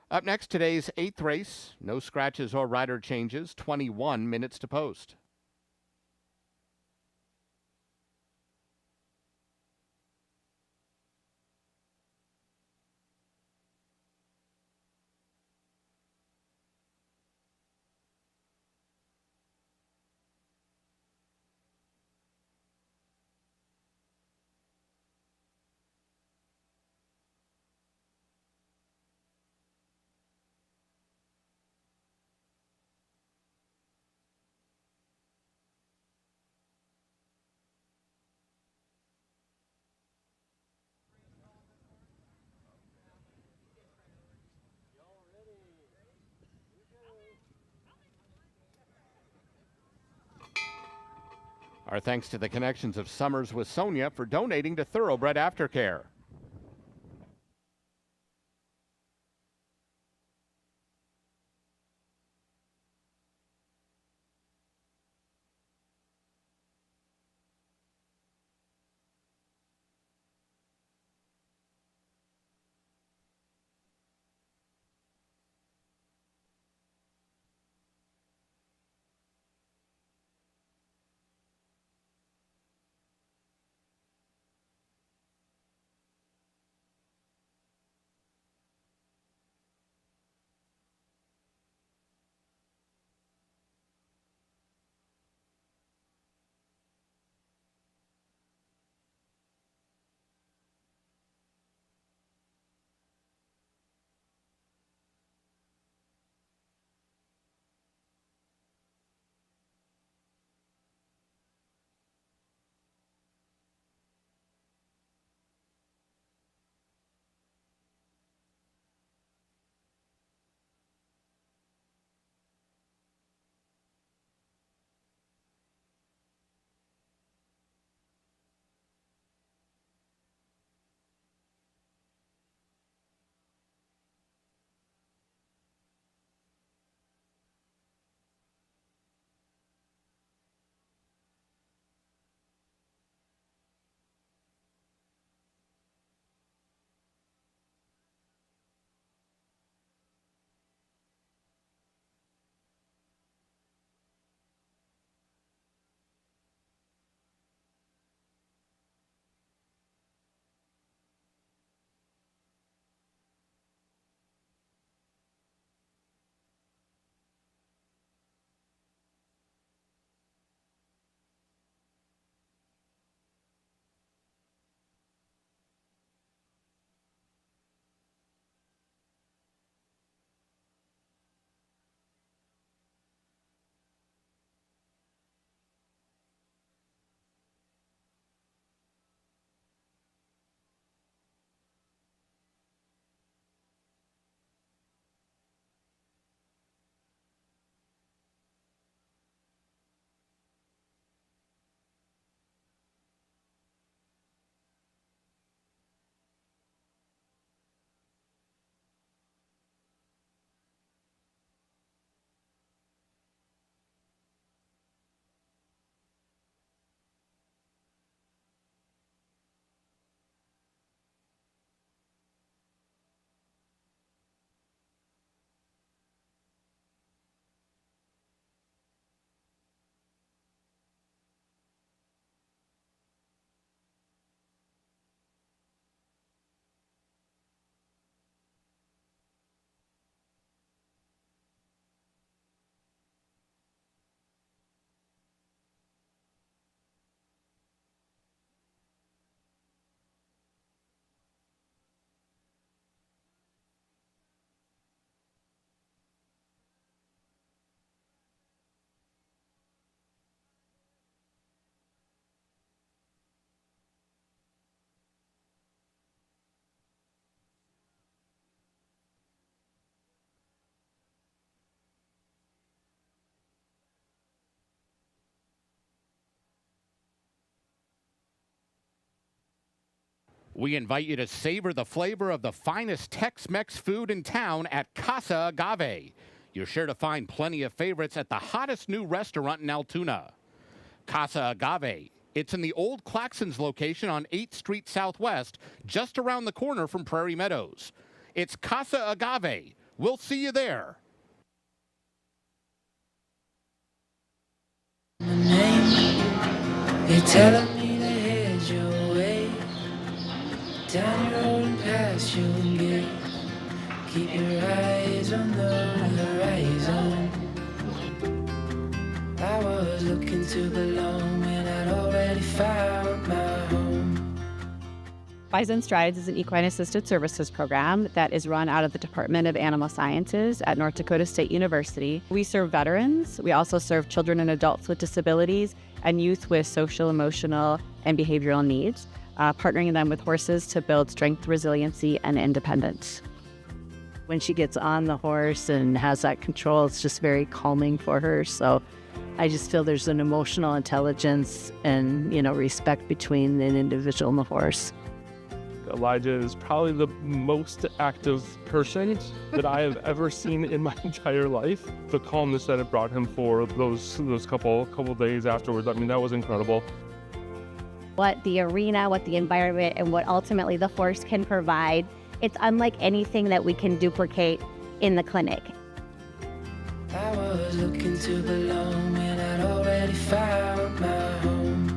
Up next, today's 8th race. No scratches or rider changes. 21 minutes to post. Our thanks to the connections of Summers with Sonia for donating to Thoroughbred Aftercare. We invite you to savor the flavor of the finest Tex-Mex food in town at Casa Agave. You're sure to find plenty of favorites at the hottest new restaurant in Altoona. Casa Agave. It's in the old Claxons location on 8th Street Southwest, just around the corner from Prairie Meadows. It's Casa Agave. We'll see you there. They're telling me to head your way, down your road and past your gate. Keep your eyes on the horizon. I was looking to belong when I'd already found my home. Bison Strides is an equine assisted services program that is run out of the Department of Animal Sciences at North Dakota State University. We serve veterans. We also serve children and adults with disabilities and youth with social, emotional, and behavioral needs, partnering them with horses to build strength, resiliency, and independence. When she gets on the horse and has that control, it's just very calming for her. So I just feel there's an emotional intelligence and, respect between an individual and the horse. Elijah is probably the most active person that I have ever seen in my entire life. The calmness that it brought him for those couple days afterwards, I mean, that was incredible. What the arena, what the environment, and what ultimately the horse can provide, it's unlike anything that we can duplicate in the clinic. I was looking to belong when I'd already found my home.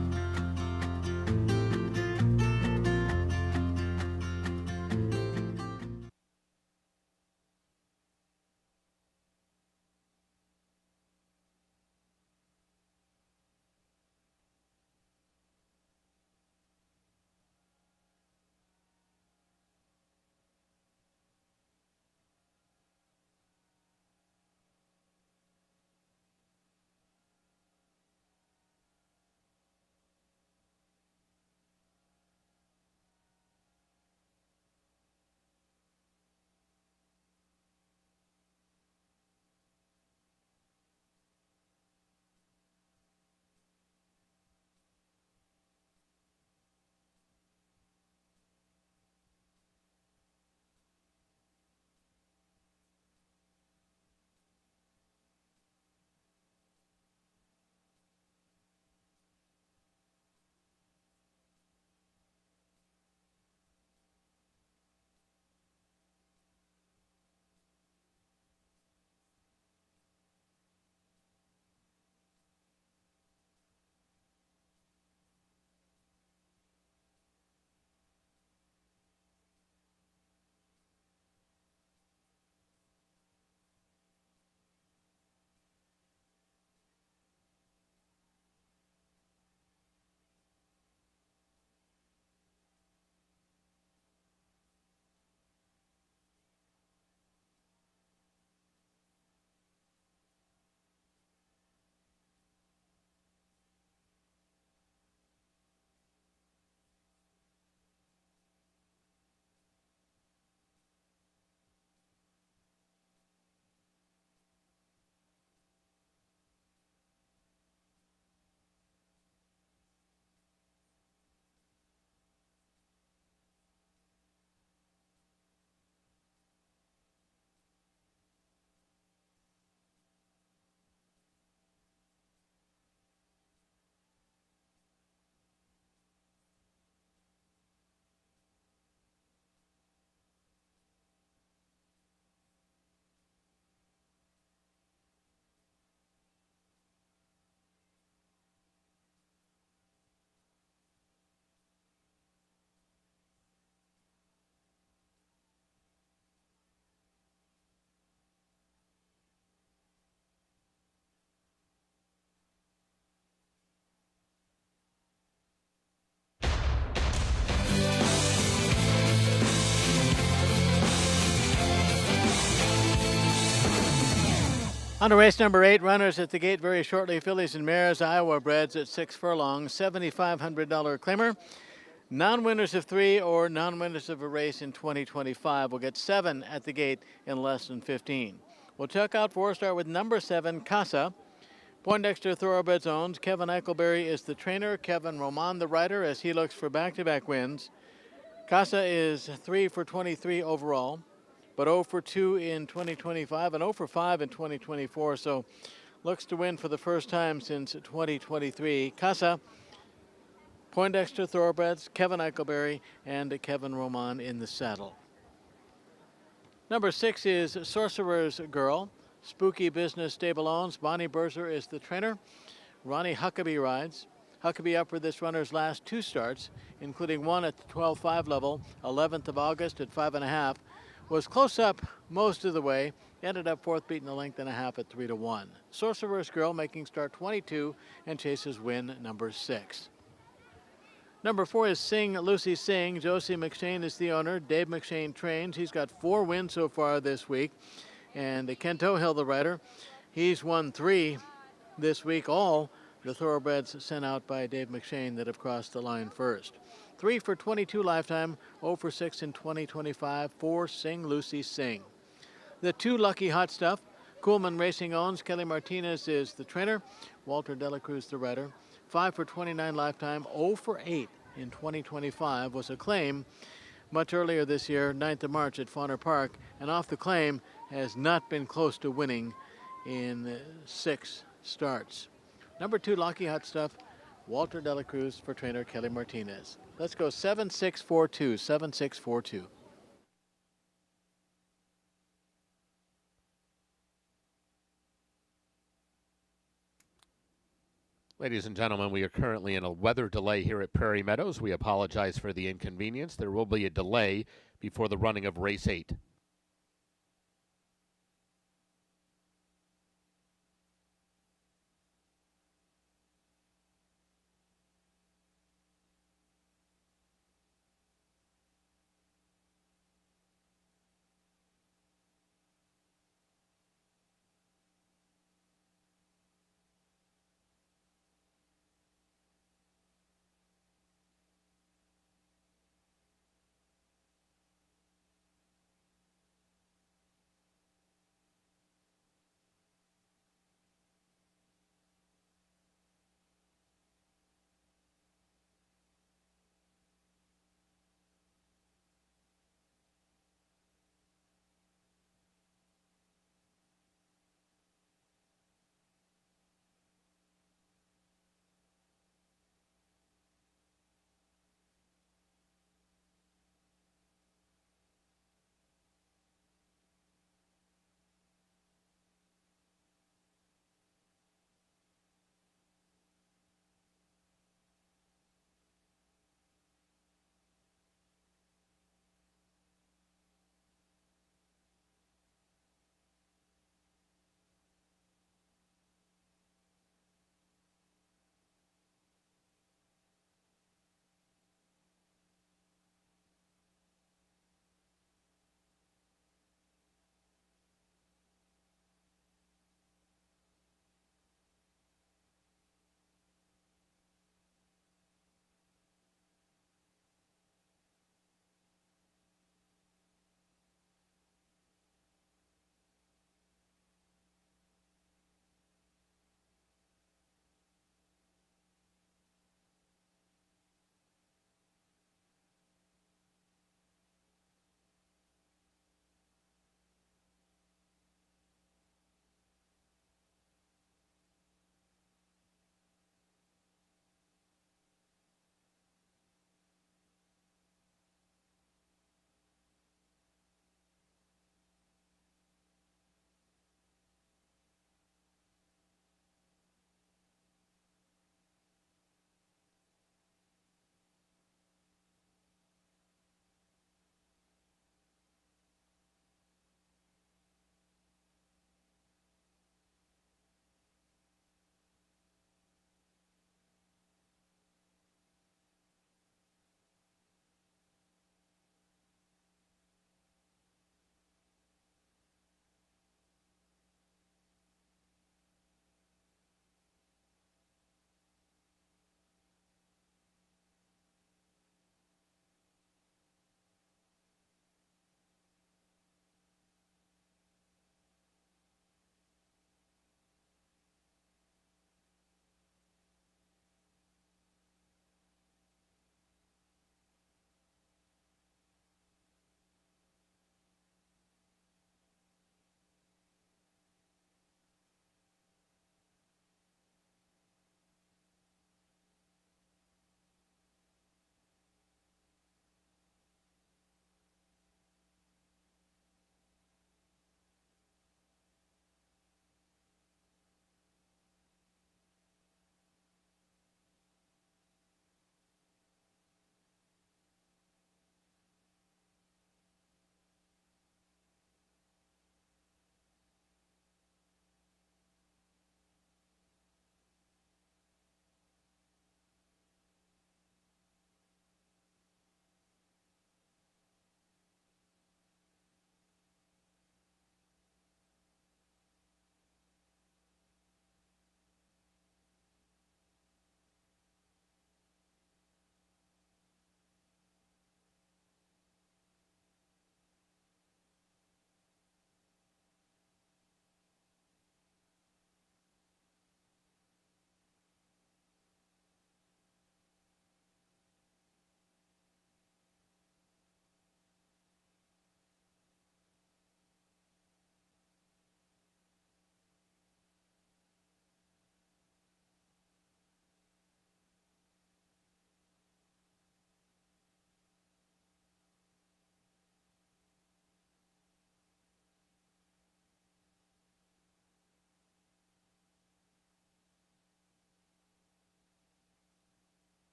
On to race number 8, runners at the gate very shortly. Fillies and Mares, Iowa breds at 6 furlongs, $7,500 claimer. Non-winners of 3 or non-winners of a race in 2025 will get 7 at the gate in less than 15. We'll check out 4, start with number 7, Casa. Poindexter Thoroughbreds owns. Kevin Eichelberry is the trainer. Kevin Roman the rider as he looks for back-to-back wins. Casa is 3 for 23 overall, but 0 for 2 in 2025 and 0 for 5 in 2024. So looks to win for the first time since 2023. Casa, Poindexter Thoroughbreds, Kevin Eichelberry, and Kevin Roman in the saddle. Number 6 is Sorcerer's Girl. Spooky Business Stable owns. Bonnie Berzer is the trainer. Ronnie Huckabee rides. Huckabee up for this runner's last 2 starts, including one at the 12.5 level, 11th of August at 5.5. Was close up most of the way. Ended up 4th, beating a length and a half at 3-1. Sorcerer's Girl making start 22 and chases win number 6. Number 4 is Sing Lucy Sing. Josie McShane is the owner. Dave McShane trains. He's got 4 wins so far this week. And Ken Tohill, the rider, he's won 3 this week. All the thoroughbreds sent out by Dave McShane that have crossed the line first. 3 for 22 lifetime, 0 for 6 in 2025 for Sing Lucy Sing. The 2 Lucky Hot Stuff. Coolman Racing owns. Kelly Martinez is the trainer. Walter Delacruz the rider. 5 for 29 lifetime, 0 for 8 in 2025 was a claim much earlier this year, 9th of March at Fauner Park, and off the claim has not been close to winning in 6 starts. Number 2 Lucky Hot Stuff, Walter Delacruz for trainer Kelly Martinez. Let's go 7-6-4-2, 7-6-4-2. Ladies and gentlemen, we are currently in a weather delay here at Prairie Meadows. We apologize for the inconvenience. There will be a delay before the running of race 8.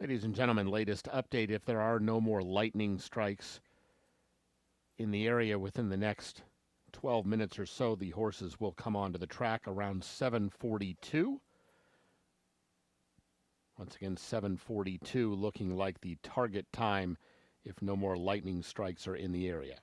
Ladies and gentlemen, latest update. If there are no more lightning strikes in the area within the next 12 minutes or so, the horses will come onto the track around 7:42. Once again, 7:42 looking like the target time if no more lightning strikes are in the area.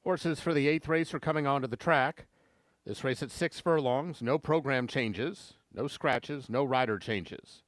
Horses for the 8th race are coming onto the track. This race at 6 furlongs, no program changes, no scratches, no rider changes.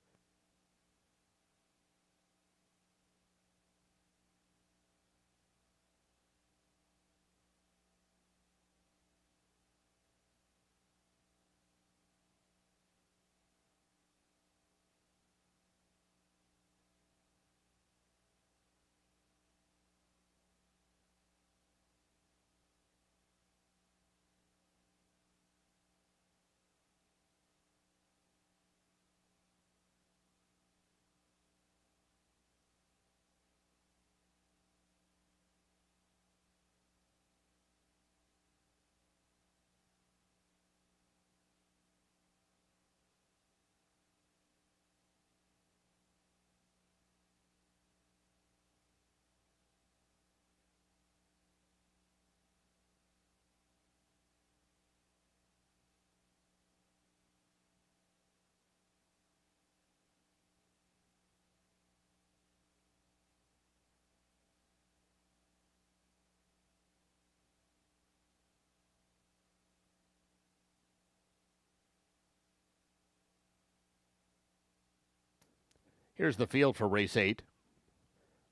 Here's the field for race 8.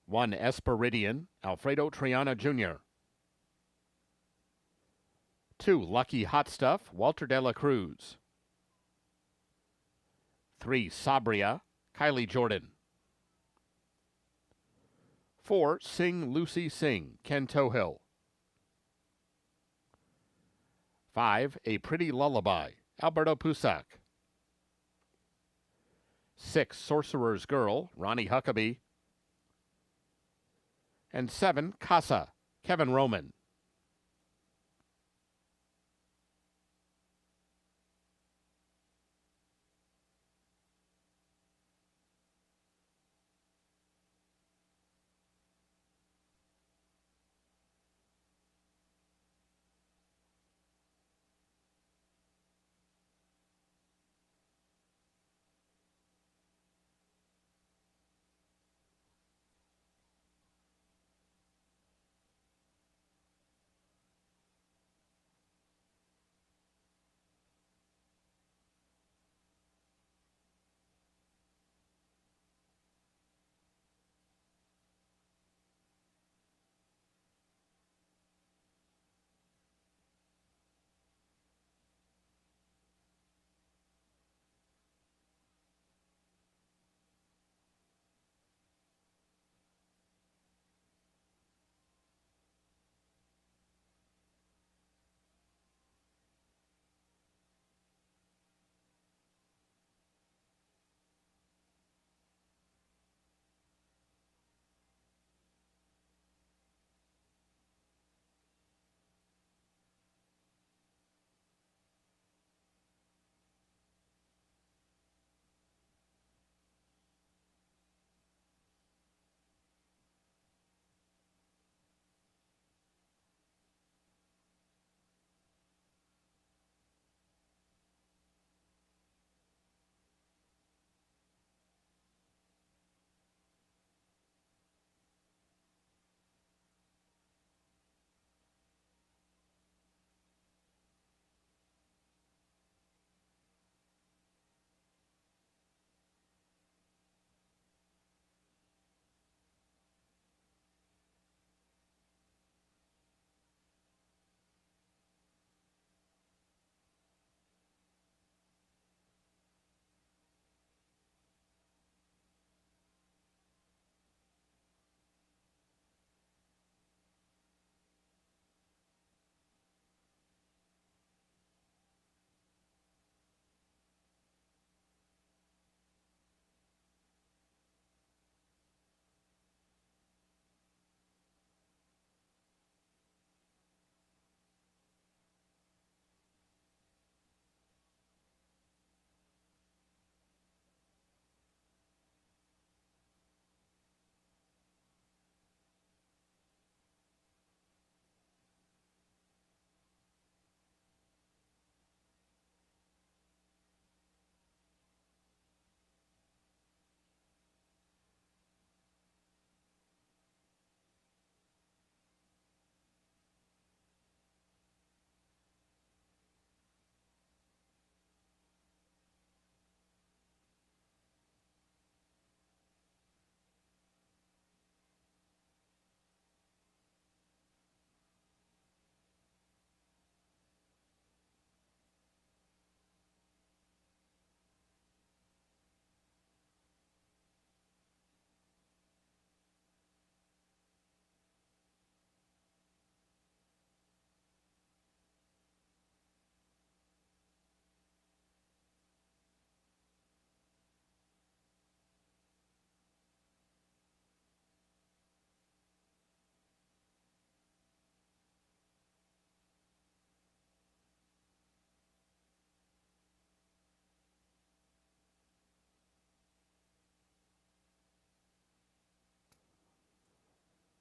1, Esperidian, Alfredo Triana Jr. 2, Lucky Hot Stuff, Walter de la Cruz. 3, Sabria, Kylie Jordan. 4, Sing Lucy Sing, Ken Tohill. 5, A Pretty Lullaby, Alberto Pusac. 6, Sorcerer's Girl, Ronnie Huckabee. And 7, Casa, Kevin Roman.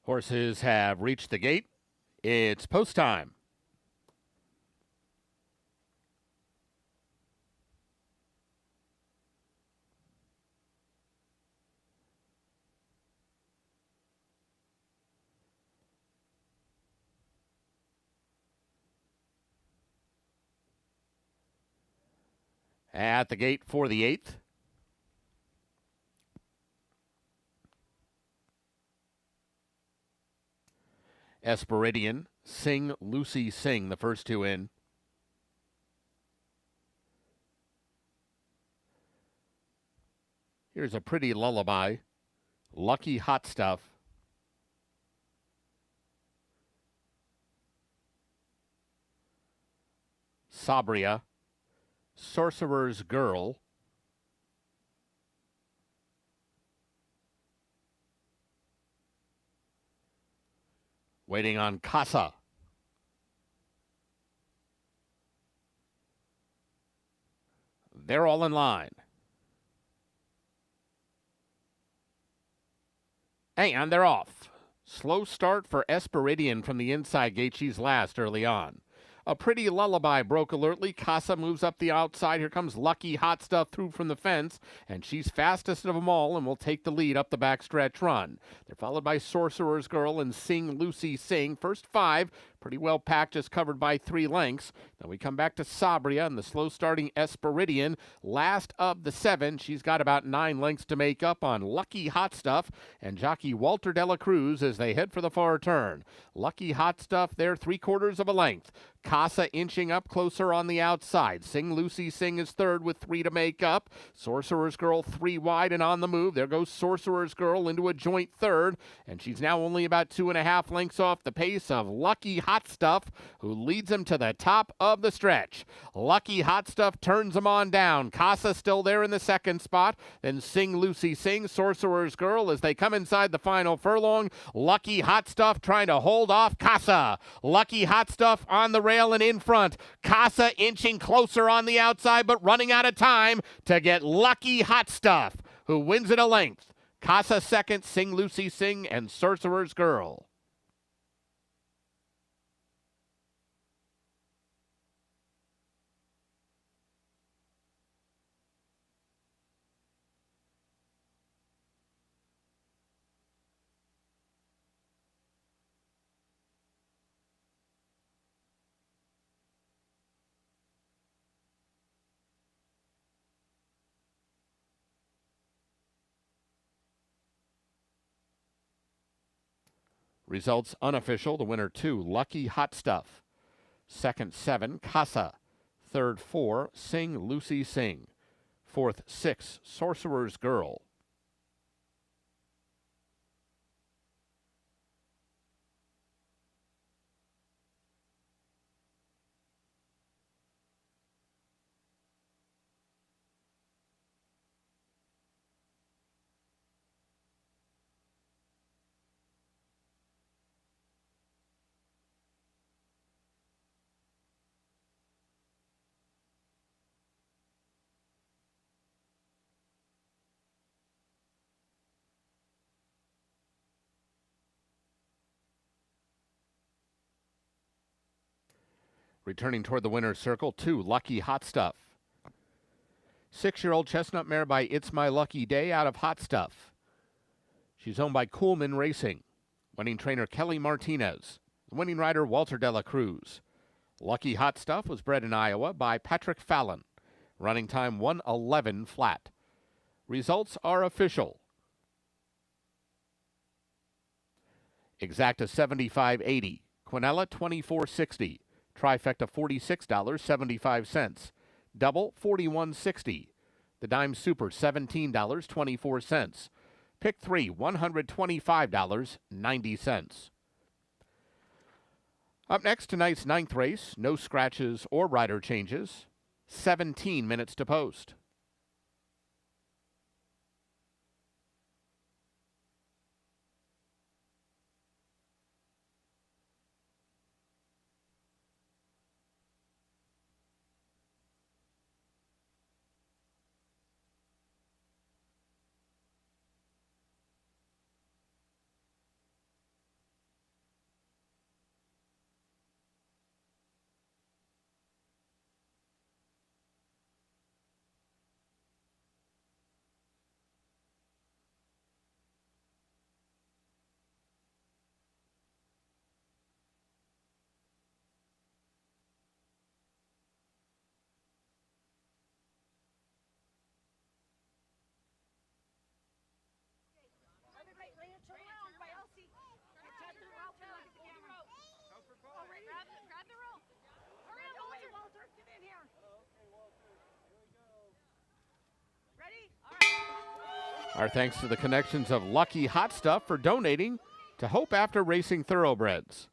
Horses have reached the gate. It's post time. At the gate for the 8th. Esperidian, Sing, Lucy, Sing, the first two in. Here's a pretty lullaby. Lucky Hot Stuff. Sabria. Sorcerer's Girl. Waiting on Casa. They're all in line. And they're off. Slow start for Esperidian from the inside gate. She's last early on. A pretty lullaby broke alertly. Casa moves up the outside. Here comes Lucky Hot Stuff through from the fence, and she's fastest of them all and will take the lead up the backstretch run. They're followed by Sorcerer's Girl and Sing, Lucy, Sing. First 5, pretty well packed, just covered by 3 lengths. Then we come back to Sabria and the slow-starting Esperidian. Last of the 7, she's got about 9 lengths to make up on Lucky Hot Stuff and jockey Walter Dela Cruz as they head for the far turn. Lucky Hot Stuff, they're 3/4 of a length. Casa inching up closer on the outside. Sing, Lucy, Sing is third with 3 to make up. Sorcerer's Girl 3 wide and on the move. There goes Sorcerer's Girl into a joint third, and she's now only about 2.5 lengths off the pace of Lucky Hot Stuff, who leads him to the top of the stretch. Lucky Hot Stuff turns him on down. Casa still there in the second spot. Then Sing, Lucy, Sing, Sorcerer's Girl as they come inside the final furlong. Lucky Hot Stuff trying to hold off Casa. Lucky Hot Stuff on the rail and in front. Casa inching closer on the outside, but running out of time to get Lucky Hot Stuff, who wins it a length. Casa second, Sing, Lucy, Sing, and Sorcerer's Girl. Results unofficial. The winner 2, Lucky Hot Stuff. Second 7, Casa. Third 4, Sing, Lucy, Sing. Fourth 6, Sorcerer's Girl. Returning toward the winner's circle, 2, Lucky Hot Stuff. 6-year-old chestnut mare by It's My Lucky Day out of Hot Stuff. She's owned by Coolman Racing. Winning trainer Kelly Martinez. Winning rider Walter Dela Cruz. Lucky Hot Stuff was bred in Iowa by Patrick Fallon. Running time 1:11 flat. Results are official. Exacta $75.80. Quinella $24.60. Trifecta $46.75. Double $41.60. The Dime Super $17.24. Pick 3 $125.90. Up next, tonight's 9th race. No scratches or rider changes. 17 minutes to post. Our thanks to the connections of Lucky Hot Stuff for donating to Hope After Racing Thoroughbreds.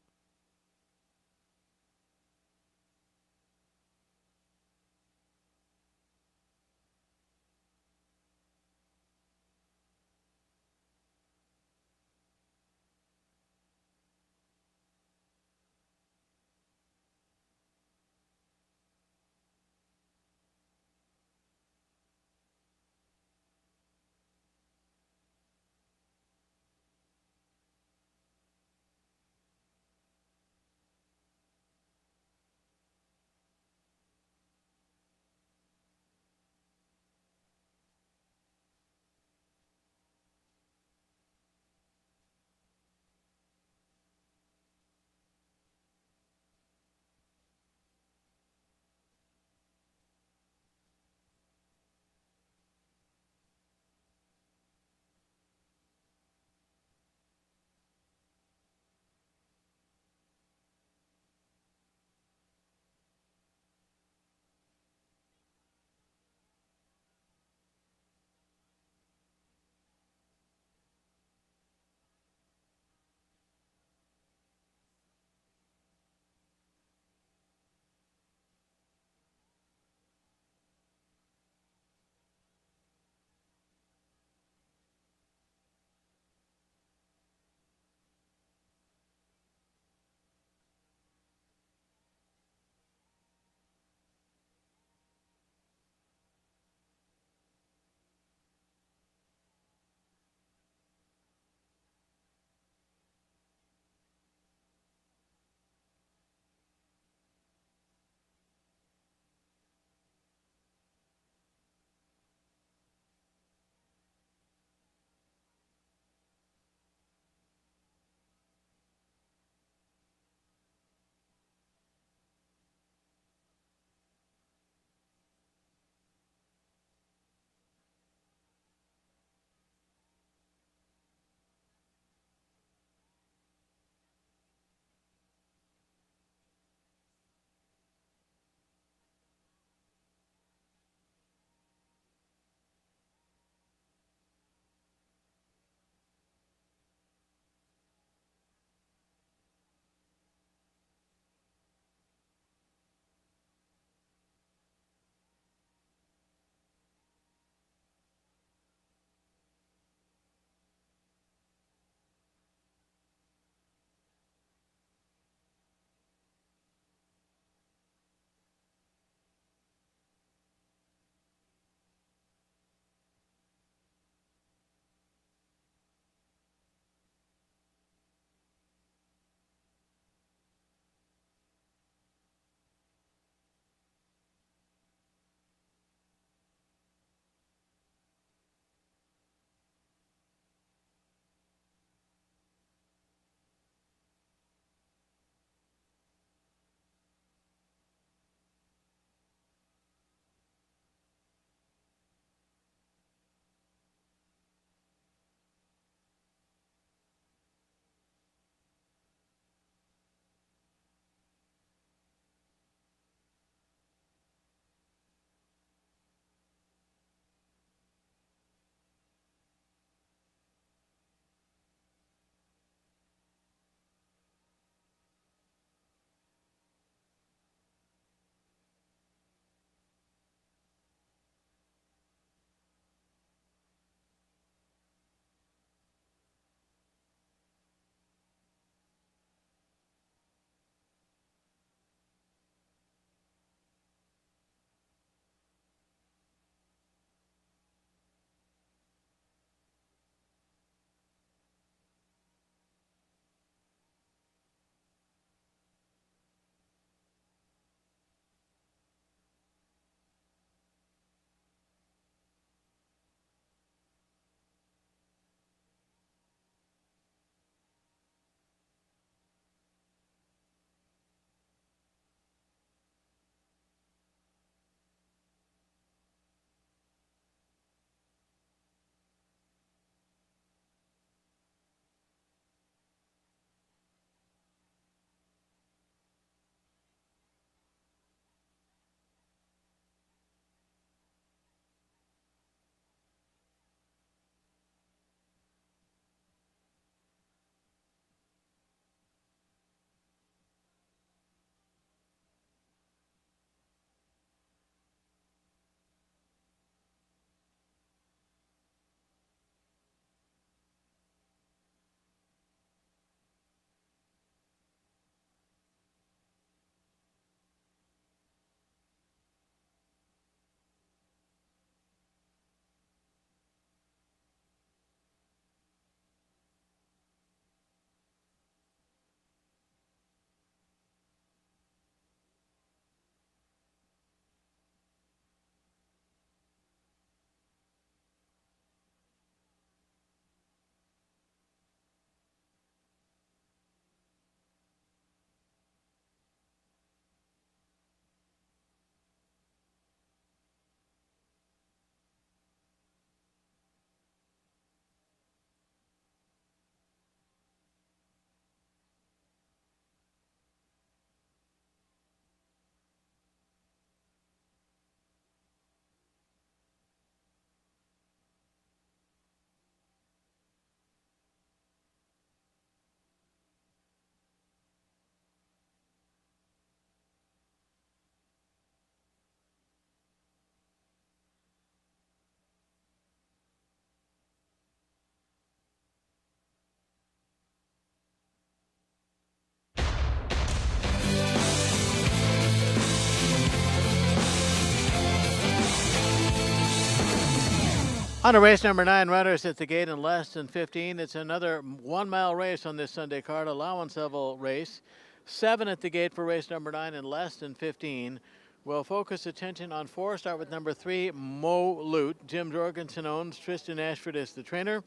On to race number 9, runners at the gate in less than 15. It's another 1 mile race on this Sunday card, allowance level race. 7 at the gate for race number 9 in less than 15. We'll focus attention on 4. Start with number 3, Mo Loot. Jim Jorgensen owns. Tristan Ashford is the trainer.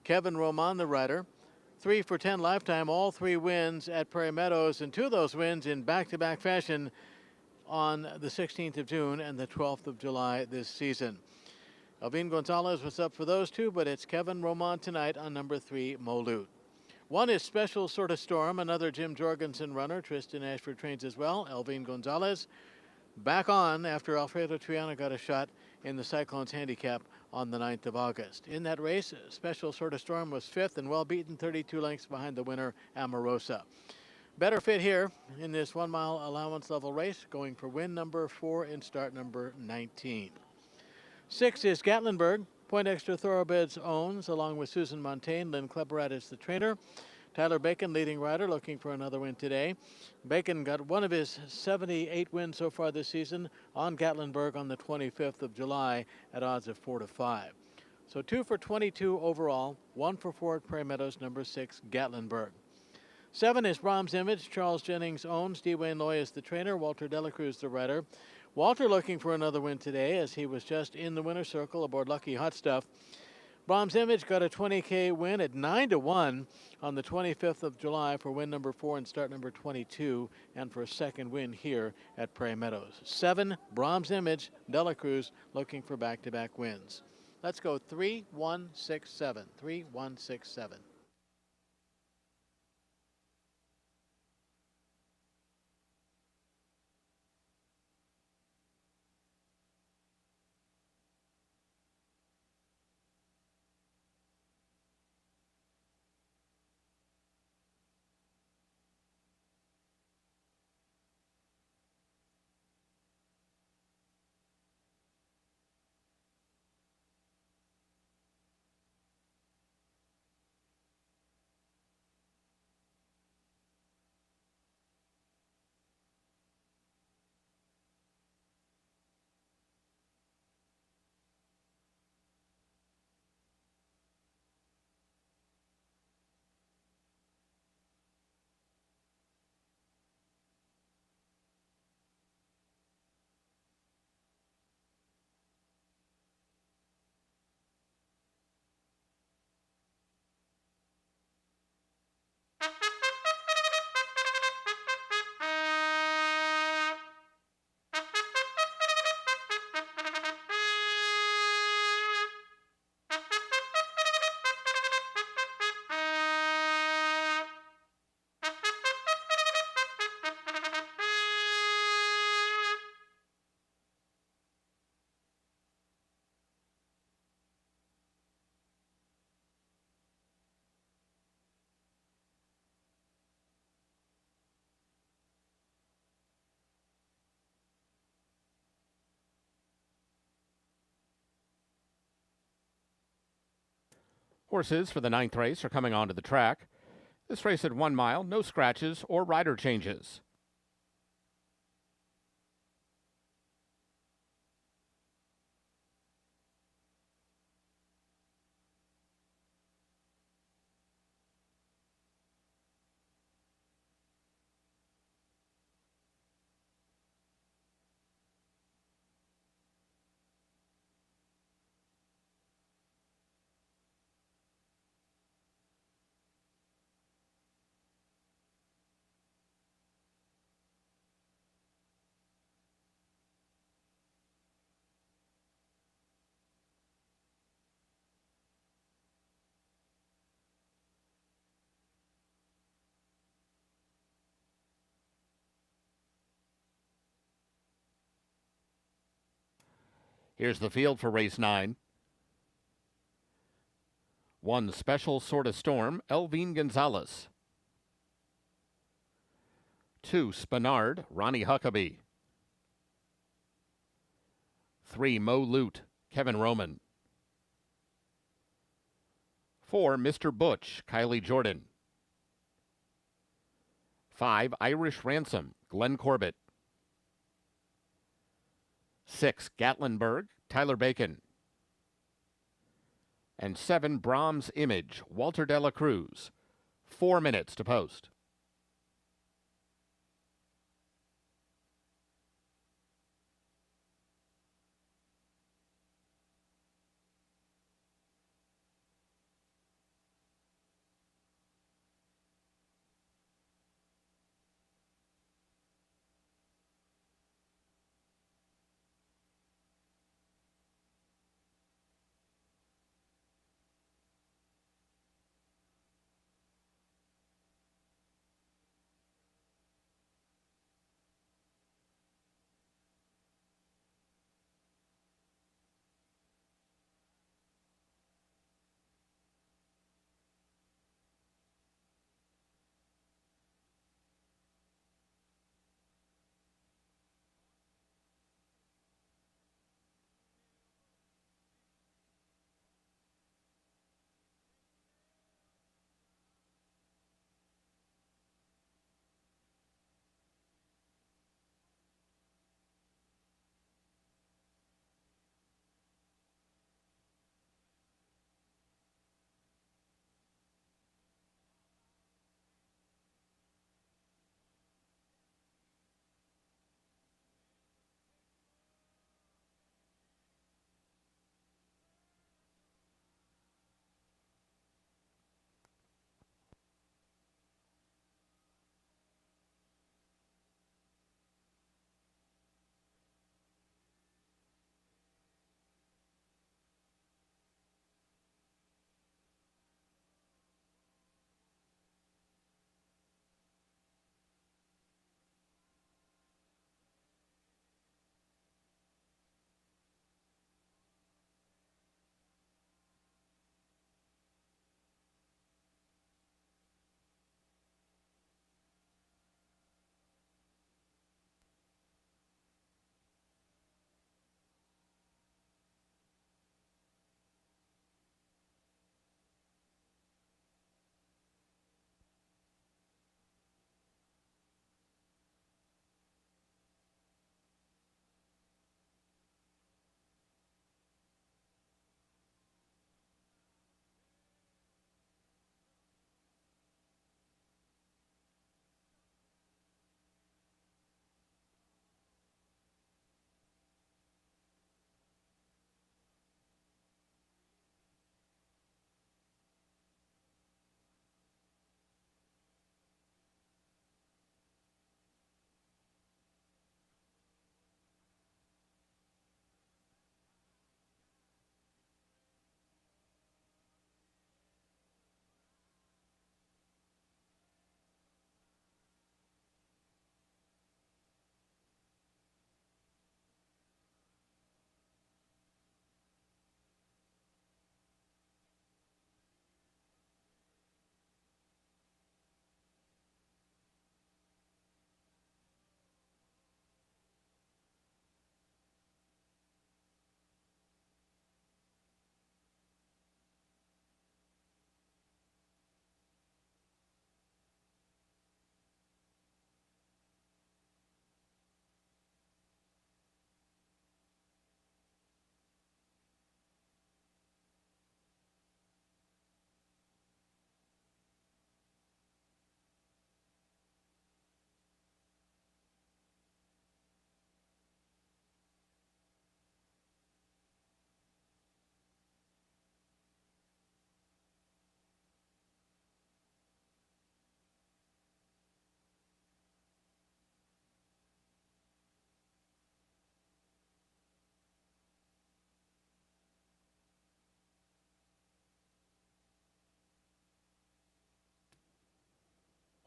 Kevin Roman, the rider. 3 for 10 lifetime, all 3 wins at Prairie Meadows, and 2 of those wins in back-to-back fashion on the 16th of June and the 12th of July this season. Alvin Gonzalez was up for those 2, but it's Kevin Roman tonight on number 3, Mo Loot. 1 is Special Sort of Storm, another Jim Jorgensen runner. Tristan Ashford trains as well. Alvin Gonzalez back on after Alfredo Triana got a shot in the Cyclones handicap on the 9th of August. In that race, Special Sort of Storm was 5th and well beaten, 32 lengths behind the winner, Amorosa. Better fit here in this 1 mile allowance level race, going for win number 4 in start number 19. 6 is Gatlinburg. Point Extra Thoroughbreds owns, along with Susan Montaigne. Lynn Kleberat is the trainer. Tyler Bacon, leading rider, looking for another win today. Bacon got one of his 78 wins so far this season on Gatlinburg on the 25th of July at odds of 4 to 5. So 2 for 22 overall, 1 for 4 at Prairie Meadows, number 6, Gatlinburg. 7 is Brahms Image. Charles Jennings owns. Dwayne Loy is the trainer. Walter Delacruz the rider. Walter looking for another win today as he was just in the winner's circle aboard Lucky Hot Stuff. Brahms Image got a 20K win at 9 to 1 on the 25th of July for win number 4 and start number 22, and for a second win here at Prairie Meadows. 7, Brahms Image, Delacruz looking for back-to-back wins. Let's go 3, 1, 6, 7. 3, 1, 6, 7. Horses for the 9th race are coming onto the track. This race at 1 mile, no scratches or rider changes. Here's the field for race 9. 1, Special Sort of Storm, Alvin Gonzalez. 2, Spinard, Ronnie Huckabee. 3, Mo Loot, Kevin Roman. 4, Mr. Butch, Kylie Jordan. 5, Irish Ransom, Glenn Corbett. 6, Gatlinburg, Tyler Bacon. And 7, Brahms Image, Walter de la Cruz. 4 minutes to post.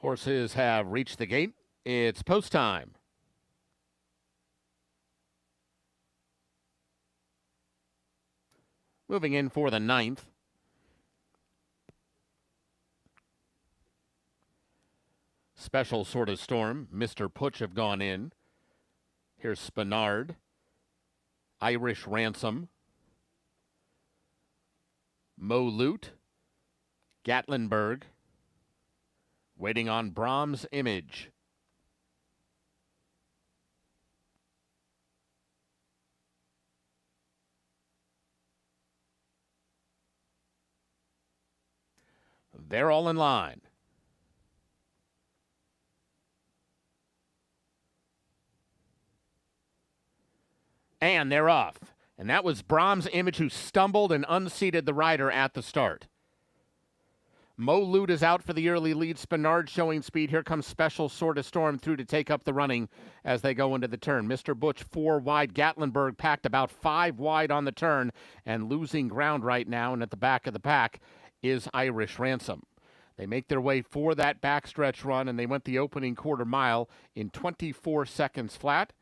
Horses have reached the gate. It's post time. Moving in for the 9th. Special Sort of Storm, Mr. Putsch have gone in. Here's Spinard, Irish Ransom, Mo Lute, Gatlinburg, waiting on Brahms Image. They're all in line. And they're off. And that was Brahms Image, who stumbled and unseated the rider at the start. Mo Lute is out for the early lead. Spinard showing speed. Here comes Special Sort of Storm through to take up the running as they go into the turn. Mr. Butch 4 wide. Gatlinburg packed about 5 wide on the turn and losing ground right now. And at the back of the pack is Irish Ransom. They make their way for that backstretch run, and they went the opening quarter mile in 24 seconds flat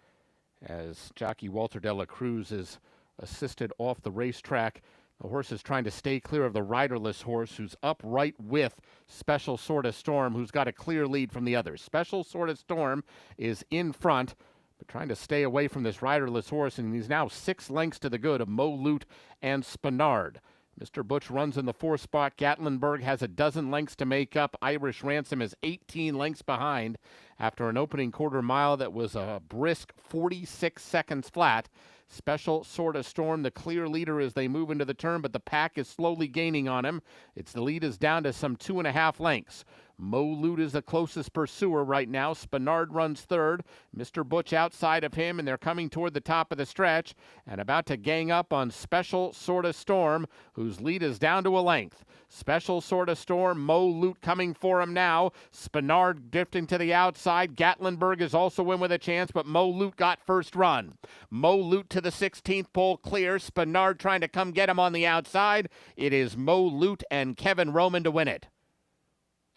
as jockey Walter de la Cruz is assisted off the racetrack. The horse is trying to stay clear of the riderless horse, who's up right with Special Sort of Storm, who's got a clear lead from the others. Special Sort of Storm is in front, but trying to stay away from this riderless horse, and he's now 6 lengths to the good of Mo Lute and Spinard. Mr. Butch runs in the 4th spot. Gatlinburg has a dozen lengths to make up. Irish Ransom is 18 lengths behind after an opening quarter mile that was a brisk 46 seconds flat. Special Sort of Storm, the clear leader as they move into the turn, but the pack is slowly gaining on him. The lead is down to some 2.5 lengths. Mo Lute is the closest pursuer right now. Spinard runs 3rd. Mr. Butch outside of him, and they're coming toward the top of the stretch and about to gang up on Special Sort of Storm, whose lead is down to a length. Special Sort of Storm, Mo Lute coming for him now. Spinard drifting to the outside. Gatlinburg is also in with a chance, but Mo Lute got first run. Mo Lute to the 16th pole clear. Spinard trying to come get him on the outside. It is Mo Lute and Kevin Roman to win it.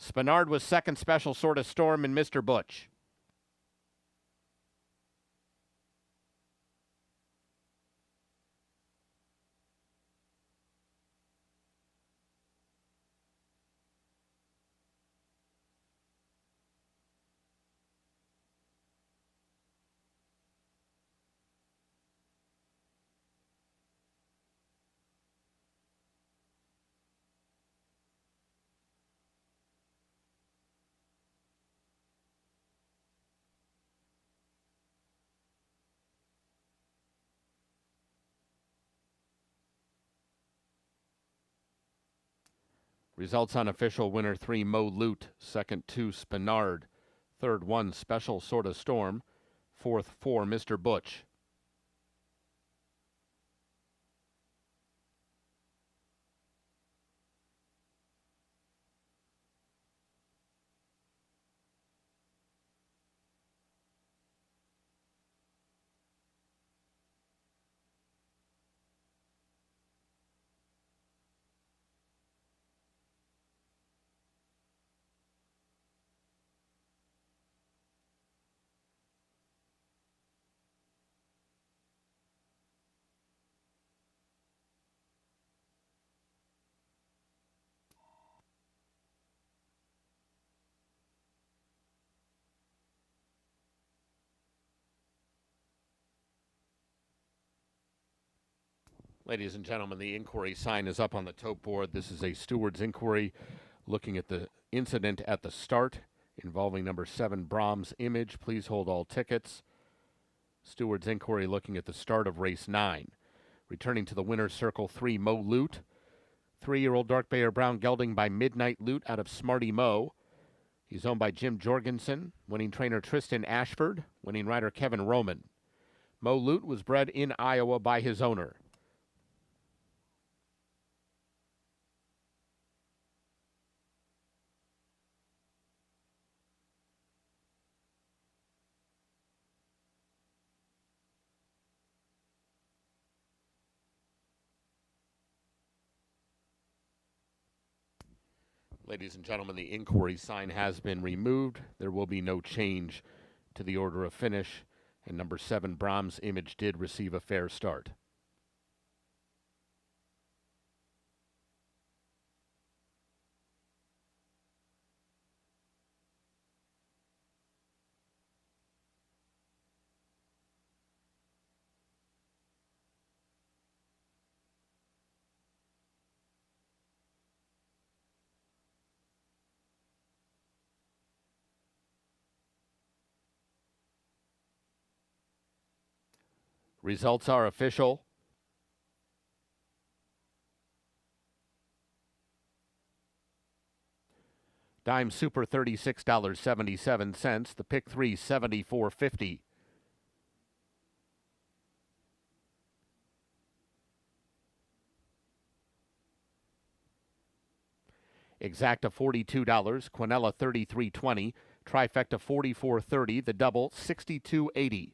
Spinard was second. Special Sort of Storm and Mr. Butch. Results unofficial. Winner 3, Mo Lute. Second 2, Spinard. Third 1, Special Sort of Storm. Fourth 4, Mr. Butch. Ladies and gentlemen, the inquiry sign is up on the tote board. This is a steward's inquiry looking at the incident at the start involving number 7, Brahms Image. Please hold all tickets. Steward's inquiry looking at the start of race 9. Returning to the winner's circle, 3, Mo Lute. 3-year-old Dark Bear Brown gelding by Midnight Lute out of Smarty Mo. He's owned by Jim Jorgensen, winning trainer Tristan Ashford, winning rider Kevin Roman. Mo Lute was bred in Iowa by his owner. Ladies and gentlemen, the inquiry sign has been removed. There will be no change to the order of finish, and number 7, Brahms Image, did receive a fair start. Results are official. Dime Super $36.77. The pick 3 $74.50. Exacta $42, Quinella $33.20, Trifecta $44.30, the double $62.80.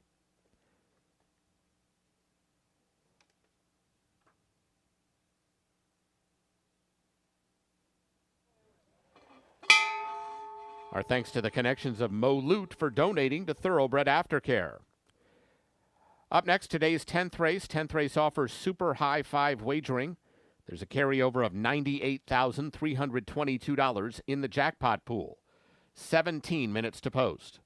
Our thanks to the connections of Mo Lute for donating to Thoroughbred Aftercare. Up next, today's 10th race. 10th race offers super high five wagering. There's a carryover of $98,322 in the jackpot pool. 17 minutes to post.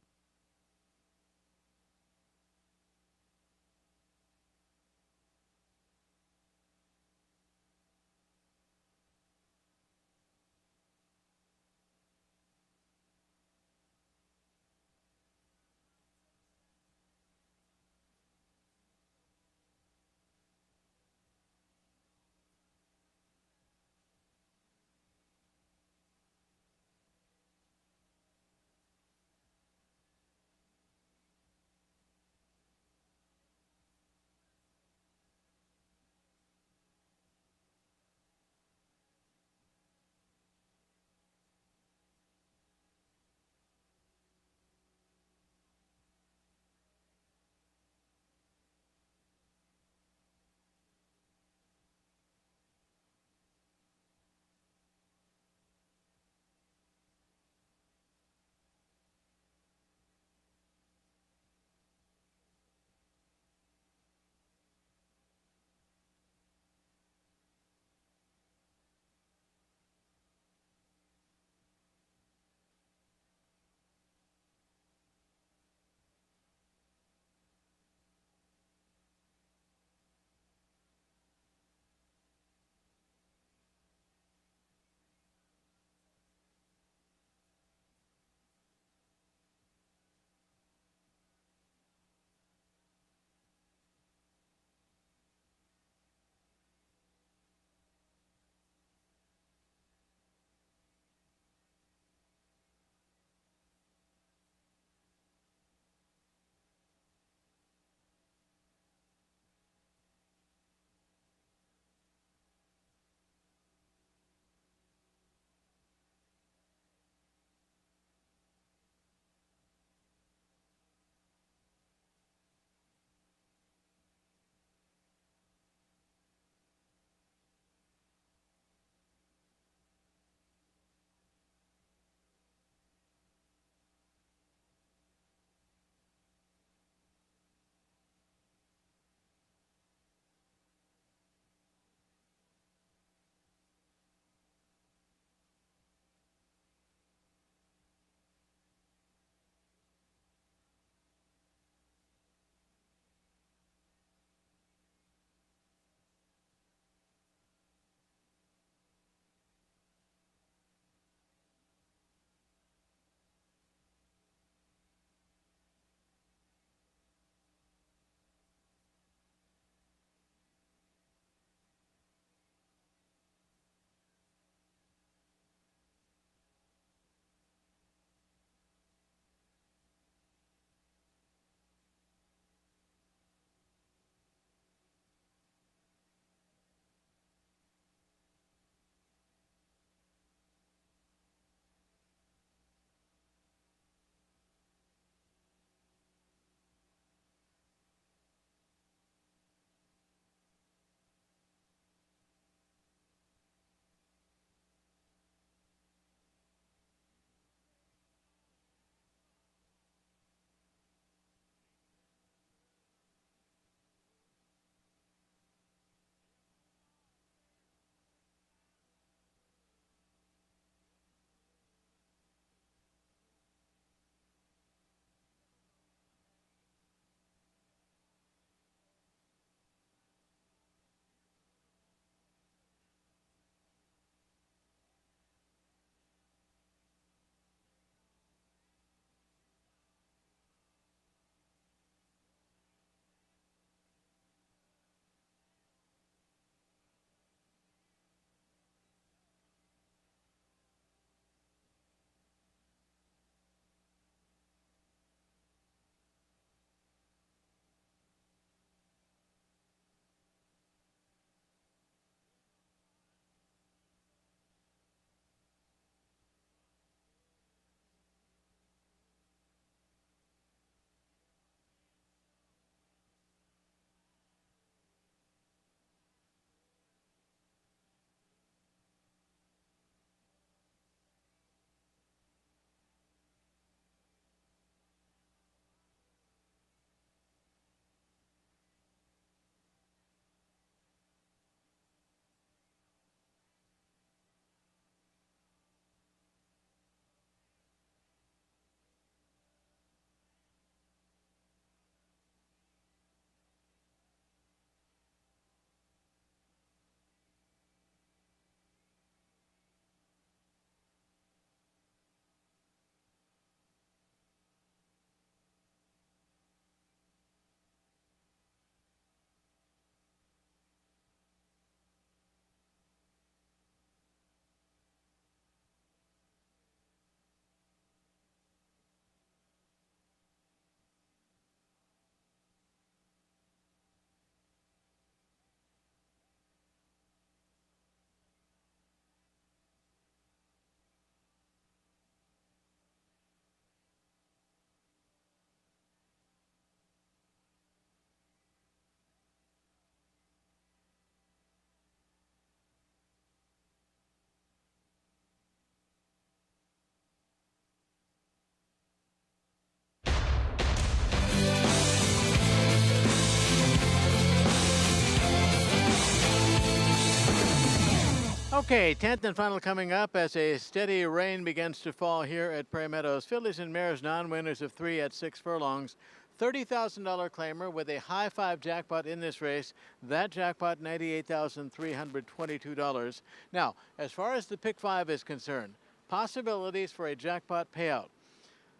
Okay, 10th and final coming up as a steady rain begins to fall here at Prairie Meadows. Fillies and Mares non-winners of 3 at 6 furlongs. $30,000 claimer with a high five jackpot in this race. That jackpot, $98,322. Now, as far as the pick 5 is concerned, possibilities for a jackpot payout.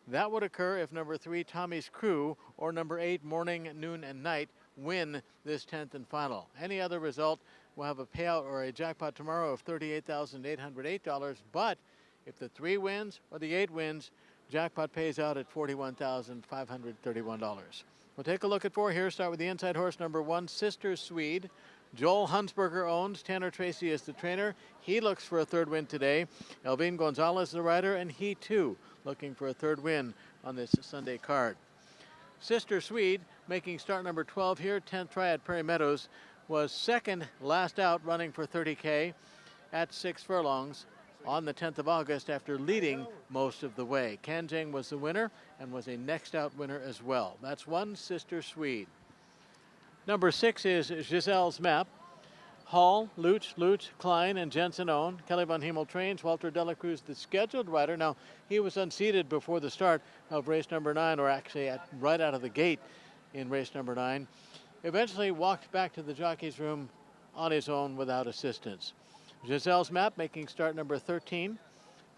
That would occur if number 3, Tommy's Crew, or number 8, Morning, Noon, and Night win this 10th and final. Any other result will have a payout or a jackpot tomorrow of $38,808. But if the 3 wins or the 8 wins, jackpot pays out at $41,531. We'll take a look at 4 here. Start with the inside horse, number 1, Sister Swede. Joel Hunsberger owns. Tanner Tracy is the trainer. He looks for a 3rd win today. Elvin Gonzalez the rider, and he too looking for a 3rd win on this Sunday card. Sister Swede making start number 12 here, 10th try at Prairie Meadows, was 2nd last out running for 30K at 6 furlongs on the 10th of August after leading most of the way. Kanjang was the winner and was a next out winner as well. That's 1, Sister Swede. Number 6 is Giselle's Map. Hall, Luch, Klein, and Jensen own. Kelly Von Hemel trains. Walter Delacruz, the scheduled rider. Now, he was unseated before the start of race number 9, or actually right out of the gate in race number 9. Eventually walked back to the jockey's room on his own without assistance. Giselle's Map making start number 13,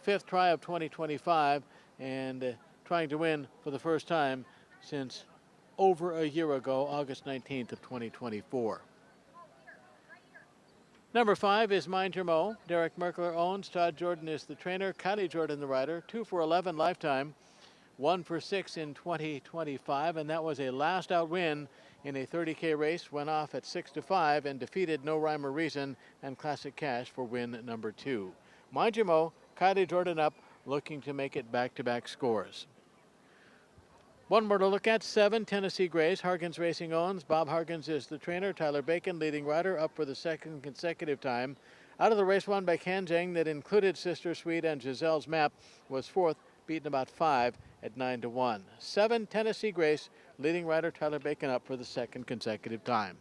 5th try of 2025, and trying to win for the first time since over a year ago, August 19th of 2024. Number 5 is Mind Your Mo. Derek Merkler owns. Todd Jordan is the trainer. Kylie Jordan the rider. 2 for 11 lifetime. 1 for 6 in 2025, and that was a last out win in a 30K race. Went off at 6 to 5 and defeated No Rhyme or Reason and Classic Cash for win number 2. Mind Your Mo, Kylie Jordan up, looking to make it back-to-back scores. One more to look at, 7, Tennessee Grays. Harkins Racing owns. Bob Harkins is the trainer. Tyler Bacon, leading rider, up for the 2nd consecutive time. Out of the race won by Kanjang that included Sister Swede and Giselle's Map, was 4th, beaten about 5 at 9 to 1. 7, Tennessee Grace, leading rider Tyler Bacon up for the 2nd consecutive time.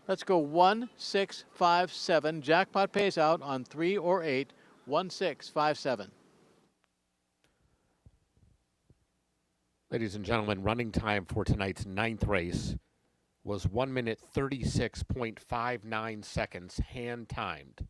Let's go 1, 6, 5, 7. Jackpot pays out on 3 or 8. 1, 6, 5, 7. Ladies and gentlemen, running time for tonight's 9th race was 1 minute 36.59 seconds, hand timed.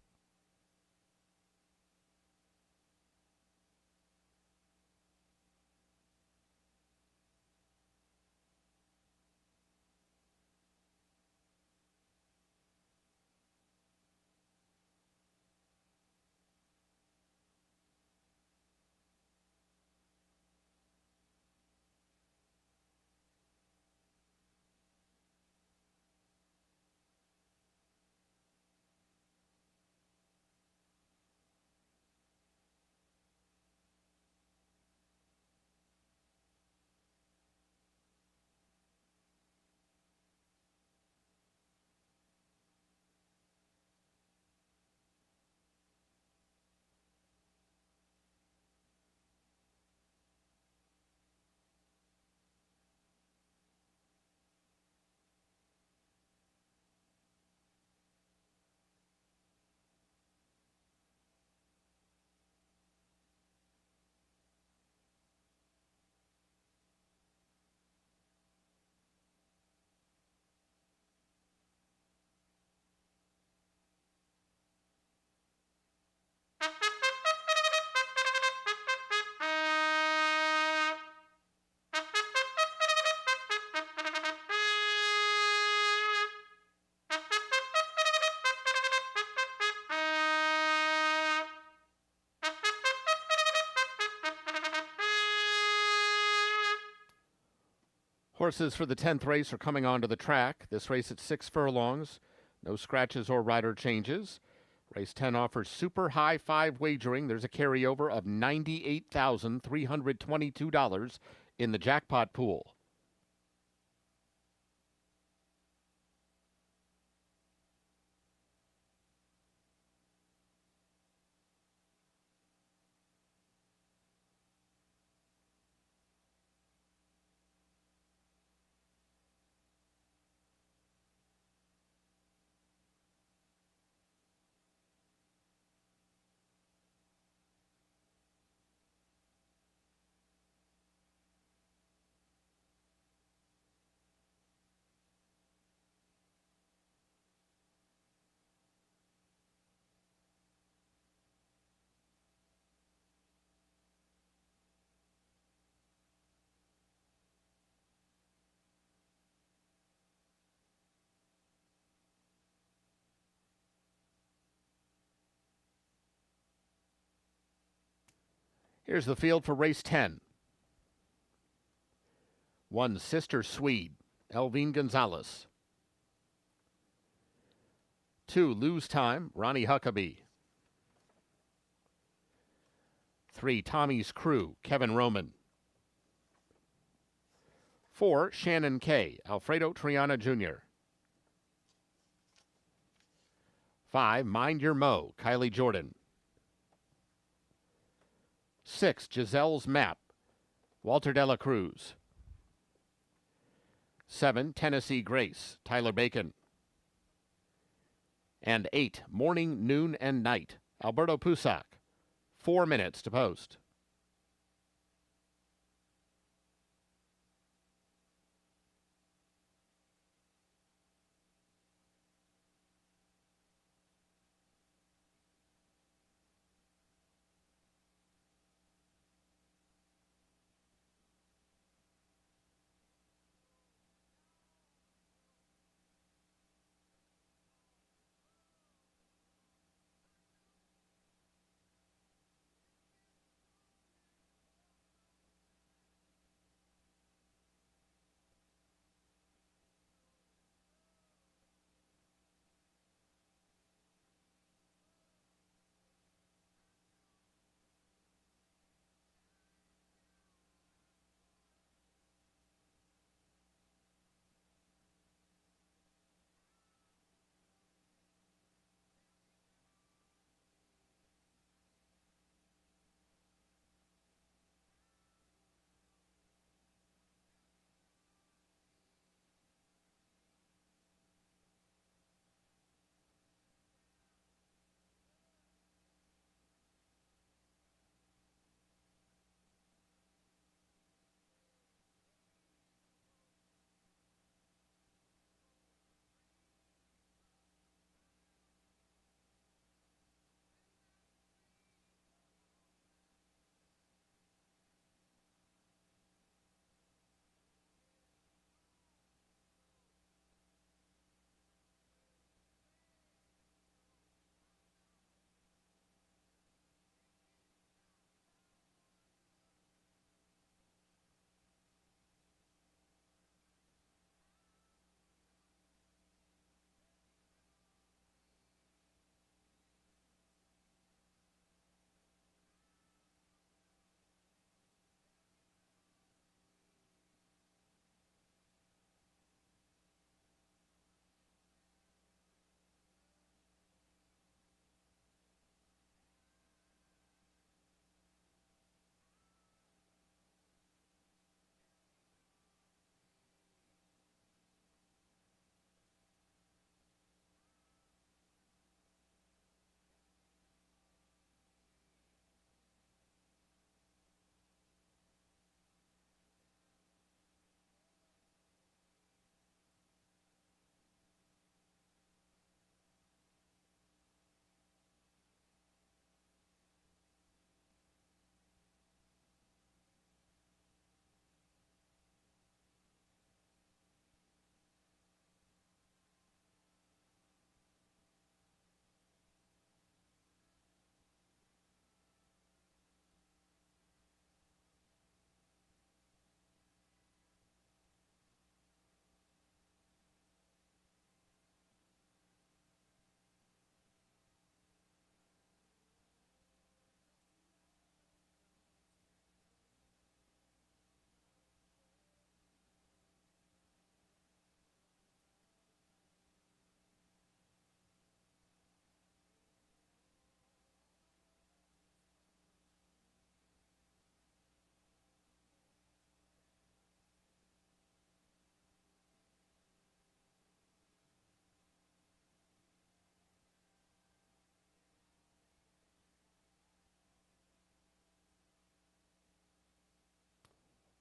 Horses for the 10th race are coming onto the track. This race at 6 furlongs. No scratches or rider changes. Race 10 offers super high 5 wagering. There's a carryover of $98,322 in the jackpot pool. Here's the field for race 10. 1, Sister Swede, Elvine Gonzalez. 2, Lose Time, Ronnie Huckabee. 3, Tommy's Crew, Kevin Roman. 4, Shannon K, Alfredo Triana Jr. 5, Mind Your Mo, Kylie Jordan. 6, Giselle's Map, Walter Dela Cruz. 7, Tennessee Grace, Tyler Bacon. And 8, Morning, Noon, and Night, Alberto Pusac. 4 minutes to post.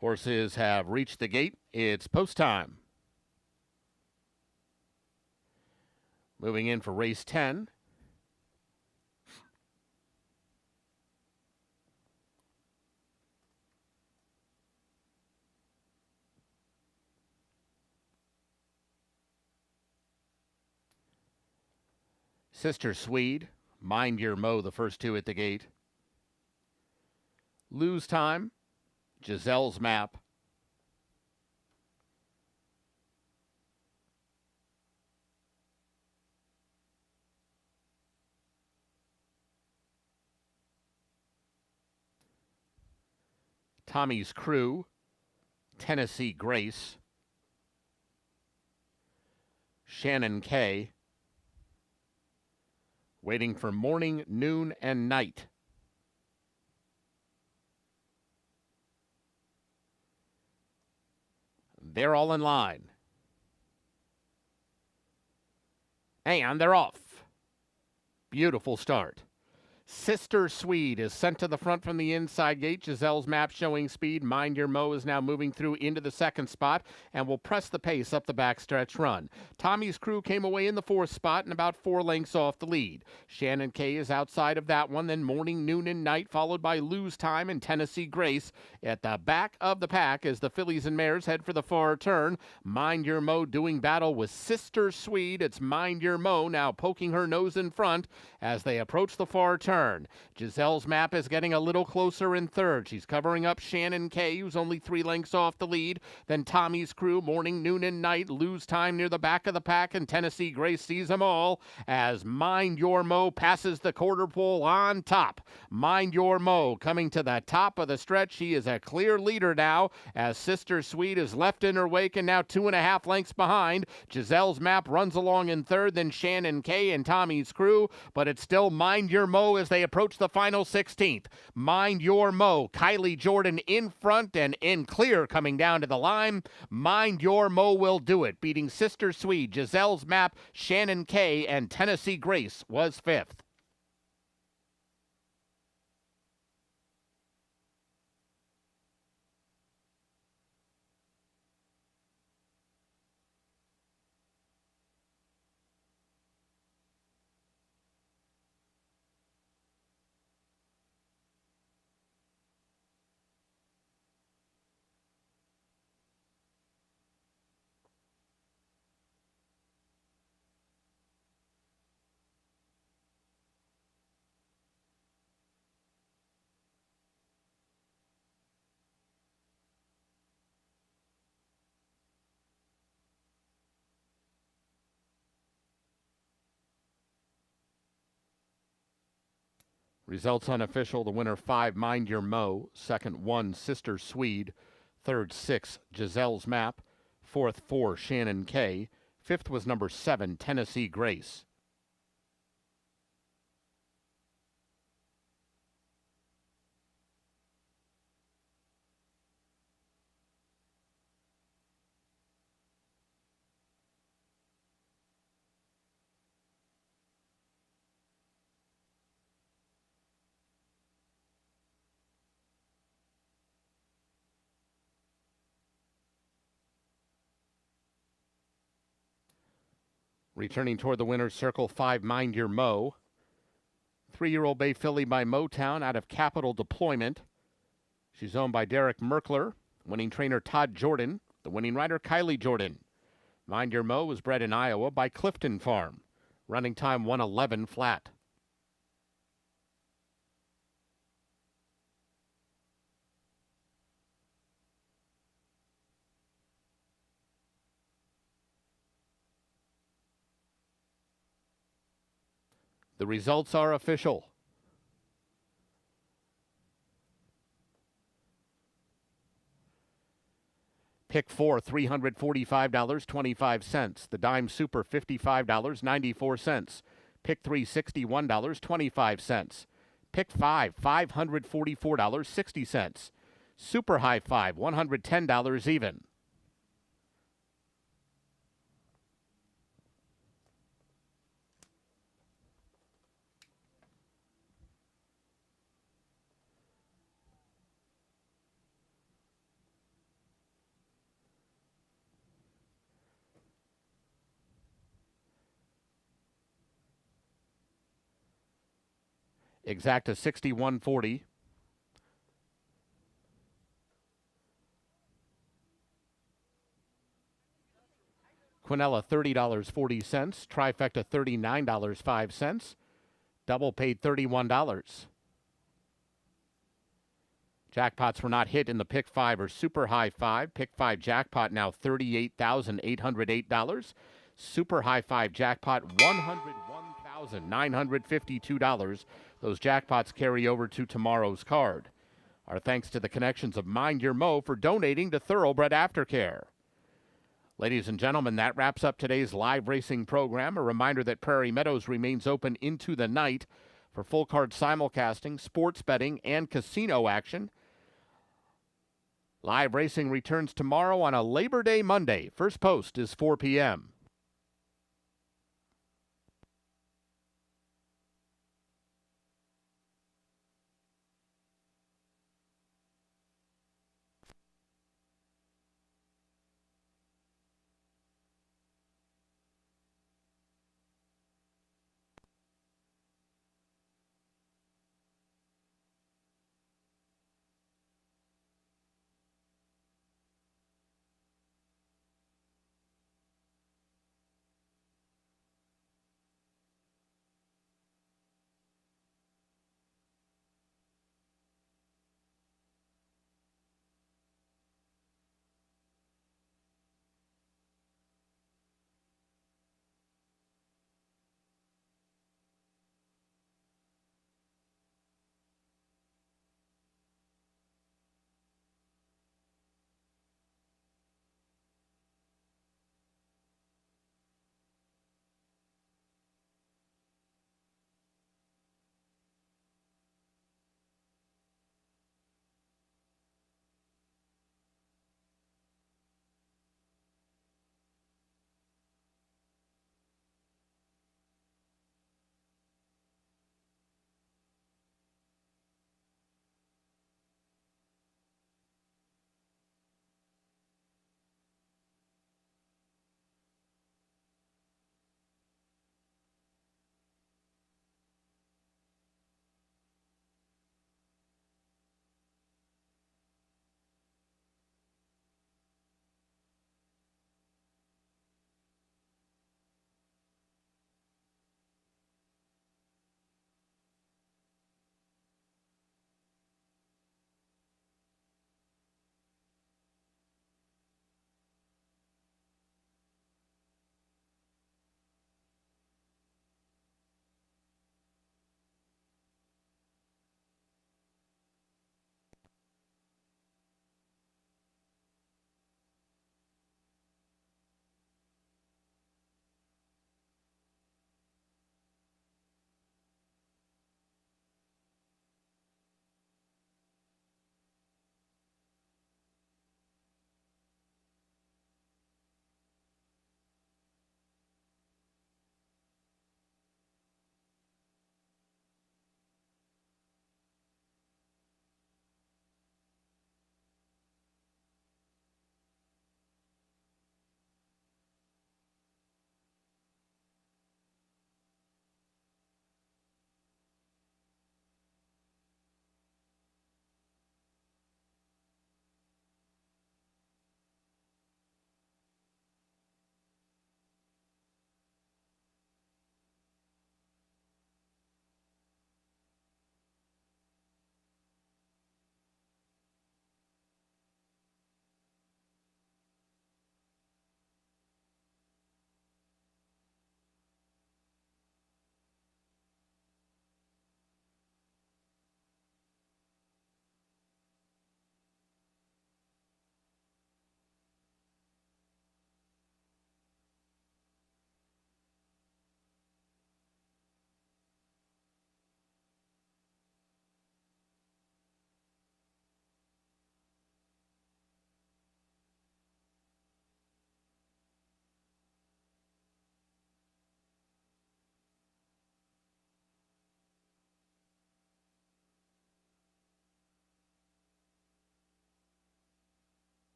Horses have reached the gate. It's post time. Moving in for race 10. Sister Swede, Mind Your Mo, the first 2 at the gate. Lose Time, Giselle's Map. Tommy's Crew, Tennessee Grace. Shannon K. Waiting for Morning, Noon, and Night. They're all in line. And they're off. Beautiful start. Sister Swede is sent to the front from the inside gate. Giselle's Map showing speed. Mind Your Mo is now moving through into the second spot and will press the pace up the backstretch run. Tommy's Crew came away in the fourth spot and about 4 lengths off the lead. Shannon K is outside of that one, then Morning, Noon, and Night, followed by Lose Time and Tennessee Grace. At the back of the pack as the fillies and mares head for the far turn. Mind Your Mo doing battle with Sister Swede. It's Mind Your Mo now poking her nose in front as they approach the far turn. Giselle's Map is getting a little closer in third. She's covering up Shannon K, who's only 3 lengths off the lead. Then Tommy's Crew, Morning, Noon, and Night. Lose Time near the back of the pack, and Tennessee Grace sees them all as Mind Your Mo passes the quarter pole on top. Mind Your Mo coming to the top of the stretch. She is a clear leader now as Sister Swede is left in her wake and now 2.5 lengths behind. Giselle's Map runs along in third, then Shannon K and Tommy's Crew, but it's still Mind Your Mo as they approach the final 16th. Mind Your Mo, Kylie Jordan in front and in clear coming down to the line. Mind Your Mo will do it, beating Sister Swede, Giselle's Map, Shannon K, and Tennessee Grace was 5th. Results unofficial. The winner 5, Mind Your Mo. Second 1, Sister Swede. Third 6, Giselle's Map. Fourth 4, Shannon K. Fifth was number 7, Tennessee Grace. Returning toward the winner's circle, 5, Mind Your Mo. 3-year-old bay filly by Motown out of Capital Deployment. She's owned by Derek Merkler, winning trainer Todd Jordan, the winning rider Kylie Jordan. Mind Your Mo was bred in Iowa by Clifton Farm. Running time 1:11 flat. The results are official. Pick 4, $345.25. The Dime Super, $55.94. Pick 3, $61.25. Pick 5, $544.60. Super High 5, $110 even. Exacta 61.40. Quinella $30.40. Trifecta $39.05. Double paid $31. Jackpots were not hit in the Pick 5 or Super High 5. Pick 5 Jackpot now $38,808. Super High 5 Jackpot $101,952. Those jackpots carry over to tomorrow's card. Our thanks to the connections of Mind Your Mo for donating to Thoroughbred Aftercare. Ladies and gentlemen, that wraps up today's live racing program. A reminder that Prairie Meadows remains open into the night for full card simulcasting, sports betting, and casino action. Live racing returns tomorrow on a Labor Day Monday. First post is 4 p.m.